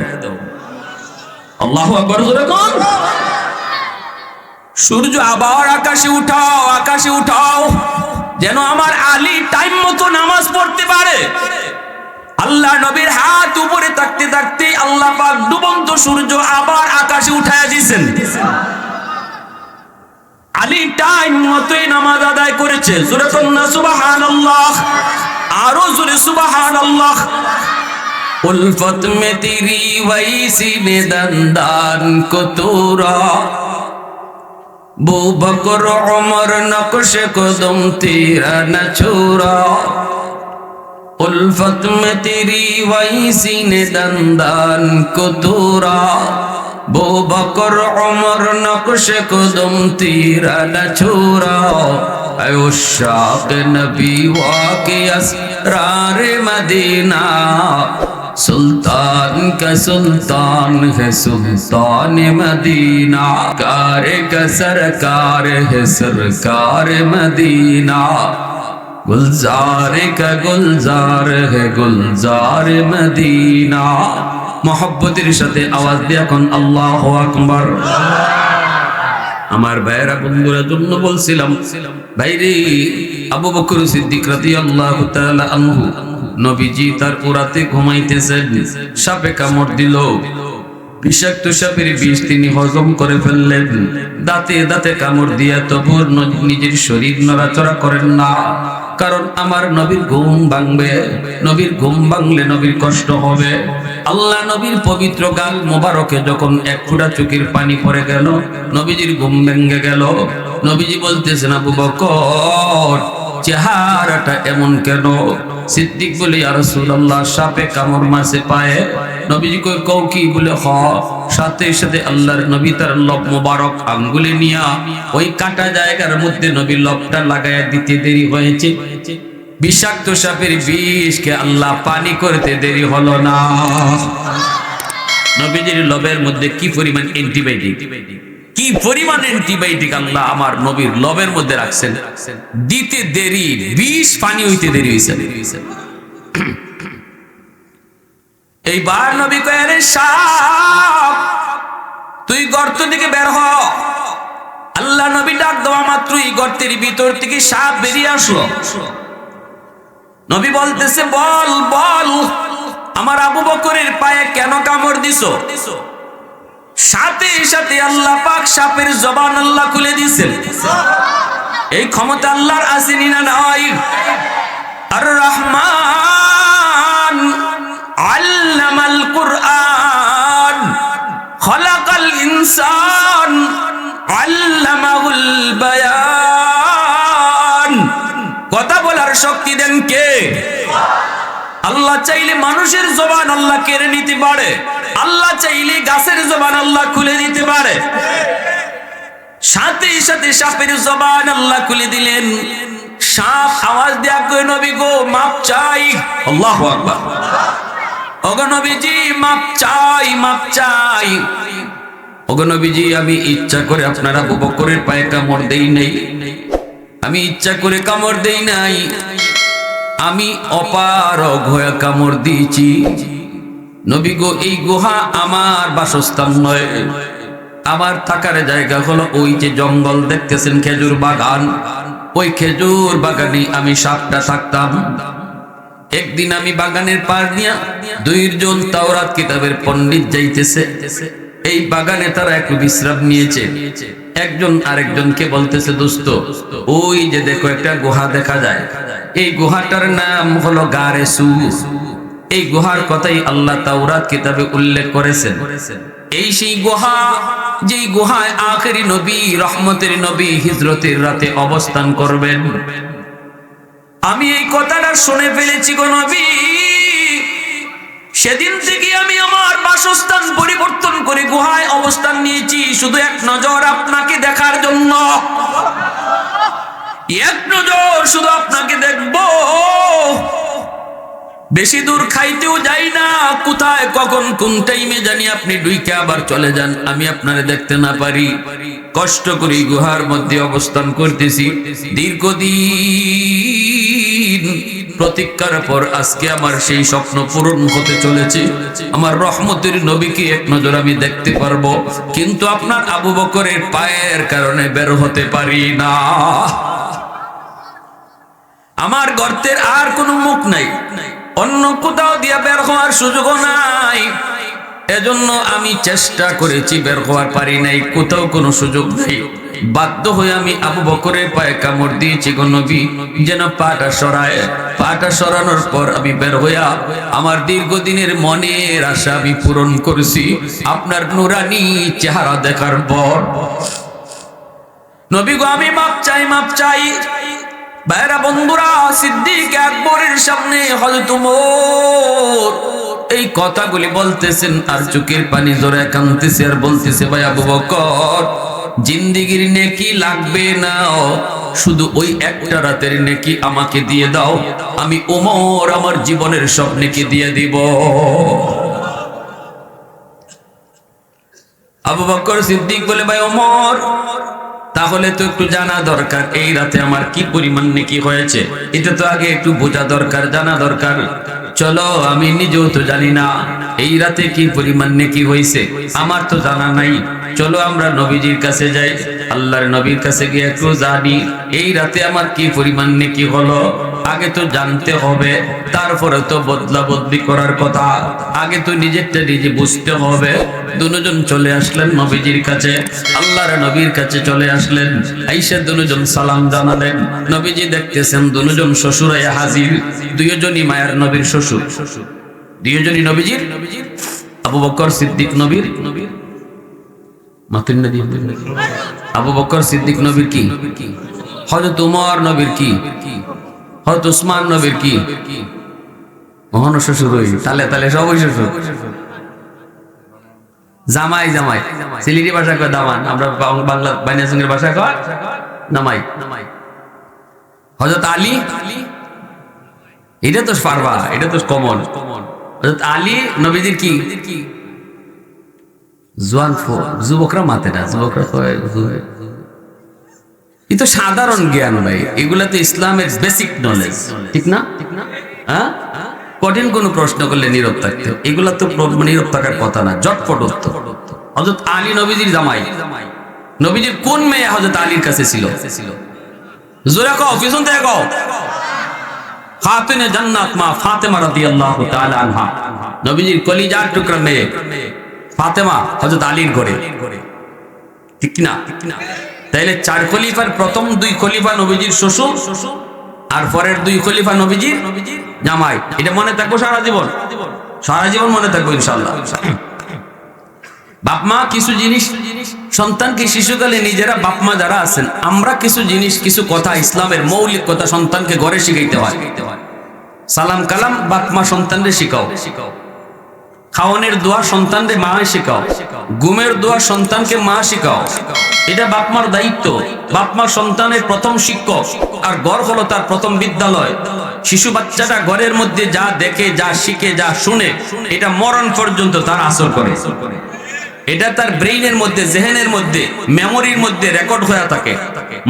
A: আল্লাহু আকবার, জোরে কোন। সূর্য আবার আকাশে উঠাও, আকাশে উঠাও, যেন আমার আলী টাইম মতো নামাজ পড়তে পারে। আল্লাহ নবীর হাত উপরে থাকতে থাকতে আল্লাহ পাক ডুবন্ত সূর্য আবার আকাশে উঠায়া দিয়েছেন। আলী টাইম মতোই নামাজ আদায় করেছে। জোরে কন্না সুবহানাল্লাহ, আরো জোরে সুবহানাল্লাহ। उल्फत में तेरी वैसी ने दंदान को तोरा, बू बकर उमर नक्श कदम तेरा न छोड़ा। उल्फत में तेरी वैसी ने दंदान को तोरा, बू बकर उमर नक्श कदम तेरा न छोड़ा। ऐ उशाक़ नबी वाक़े असरार मदीना, सुल्तान का सुल्तान है सुल्तान मदीना, कार का सरकार है सरकार मदीना, गुलजार का गुलजार है गुलजार मदीना। मोहब्बतेर साथे आवाज दिया कोन আল্লাহু আকবার। আমার ভাইরা বন্ধুরা জন্য বলছিলাম, ভাইরে আবু বকর সিদ্দিক রাদিয়াল্লাহু তাআলা আনহু, নবীজি তার উরাতে ঘুমাইতেছেন, সাপে কামড় দিল, বিষাক্ত সাপের বিষ তিনি হজম করে ফেললেন, দাঁতে দাঁতে কামড় দিয়া তবু নিজের শরীর নড়াচড়া করেন না, কারণ আমার নবীর ঘুম ভাঙবে, নবীর ঘুম ভাঙলে নবীর কষ্ট হবে। আল্লাহ নবীর পবিত্র গাল মোবারকে যখন এক ফোঁটা চোখের পানি পড়ে গেল, নবীজির ঘুম ভেঙে গেল। নবীজি বলতেছেন, আবু বকর চেহারাটা এমন কেন? সিদ্দিক বলে, ইয়া রাসূলুল্লাহ সাপে কামড় মারছে পায়ে। নবীজি কই কও কি? বলে হ। সাথে সাথে আল্লাহর নবী তার লব মোবারক আঙ্গুলে নিয়া ওই কাটা জায়গার মধ্যে নবীর লবটা লাগায়া দিতে দেরি হয়েছে। বিষাক্ত সাপের বিষকে আল্লাহ পানি করতে দেরি হলো না। নবীজির লবের মধ্যে কি পরিমাণ অ্যান্টিবায়োটিক, কি পরিমাণ অ্যান্টিবায়োটিক আল্লাহ আমার নবীর লবের মধ্যে রাখছেন, দিতে দেরি, বিষ পানি হইতে দেরি হইছে। এইবার নবী কয়, আরে সাপ তুই গর্ত থেকে বের হ। আল্লাহ নবী ডাক দেওয়া মাত্রই গর্তের ভিতর থেকে সাপ বেরিয়ে আসলো। নবী বলতেছে, বল বল আমার আবু বকরের পায়ে কেন কামড় দিছো? সাথে সাথে আল্লাহ পাক সাপের জবান আল্লাহ খুলে দিয়েছেন। এই ক্ষমতা আল্লাহর আছে না নাই? আর রহমান আল্লামাল কুরআন খলাকাল ইনসান আল্লামাহুল বায়ান। কথা বলার শক্তি দেন কে? আল্লাহ চাইলে মানুষের জবান আল্লাহ কেড়ে নিতে পারে, আল্লাহ চাইলে গাছের জবান আল্লাহ খুলে দিতে পারে। সাথে সাথে সাপের জবান আল্লাহ খুলে দিলেন। সাপ আওয়াজ দেয়া কই, নবী গো মাপ চাই। আল্লাহু আকবার। ওগো নবীজি মাপ চাই, মাপ চাই। ওগো নবীজি, আমি ইচ্ছা করে আপনার আবু বকরের পায়ে কামড় দেই নাই, আমি ইচ্ছা করে কামড় দেই নাই, আমি অপারগ হয়ে কামড় দিয়েছি। নবী গো, এই গুহা আমার বাসস্থান নয়, আমার থাকার জায়গা হলো ওই যে জঙ্গল দেখতেছেন, খেজুর বাগান, ওই খেজুর বাগানে আমি সাপটা থাকতাম। একদিন আমি বাগানের পার দিয়া দুইজন তাওরাত কিতাবের পণ্ডিত যাইতেছে, এই বাগানে তারা একটু বিশ্রাম নিয়েছে। একজন আরেকজনকে বলতেছে, দোস্ত ওই যে দেখো একটা গুহা দেখা যায়, এই গুহাটার নাম হলো গারে সুর। এই গুহার কথাই আল্লাহ তাওরাত কিতাবে উল্লেখ করেছেন। এই সেই গুহা, যেই গুহায় আখেরি নবী, রহমতের নবী হিজরতের রাতে অবস্থান করবেন। আমি এই কথাটা শুনে ফেলেছি গো নবী, সেদিন থেকে আমি আমার বাসস্থান পরিবর্তন করে গুহায় অবস্থান নিয়েছি, শুধু এক নজর আপনাকে দেখার জন্য। এক নজর শুধু আপনাকে দেখবো, বেশি দূর খাইতেও যাই না, কোথায় কখন কোন টাইমে জানি আপনি ডুইকে আবার চলে যান, আমি আপনারে দেখতে না পারি। কষ্ট করে গুহার মধ্যে অবস্থান করতেছি দীর্ঘদিন, প্রতীক্ষার পর আজকে আমার সেই স্বপ্ন পূরণ হতে চলেছে। আমার রহমতের নবীকে এক নজর আমি দেখতে পারবো, কিন্তু আপনার আবু বকরের পায়ের কারণে বের হতে পারি না। আমার গর্তের আর কোনো মুখ নাই, অন্য কোথাও দিয়া বের হওয়ার সুযোগও নাই, এজন্য আমি চেষ্টা করেছি, বের হওয়ার পারি নাই, কোথাও কোনো সুযোগ নেই। বাধ্য হয়ে আমি আবু বকরের পায়ে কামড় দিয়েছি গো নবী, যেন পাটা সরায়। পাটা সরানোর পর আমি বের হইয়া আমার দীর্ঘদিনের মনের আশা আমি পূরণ করছি আপনার নুরানি চেহারা দেখার পর। নবী গো, আমি মাপ চাই, মাপ চাই। ভাইরা বন্ধুরা, সিদ্দিক আকবরের সামনে হযরত ওমর এই কথাগুলি বলতেছেন, আর চোখের পানি জোরে কাঁদতেছে, আর বলতেছে, ভাই আবু বকর, জিন্দেগির নেকি লাগবে না, শুধু ওই একটা রাতের নেকি আমাকে দিয়ে দাও, আমি ওমর আমার জীবনের সব নেকি দিয়ে দিব। আবু বকর সিদ্দিক বলে, ভাই ওমর, তাহলে তো একটু জানা দরকার এই রাতে আমার কি পরিমাণ নেকি হয়েছে, এটা তো আগে একটু বোঝা দরকার, জানা দরকার। চলো, আমি নিজেও তো জানি না এই রাতে কি পরিমাণ নেকি হয়েছে, আমার তো জানা নাই। চলো আমরা নবীজির কাছে যাই, আল্লাহর নবীর কাছে গিয়ে একটু জানি এই রাতে আমার কি পরিমাণ নেকি হলো। আগে তো জানতে হবে, তারপরে তো বদলা বদলি করার কথা, আগে তো নিজেরটা নিজে বুঝতে হবে। দুজন চলে আসলেন নবীজির কাছে, আল্লাহর নবীর কাছে চলে আসলেন। আইসা দুজন সালাম জানালেন। নবীজি দেখতেছেন দুজন শ্বশুর হাজির, দুইজনই মায়ের নবীর শ্বশুর, দুইজনই নবীজির। আবু বকর সিদ্দিক নবীর, আবু বকর সিদ্দিক নবীর কি, হযরত ওমর নবীর কি, হযরত উসমান নবীর কি, মহান শ্বশুর, ওই তালে তালে সবই শ্বশুর। জামাই, জামাই সিলেটি ভাষা কয় দামান, আমরা বাংলা বাইনাসঙ্গের ভাষা কয় জামাই। হযরত আলী, এটা তো পারবা, এটা তো কমন। হযরত আলী নবীজির কি, জওয়ান যুবকরা মাতে না, যুবকরা কয়, এই তো সাধারণ জ্ঞান ভাই, এগুলা তো ইসলামের বেসিক নলেজ, ঠিক না? হ্যাঁ, কঠিন কোন প্রশ্ন করলে নীরব থাকতে, এগুলা তো নীরব থাকার কথা না, জটপট উত্তর। হযরত আলী নবীজির জামাই, নবীজির কোন মেয়ে হযরত আলীর কাছে ছিল? জোরে কও, পিছন থেকে কও। খাতুনে জান্নাত মা ফাতেমা রাদিয়াল্লাহু তাআলা আনহা, নবীজির কলিজার টুকরা মেয়ে ফাতেমা হযরত আলীর ঘরে, ঠিক না? তাইলে চার খলিফার প্রথম দুই খলিফা নবীজির শ্বশুর, আর পরের দুই খলিফা নবীজির জামাই। এটা মনে থাকবো সারা জীবন, সারা জীবন মনে থাকবো ইনশাআল্লাহ। বাপ মা কিছু জিনিস সন্তানকে শিশুকালে নিজেরা, বাপ মা যারা আছেন, আমরা কিছু জিনিস, কিছু কথা, ইসলামের মৌলিক কথা সন্তানকে ঘরে শিখাইতে হয়। সালাম কালাম বাপ মা সন্তানকে শিখাও, খাওয়ানোর দোয়া সন্তানকে মা শেখাও, ঘুমের দোয়া সন্তানকে মা শেখাও, এটা বাপ মার দায়িত্ব। বাপ মা সন্তানের প্রথম শিক্ষক, আর ঘর হলো তার প্রথম বিদ্যালয়। শিশু বাচ্চাটা ঘরের মধ্যে যা দেখে, যা শিখে, যা শুনে, এটা মরণ পর্যন্ত তার আসর করে। এটা তার ব্রেইনের মধ্যে, জেহেনের মধ্যে, মেমোরির মধ্যে রেকর্ড হয়ে থাকে।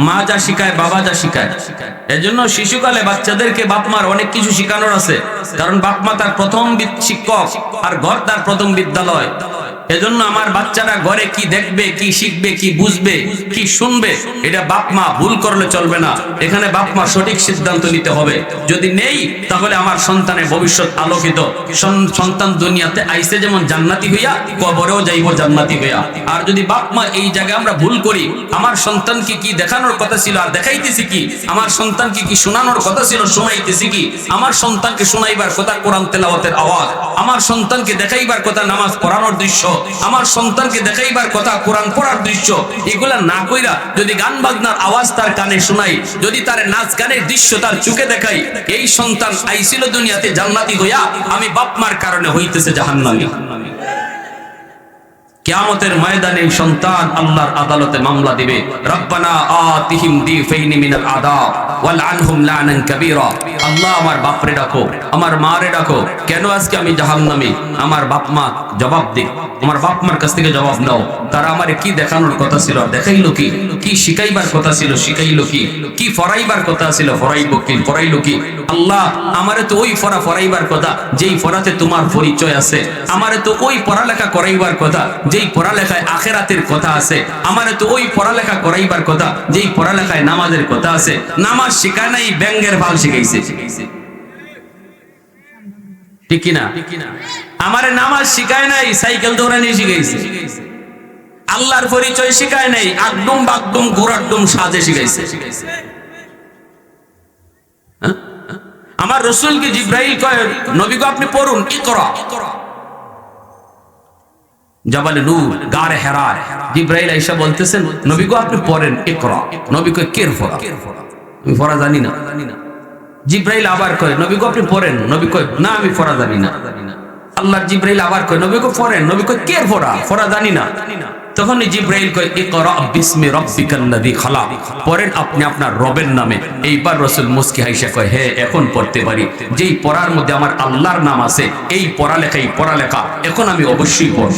A: মা যা শিখায়, বাবা যা শিখায়। এজন্য শিশুকালে বাচ্চাদেরকে বাপ মার অনেক কিছু শিখানোর আছে, কারণ বাপ মা তার প্রথম শিক্ষক আর ঘর তার প্রথম বিদ্যালয়। এজন্য আমার বাচ্চারা ঘরে কি দেখবে, কি শিখবে, কি বুঝবে, কি শুনবে, এটা বাপ মা ভুল করলে চলবে না। এখানে বাপ মা সঠিক সিদ্ধান্ত নিতে হবে। যদি নেই, তাহলে আমার সন্তানের ভবিষ্যৎ আলোকিত। সন্তান দুনিয়াতে আইসে যেমন জান্নাতি হইয়া, কবরেও যাইব জান্নাতি হইয়া। আর যদি বাপ মা এই জায়গায় আমরা ভুল করি, আমার সন্তানকে কি দেখানোর কথা ছিল আর দেখাইতেছি কি, আমার সন্তানকে কি শোনানোর কথা ছিল শোনাইতেছি কি, আমার সন্তানকে শোনাইবার কথা কোরআন তেলাওয়াতের আওয়াজ, আমার সন্তানকে দেখাইবার কথা নামাজ পড়ানোর দৃশ্য, আমার সন্তানকে দেখাইবার কথা কোরআন পড়ার দৃশ্য, এগুলা না কইরা যদি গান বাজনার আওয়াজ তার কানে শোনাই, যদি তার নাচ গানের দৃশ্য তার চোখে দেখাই, এই সন্তান আইছিল দুনিয়াতে জান্নাতি হইয়া, আমি বাপ মার কারণে হইতেছে জাহান্নামী। কিয়ামতের ময়দানে সন্তান আল্লাহর আদালতে মামলা দিবে, রব্বানা আতিহিম দিফাইনি মিনাল আযাব ওয়াল আনহুম লানান কাবীরা। আল্লাহ আমার বাপরে ডাকো, আমার মারে ডাকো, কেন আজকে আমি জাহান্নামী? আমার বাপ মা জবাব দিক, আমার বাপ মার কাছ থেকে জবাব নাও। তারা আমারে কি দেখানোর কথা ছিল দেখাইলো কি, কি শিখাইবার কথা ছিল শিখাইলো কি, কি ফরাইবার কথা ছিল ফরাইলো কি। আল্লাহ আমারে তো ওই ফরাইবার কথা যেই ফরাতে তোমার পরিচয় আছে, আমারে তো ওই পড়ালেখা করাইবার কথা যেই পড়ালেখায় আখিরাতের কথা আছে, আমারে তো ওই পড়ালেখা করাইবার কথা যেই পড়ালেখায় নামাজের কথা আছে। নামাজ শিখায় নাই, ব্যাঙ্গের ভাল শিখাইছে, ঠিক কিনা? আমারে নামাজ শিখায় নাই, সাইকেল দৌড়ানি শিখাইছে। আল্লাহর পরিচয় শিখায় নাই, আকদম বাকদম ঘোরাড্ডম সাজে শিখাইছে। আমার রাসূলকে জিবরাইল কয়, নবী গো আপনি পড়ুন, ইকরা। জাবালে নূর, গারে হেরা, জিবরাইল আয়েশা বলতেছেন, নবী গো আপনি পড়েন, ইকরা। নবী কয় কের পড়া? আমি পড়া জানি না। জিবরাইল আবার কয়, নবী গো আপনি পড়েন। নবী কয় না, আমি পড়া জানি না। আল্লাহর জিবরাইল আবার কয়, নবী গো পড়েন। নবী কয় কের পড়া? পড়া জানি না। তখন জিবরাইল কয়, ইকরা বিসমি রাব্বিকাল্লাযী খালাক, পড়েন আপনি আপনার রবের নামে। এইবার রাসূল মুস্কি হাসিয়া কয়, হ্যাঁ এখন পড়তে পারি। যেই পড়ার মধ্যে আমার আল্লাহর নাম আছে, এই পড়ালেখা এখন আমি অবশ্যই পড়ব।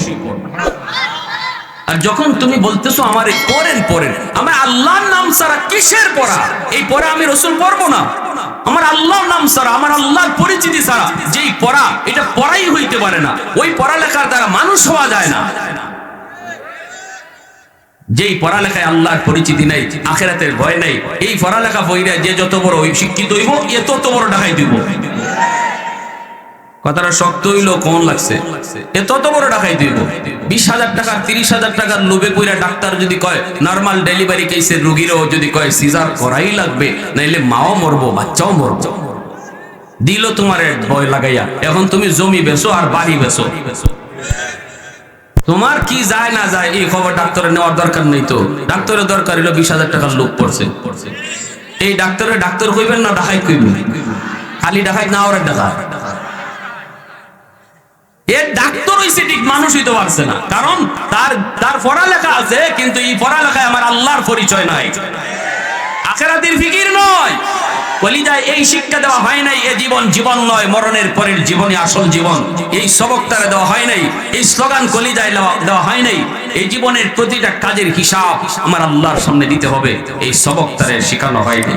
A: আর যখন তুমি বলতেছো আমারে পড়েন, আমার আল্লাহর নাম ছাড়া কিসের পড়া? এই পড়া আমি রাসূল পড়বো না। আমার আল্লাহর নাম ছাড়া, আমার আল্লাহর পরিচিতি ছাড়া যেই পড়া, এটা পড়াই হইতে পারে না। ওই পড়ালেখার দ্বারা মানুষ হওয়া যায় না। যেই পড়ালেখায় আল্লাহর পরিচিতি নাই, আখিরাতের ভয় নাই, এই পড়ালেখা বইরা যে যত বড় শিক্ষিত হইব, এ তত বড় ডাকাই দিব। কথাটা শক্ত হইলো কোন লাগছে? এ তত বড় ডাকাই দিব। 20,000 টাকা 30,000 টাকার লোভে পইরা ডাক্তার যদি কয় নরমাল ডেলিভারি কেসের রোগীরও যদি কয় সিজার করাই লাগবে, নাইলে মাও মরবো বাচ্চাও মরবো, দিল তোমার ভয় লাগাইয়া। এখন তুমি জমি বেচো আর বাড়ি বেচো, তোমার কি যায় না যায় এই খবর ডাক্তারের নেওয়ার দরকার নেই। তো ডাক্তারের দরকার হলো 20,000 টাকার লোক পড়ছে, এই ডাক্তারের ডাক্তার কইবেন না ডাকাই কইবেন? খালি ডাকাই না, ওর ডাকাত। এর ডাক্তার হইছে ঠিক, মানুষ হইতে পারছে না, কারণ তার পড়ালেখা আছে, কিন্তু এই পড়ালেখায় আমার আল্লাহর পরিচয় নাই, আখিরাতের ফিকির নয়। কলিজায় এই শিক্ষা দেওয়া হয় নাই, এ জীবন নয়, মরণের পরের জীবনই আসল জীবন। এই সবক তারা দেওয়া হয় নাই, এই স্লোগান কলিজায় দেওয়া হয় নাই। এই জীবনের প্রতিটা কাজের হিসাব আমার আল্লাহর সামনে দিতে হবে, এই সবক তারা শেখানো হয়নি।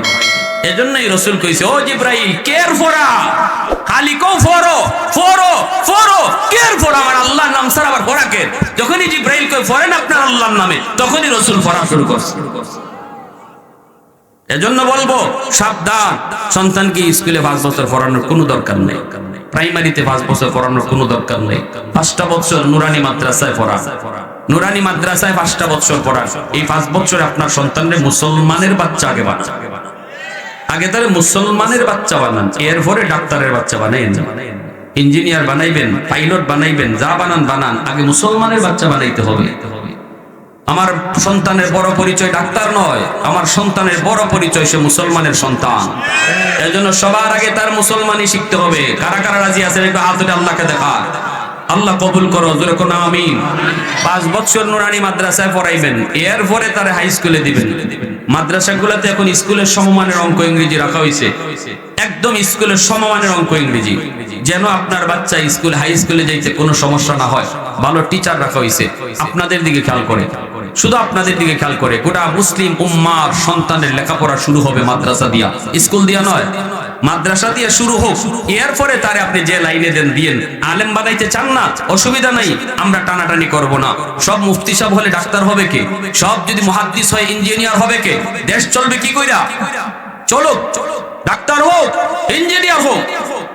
A: এজন্যই রাসূল কইছে, ও জিবরাইল কের ফোরা, খালি কো ফোরো কের ফোরা, আমার আল্লাহর নাম ছাড়া আবার ফোরা কে? যখনই জিবরাইল কই ফোরেন আপনার আল্লাহর নামে, তখনই রাসূল ফোরা শুরু করছে। এজন্য বলবো সাবধান, সন্তানকে স্কুলে 5 বছর পড়ানোর কোনো দরকার নেই, প্রাইমারিতে 5 বছর পড়ানোর কোনো দরকার নেই। 5টা বছর নুরানি মাদ্রাসায় পড়া, নুরানি মাদ্রাসায় 5টা বছর পড়া। এই 5 বছরে আপনার সন্তানকে মুসলমানের বাচ্চা আগে বানান, আগে তারে মুসলমানের বাচ্চা বানান, এরপরে ডাক্তারের বাচ্চা বানাইন। ইঞ্জিনিয়ার বানাইবেন, পাইলট বানাইবেন, যা বানান, আগে মুসলমানের বাচ্চা বানাইতে হবে। আমার সন্তানের বড় পরিচয় ডাক্তার নয়, আমার সন্তানের বড় পরিচয় সে মুসলমানের সন্তান। এজন্য সবার আগে তার মুসলমানই শিখতে হবে। কারা কারা রাজি আছেন একটু হাত তুলে আল্লাহকে দেখা। আল্লাহ কবুল করো, জোরে কোন আমিন। 5 বছর নুরানি মাদ্রাসায় পড়াইবেন, এরপরে তার হাই স্কুলে দিবেন। মাদ্রাসাগুলোতে এখন স্কুলের সমমানের অঙ্ক ইংরেজি রাখা হয়েছে, একদম স্কুলের সমমানের অঙ্ক ইংরেজি, যেন আপনার বাচ্চা হাই স্কুলে যাইতে কোনো সমস্যা না হয়। ভালো টিচার রাখা হয়েছে, আপনাদের দিকে খেয়াল করে, শুধু আপনাদের দিকে খেয়াল করে। গোটা মুসলিম উম্মার সন্তানের লেখাপড়া শুরু হবে মাদ্রাসা দিয়া, স্কুল দিয়া নয়, মাদ্রাসা দিয়ে শুরু হোক। এরপরে তারে আপনি যে লাইনে দেন দিয়েন। আলেম বানাইতে চান না, অসুবিধা নাই, আমরা টানাটানি করব না। সব মুফতি সাহেব হলে ডাক্তার হবে কে? সব যদি মুহাদ্দিস হয় ইঞ্জিনিয়ার হবে কে? দেশ চলবে কি কইরা? চলো, ডাক্তার হোক, ইঞ্জিনিয়ার হোক,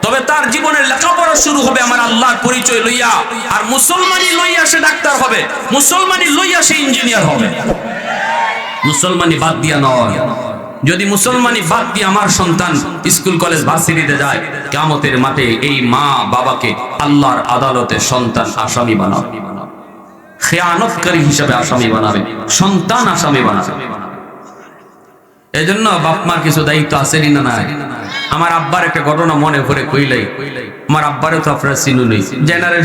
A: তবে তার জীবনের লেখাপড়া শুরু হবে আমার আল্লাহর পরিচয় লইয়া। আর মুসলমানি লইয়া সে ডাক্তার হবে, মুসলমানি লইয়া সে ইঞ্জিনিয়ার হবে, মুসলমানি বাদ দিয়া নয়। যদি মুসলমানি বাদ দিয়ে আমার সন্তান স্কুল কলেজ ভার্সিটিতে যায়, কিয়ামতের মাঠে এই মা বাবাকে আল্লাহর আদালতে সন্তান আসামি বানাবে, খেয়ানতকারী হিসাবে আসামি বানাবে, সন্তান আসামি বানাবে। এজন্য বাপ মার কিছু দায়িত্ব আছে না নাই? আমার আব্বার একটা ঘটনা মনে করে কইলাই, আমার আব্বারে তো আপনারা চিনু নেই, জেনারেল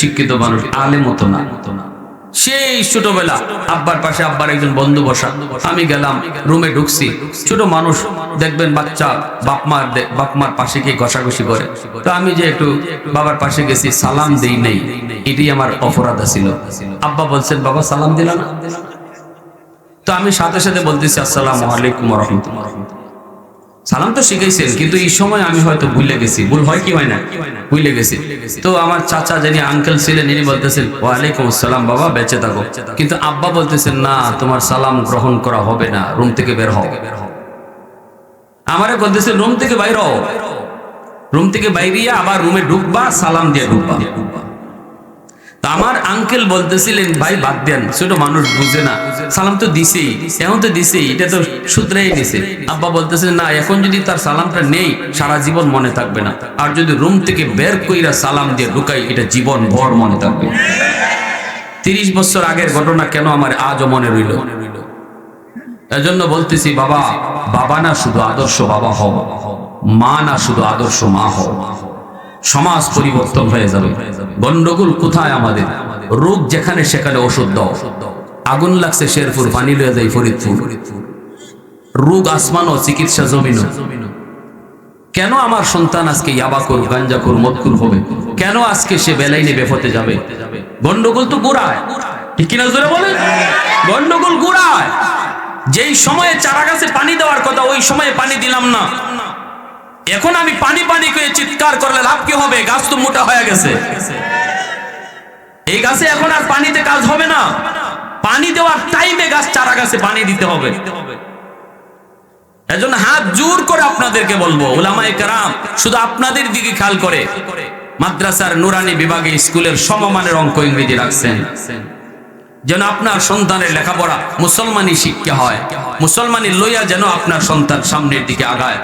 A: শিক্ষিত মানুষ, আলেম মতো না। সেই ছোটবেলা আব্বার পাশে আব্বার একজন বন্ধু বসা, আমি গেলাম রুমে ঢুকছি, ছোট মানুষ দেখবেন বাচ্চা বাপ মার পাশে গিয়ে ঘষাঘষি করে, তো আমি যে একটু বাবার পাশে গেছি, সালাম দেই নাই, এটাই আমার অপরাধ ছিল। আব্বা বলছেন বাবা সালাম দিলা না? তো আমি সাথে সাথে বলতেছি আসসালামু আলাইকুম ওয়া রাহমাতুল্লাহ। সালাম তো শিখাইছেন, কিন্তু এই সময় আমি হয়তো ভুলে গেছি, ভুল হয় কি হয় না, ভুলে গেছি। তো আমার চাচা যিনি আঙ্কেল ছিলেন, ইনি বলতেছেন ওয়ালাইকুম আসসালাম বাবা, বেঁচে থাকো। কিন্তু আব্বা বলতেছেন না, তোমার সালাম গ্রহণ করা হবে না, রুম থেকে বের হও। আমারে বলতেছেন রুম থেকে বাইর হও, রুম থেকে বাইরিয়া আবার রুমে ঢুকবা, সালাম দিয়ে ঢুকবা। আমার আঙ্কেল বলতেছিলেন ভাই বাদ দেন, ছোট মানুষ বুঝে না, সালাম তো দিছেই, এখন তো দিছেই, এটা তো শুধরাই দিছে। আব্বা বলতেছেন না, এখন যদি তার সালামটা নেই সারা জীবন মনে থাকবে না, আর যদি রুম থেকে বের কইরা সালাম দিয়ে ঢুকাই এটা জীবন ভর মনে থাকবে। 30 বছর আগের ঘটনা কেন আমার আজও মনে রইল? এজন্য বলতেছি বাবা, বাবা না শুধু আদর্শ বাবা হও, মা না শুধু আদর্শ মা হও, সমাজ পরিবর্তন হয়ে যাবে। গন্ডগোল কোথায় আমাদের? রোগ যেখানে সেখানে ওষুধ দাও। আগুন লাগছে শেরপুর, পানি লয়ে যায় ফরিদপুর। রোগ আসমানও, চিকিৎসা জমিনও। কেন আমার সন্তান আজকে ইয়াবাকুর, গাঞ্জাকুর, মদকুর হবে? কেন আজকে সে বেলাইনে বেফতে যাবে? গন্ডগোল তো গোড়ায়, ঠিক কিনা জোরে বলে? গন্ডগোল গোড়ায়। যেই সময়ে চারা গাছে পানি দেওয়ার কথা ওই সময়ে পানি দিলাম না, এখন আমি পানি পানি করে চিৎকার করলে লাভ কি হবে? গাছ তো মোটা হয়ে গেছে, এই গাছে এখন আর পানিতে কাজ হবে না। পানি দেওয়ার টাইমে গাছ, চারা গাছে পানি দিতে হবে। এজন্য হাত জোর করে আপনাদেরকে বলবো, উলামায়ে কেরাম শুধু আপনাদের দিকে খেয়াল করে মাদ্রাসার নুরানি বিভাগে স্কুলের সমমানের অঙ্ক ইংরেজি রাখছেন, যেন আপনার সন্তানের লেখাপড়া মুসলমানি শিক্ষা হয়, মুসলমানি লইয়া যেন আপনার সন্তান সামনের দিকে আগায়,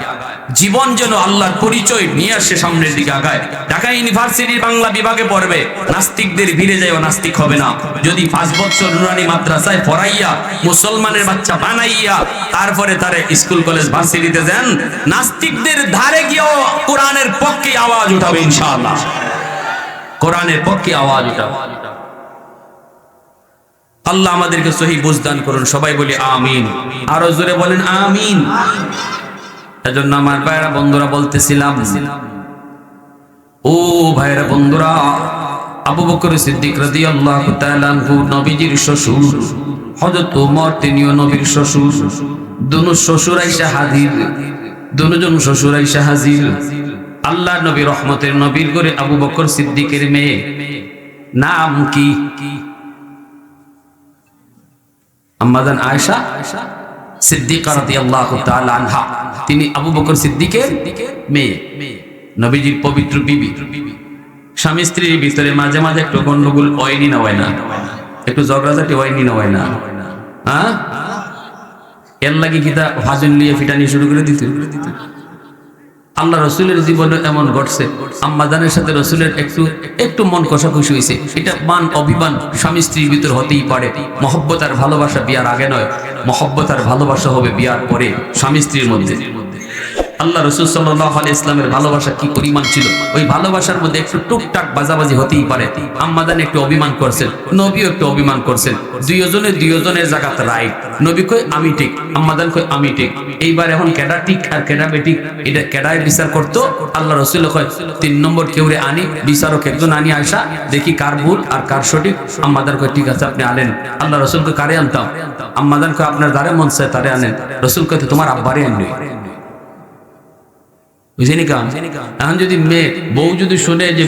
A: জীবন যেন আল্লাহর পরিচয় নিয়ে আসে সামনের দিকে আগায়। ঢাকা ইউনিভার্সিটির বাংলা বিভাগে পড়বে, নাস্তিকদের ভিড়ে যায়ও নাস্তিক হবে না। যদি 5 বছর নুরানি মাদ্রাসায় পড়াইয়া মুসলমানের বাচ্চা বানাইয়া তারপরে তারে স্কুল কলেজ ভার্সিটিতে দেন, নাস্তিকদের ধারে গিয়েও কোরআনের পক্ষে আওয়াজ উঠাবে ইনশাআল্লাহ, কোরআনের পক্ষে আওয়াজ উঠাবে। আল্লাহ আমাদেরকে সহি বুঝদান করুন, সবাই বলি আমিন, আরো জোরে বলেন আমিন। এজন্য আমার ভাইরা বন্ধুরা বলতেছিলাম, ও ভাইরা বন্ধুরা, আবু বকর সিদ্দিক রাদিয়াল্লাহু তাআলা আনহু নবীজির শ্বশুর, হযরত ওমর তিনিও নবীর শ্বশুর, দুনো শ্বশুর আইসা হাজির, দুজন শ্বশুর আইসা হাজির। আল্লাহ নবী রহমতের নবীর করে আবু বকর সিদ্দিকের মেয়ে নাম কি? আম্মাজান আয়েশা সিদ্দিকা রাদিয়াল্লাহু তাআলা আনহা, তিনি আবু বকর সিদ্দিকের মেয়ে, নবীজির পবিত্র বিবি। স্বামী স্ত্রীর ভিতরে মাঝে মাঝে একটু গন্ডগোল হয়নি না হয় না? একটু ঝগড়াঝাটি হয়নি না হয় না? হ্যাঁ, এর লাগে কি তা হাজুন লিয়ে ফিটানি শুরু করে দিত? আল্লাহ রসুলের জীবনে এমন ঘটছে, আম্মাজানের সাথে রসুলের একটু মন কষাকষি হয়েছে। এটা মান অভিমান স্বামী স্ত্রীর ভিতর হতেই পারে। মহব্বত আর ভালোবাসা বিয়ার আগে নয়, মহব্বত আর ভালোবাসা হবে বিয়ার পরে স্বামী স্ত্রীর মধ্যে। আল্লাহ রাসূল সাল্লাল্লাহু আলাইহি ইসলামের ভালোবাসা কি পরিমাণ ছিল। ওই ভালোবাসার মধ্যে একটু টুকটাক বাজাবাজি হতেই পারে। আম্মাজান একটু অভিমান করছেন, নবীও একটু অভিমান করছেন, দুইজনের জায়গাতে রাইট। নবী কই আমি ঠিক, আম্মাজান কই আমি ঠিক। এইবার এখন কেডা ঠিক আর কেডা বেঠিক এটা কেডায় বিচার করতো? আল্লাহ রাসূল কয় 3 নম্বর কেউরে আনি, বিচারক একজন আনি আয়সা দেখি কার ভুল আর কার সঠিক। আম্মাজান কয় ঠিক আছে আপনি আনেন। আল্লাহ রাসূল কয় কারে আনতাম? আম্মাজান কয় আপনার যারে মন চায় তারে আনেন। রাসূল কয় তোমার আব্বারে আনবে, বুঝিনি কাম। এখন যদি মেয়ে বউ যদি শুনে যে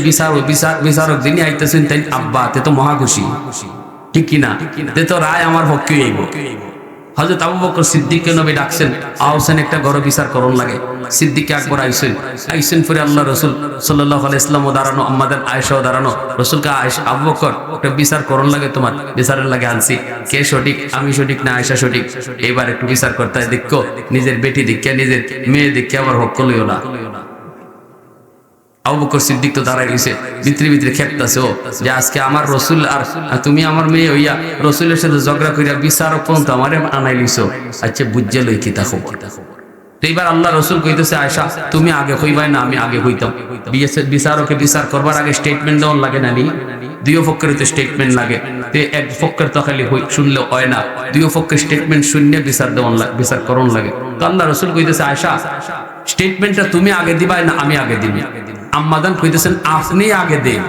A: বিচারক যিনি আইতেছেন তাই আব্বা, তে তো মহা খুশি, ঠিক কিনা? তে তো রায় আমার পক্ষে আইব। হযরত আবু বকর সিদ্দিককে নবী ডাকছেন, আওসেন একটা গড় বিচার করন লাগে। সিদ্দিক আকবর আইসেন পরে আল্লাহ রাসূল সাল্লাল্লাহু আলাইহি ওয়াসাল্লাম দাঁড়ানো, আম্মাদান আয়েশাও দাঁড়ানো। রাসূলকে আয়েশা আবু বকর একটা বিচার করন লাগে, তোমার বিচারের লাগে আনছি, কে সঠিক, আমি সঠিক না আয়েশা সঠিক? এবার একটু বিচার করতে হয়, দেখো নিজের বেটি দিকে নিজের মেয়ে দিকে আবার হক লইও না। আবু বকর সিদ্দিক তো দাঁড়াই রইছে, ভিতরে খেপতাছে ও যে আজকে আমার রাসূল আর তুমি আমার মেয়ে হইয়া রাসূলের সাথে ঝগড়া কইরা বিচারক পর্যন্ত আমারে আনাই লইছো। আচ্ছা বুঝে লই কি তা খবর। তো এবার আল্লাহ রাসূল কইতেছে আয়েশা তুমি আগে কইবাই না আমি আগে কইতাম। বিচারকে বিচার করবার আগে স্টেটমেন্ট দেওয়ার লাগে না নি? দুই পক্ষের তো স্টেটমেন্ট লাগে। তো এক পক্ষের তো খালি শুনলে হয় না, দুই পক্ষের স্টেটমেন্ট শুনলে বিচার করন লাগে। তো আল্লাহ রাসূল কইতেছে আয়েশা স্টেটমেন্টটা তুমি আগে দিবাই না আমি আগে দিবি? আম্মাদান কইতেছেন আপনি আগে দেন,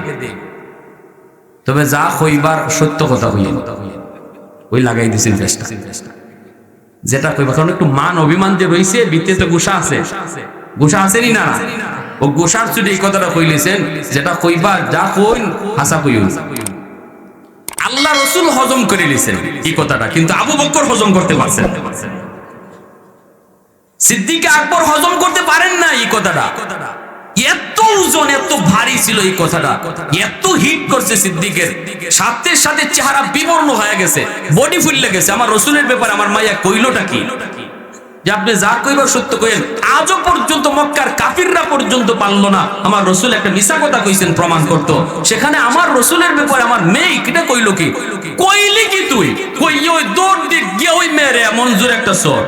A: তবে যা কইবার সত্য কথা হইল। ওই লাগাই দিছেন ফেসটা, যেটা কইবা। কারণ একটু মান অভিমান যে রইছে ভিতরে তো গোসা আছে নি না? ও গোসার চুটি এই কথাটা কইলেছেন, যেটা কইবা যা কইন হাসা কইও। আল্লাহ রাসূল হজম করে নিছেন এই কথাটা, কিন্তু আবু বকর হজম করতে পারছেন, সিদ্দিক আকবর হজম করতে পারেন না এই কথাটা। এত ওজন এত ভারী ছিল এই কথাটা, এত হিট করছে সিদ্দিকের, সাথে সাথে চেহারা বিবর্ণ হয়ে গেছে, বডি ফুলে গেছে। আমার রাসূলের ব্যাপারে আমার মাইয়া কইলোটা কি যে আপনি যা কইবার সত্য কইেন। আজও পর্যন্ত মক্কার কাফিররা পর্যন্ত পারলো না আমার রাসূল একটা মিছা কথা কইছেন প্রমাণ করতো। সেখানে আমার রাসূলের ব্যাপারে আমার মেয়ে কিটা কইলো কি? কইলি কি তুই? কই ওই দৌড় দিক গিয়ে ওই মেরে এমন জোরে একটা চর,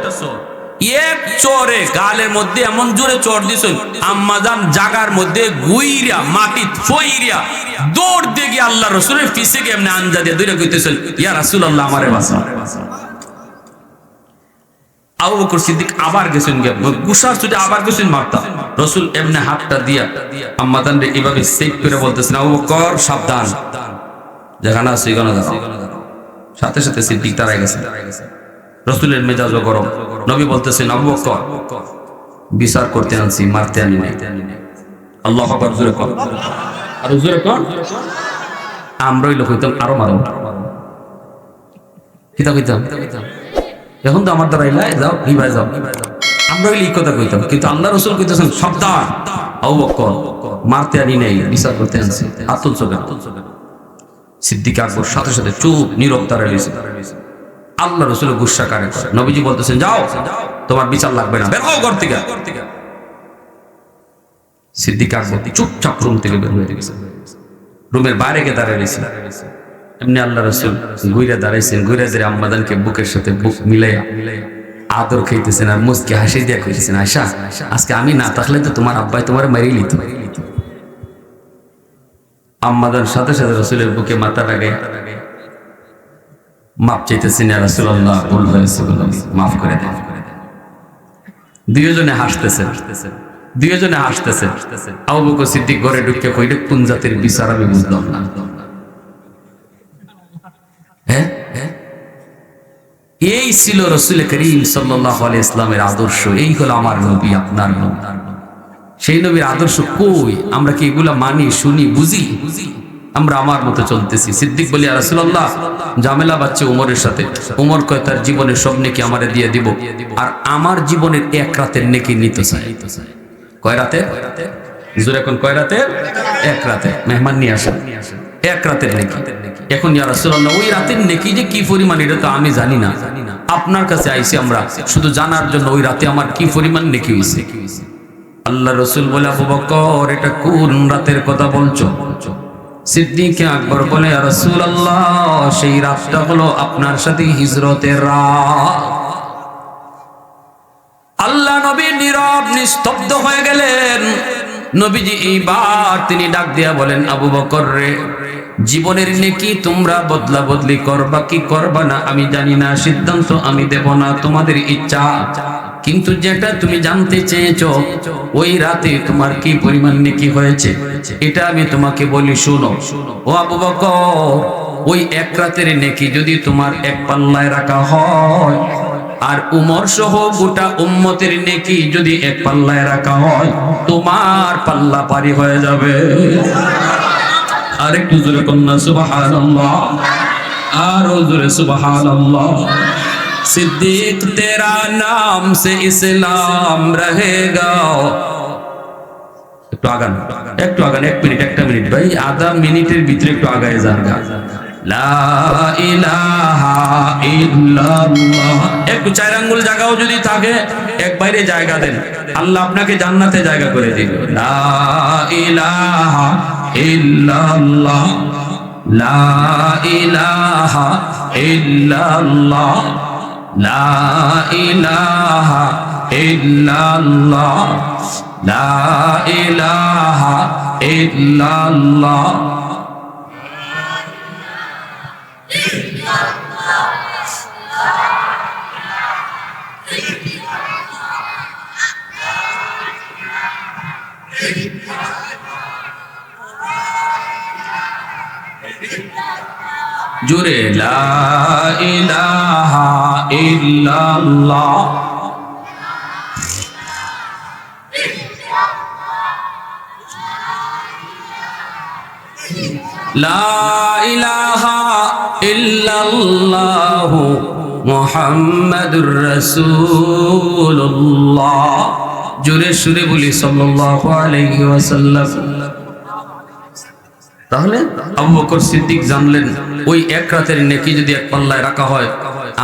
A: এক চরে গালের মধ্যে এমন জোরে চর দিছেন, আম্মাজান জাগার মধ্যে গুইরা মাটি ফইরা দৌড় দিয়ে গিয়ে আল্লাহ রাসূলের পিছে গিয়ে এমনি আঞ্জা দিয়ে দৌড়ে কইতেছেন ইয়া রাসূলুল্লাহ আমারে বাঁচাও। আবু বকর সিদ্দিক আবার গেছেন গিয়ে গুসার চুটে আবার গেছেন মারতা। রাসূল এমনি হাতটা দিয়া আম্মাজান রে এভাবে সেভ করে বলতেছেন আবু বকর সাবধান, যেখানে আছে এখানে যাও। সাথে সাথে সিদ্দিক দাঁড়ায় গেছে। রাসূলের মেজাজও গরম। নবী বলতেছেন আবু বকর বিচার করতে আনছি, মারতে আনি নাই। আল্লাহু আকবার, জোরে কর, আরো জোরে কর। আমরাই লোক হইতাম আরো মারো, কিতা কইতাম এখন তো আমার দ্বারা ইলাই যাও নিভাই যাও, আমরা এই কথা কইতাম। কিন্তু আল্লাহ রাসূল কইতেছেন সাবধান আবু বকর মারতে আনি নাই, বিচার করতে আনছি। আতুল চোখে সিদ্দিক আকবর সাথে সাথে চুপ নীরব দাঁড়ায় রইছে। আল্লাহ রাসূলের গুসা কারে করে। নবীজি বলতেছেন যাও তোমার বিচার লাগবে না, বের হও ঘর থেকে। সিদ্দিক আকবর চুপচাপ রুম থেকে বের হয়ে গেছে, রুমের বাইরে গিয়ে দাঁড়ায় রয়েছে। এমনি আল্লাহ রাসূল ঘুরে দাঁড়াইছেন, ঘুরে ধরে আম্মাদানকে বুকের সাথে বুক মিলাইয়া আদর খাইতেছেন আর মুচকি হাসি দিয়ে কইতেছেন আয়েশা আজকে আমি না থাকলে তো তোমার আব্বাই তোমার মেরেই লিত। আম্মাদান সাথে সাথে রাসূলের বুকে মাথা লাগাই মাপ চাইতেছেন, ইয়া রাসূলুল্লাহ ভুল হয়েছে, মাফ করে দেন। দুইজনে হাসতেছে। আবু বকর সিদ্দিক ঘরে ঢুকে কইলে কোন জাতের বিচার আমি বুঝলাম না। এই ছিল রাসূল করিম সাল্লাল্লাহু আলাইহি ইসলামের আদর্শ। এই হলো আমার নবী, আপনার নবী। সেই নবীর আদর্শ কই? আমরা কি এগুলা মানি, শুনি, বুঝি? আমরা আমার মতো চলতেছি। সিদ্দিক বলি ইয়া রাসূলুল্লাহ ঝামেলা বাচ্চা উমরের সাথে। উমর কয় তার জীবনের সব নেকি আমারে দিয়ে দিব, আর আমার জীবনের এক রাতের নেকি নিতে চাই। কয় রাতে? জোরে কোন কয় রাতে? এক রাতে। মেহমান নিয়ে আসেন, এক রাতের নেকি। এখন ইয়া রাসূলুল্লাহ ওই রাতের নেকি যে কি পরিমাণ এটা তো আমি জানি না, আপনার কাছে আইছি আমরা শুধু জানার জন্য ওই রাতে আমার কি পরিমাণ নেকি হইছে। আল্লাহ রাসূল বলে আবু বকর এটা কোন রাতের কথা বলছো? সিদ্দিক আকবর বলে ইয়া রাসূলুল্লাহ সেই রাতটা হলো আপনার সাথে হিজরতের রাত। আল্লাহ নবী নীরব সব নিস্তব্ধ হয়ে গেলেন। নবীজি এইবার তিনি ডাক দিয়া বলেন, আবু বকর রে, জীবনের নেকি তোমরা বদলা বদলি করবা কি করবা না আমি জানি না, সিদ্ধান্ত আমি দেব না, তোমাদের ইচ্ছা। কিন্তু যেটা তুমি জানতে চেয়েছো, ওই রাতে তোমার কি পরিমাণ নেকি হয়েছে এটা আমি তোমাকে বলি, শুনো। ও আবু বকর, ওই এক রাতের নেকি যদি তোমার এক পাল্লায় রাখা হয়, আর উমর সহ গোটা উম্মতের নেকি যদি এক পাল্লায় রাখা হয়, তোমার পাল্লা পারি হয়ে যাবে। আরেকটু জোরে কন্যা সুবহানাল্লাহ, আরো জোরে সুবহানাল্লাহ। सिद्दीक तेरा नाम से इस्लाम रहेगा। একটু আগান, একটু আগান, এক মিনিট, একটা মিনিট ভাই, আধা মিনিটের ভিতরে একটু আগায় যান। লা ইলাহা ইল্লাল্লাহ। একটু চার আঙ্গুল জায়গাও যদি থাকে এক বাইরে জায়গা দেন, আল্লাহ আপনাকে জান্নাতে জায়গা করে দিবে। লা ইলাহা ইল্লাল্লাহ, লা ইলাহা ইল্লাল্লাহ, লা ইলাহা ইল্লাল্লাহ, লা ইলাহা ইল্লাল্লাহ। জোরে লা ইলাহা ইল্লাল্লাহ। লা ইলাহা ইল্লাল্লাহু মুহাম্মাদুর রাসূলুল্লাহ। জোরে সুরে বলি সাল্লাল্লাহু আলাইহি ওয়াসাল্লাম। তাহলে আবু বকর সিদ্দিক জানলেন ওই এক রাতের নেকি যদি এক পাল্লায় রাখা হয়,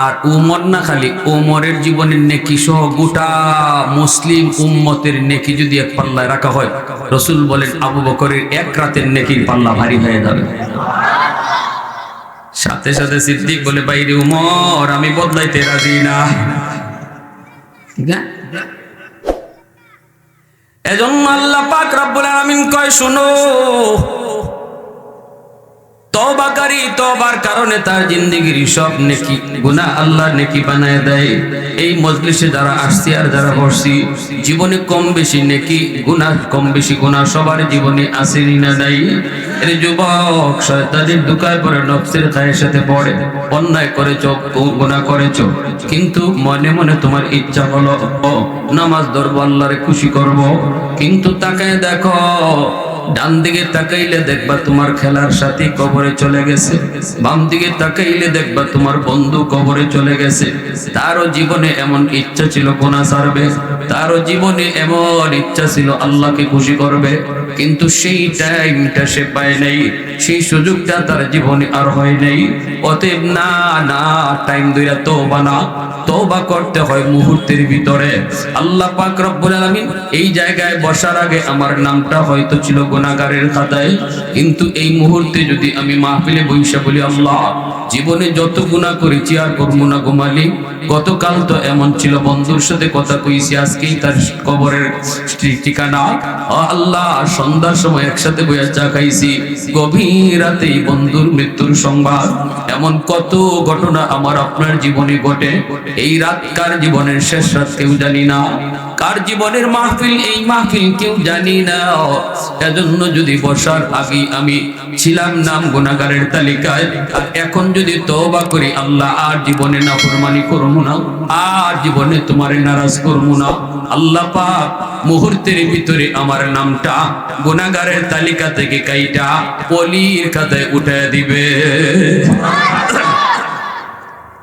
A: আর উমর না খালি উমরের জীবনের নেকি সহ গোটা মুসলিম উম্মতের নেকি যদি এক পাল্লায় রাখা হয়, রাসূল বলেন আবু বকরের এক রাতের নেকির পাল্লা ভারী হয়ে যাবে। সাথে সাথে সিদ্দিক বলে, বাইরে উমর, আমি বদলাইতে রাজি না। এজন্য আল্লাহ পাক রব্বুল আলামিন কয়, শুনো, তওবাকারী তওবার কারণে তার জিন্দেগির সব নেকি গুনাহ আল্লাহ নেকি বানায় দেয়। এই মজলিসে যারা আসছি আর যারা বসছি, জীবনে কম বেশি নেকি গুনাহ, কম বেশি গুনাহ সবার জীবনে আসেনি না নাই? এর যুবক, শয়তানের ধোঁকায় পড়ে নফসের খায়ের সাথে পড়ে, অন্যায় করেছো, গুনাহ করেছো, কিন্তু মনে মনে তোমার ইচ্ছা হলো নামাজ ধরবো, আল্লাহরে খুশি করব, কিন্তু তাকায় দেখো, ডান দিকে তাকাইলে দেখবা তোমার খেলার সাথী কবরে চলে গেছে, বাম দিকে তাকাইলে দেখবা তোমার বন্ধু কবরে চলে গেছে। তারও জীবনে এমন ইচ্ছা ছিল গুনাহ ছাড়বে, তারও জীবনে এমন ইচ্ছা ছিল আল্লাহকে খুশি করবে, কিন্তু সেই টাইমটা সে পায় নাই, সেই সুযোগটা তার জীবনে আর হয় নাই। অতএব না না, টাইম ধরে তওবা না, তওবা করতে হয় মুহূর্তের ভিতরে। আল্লাহ পাক রব্বুল আলামিন এই জায়গায় বসার আগে আমার নামটা হয়তো ছিল গুনাহগারের খাতায়, কিন্তু এই মুহূর্তে যদি আমি মাহফিলে বইসা বলি, আল্লাহ, জীবনে যত গুনাহ করেছি আর করব না গো মালিক, গতকাল তো এমন ছিল বন্ধুর সাথে কথা কইছি, আজকেই তার কবরের ঠিকানা, আল্লাহ, সন্ধ্যার সময় একসাথে বইয়া চা খাইছি, গভীর রাতে বন্ধুর মৃত্যুর সংবাদ, এমন কত ঘটনা আমার আপনার জীবনে ঘটে। এই রাত কার জীবনের শেষ রাত কেউ জানি না, কার জীবনের মাহফিল এই মাহফিল কেউ জানি না। এজন্য যদি বসার আগে আমি ছিলাম নাম গুনাহগারের তালিকায়, আর এখন যদি তওবা করি, আল্লাহ, আর জীবনে নাফরমানি করব না, আর জীবনে তোমারে নারাজ করব না, আল্লাহ পাক মুহূর্তের ভিতরে আমার নামটা গুনাহগারের তালিকা থেকে কাইটা ওলির খাতায় উঠায় দিবে।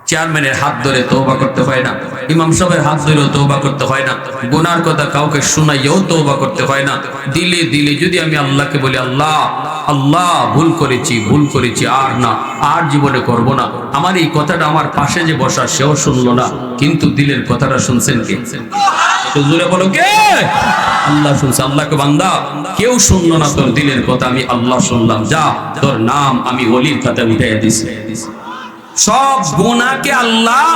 A: চেয়ারম্যানের হাত ধরে তওবা করতে হয় না, ইমাম সাহেবের হাত ধরেও তওবা করতে হয় না, গুনার কথা কাউকে শুনাইয়েও তওবা করতে হয় না। দিলে দিলে যদি আমি আল্লাহকে বলি, আল্লাহ, আল্লাহ, ভুল করেছি, আর না, আর জীবনে করব না, আমার এই কথাটা আমার পাশে যে বসা সেও শুনলো না, কিন্তু দিলের কথাটা শুনছেন কে? একটু জোরে বলো, কে? আল্লাহ শুনছে। আল্লাহকে, বান্দা, কেউ শুনলো না তোর দিলের কথা, আমি আল্লাহ শুনলাম, যা, তোর নাম আমি ওলির খাতায় উঠাইয়া দিছি। সব গুনাহকে আল্লাহ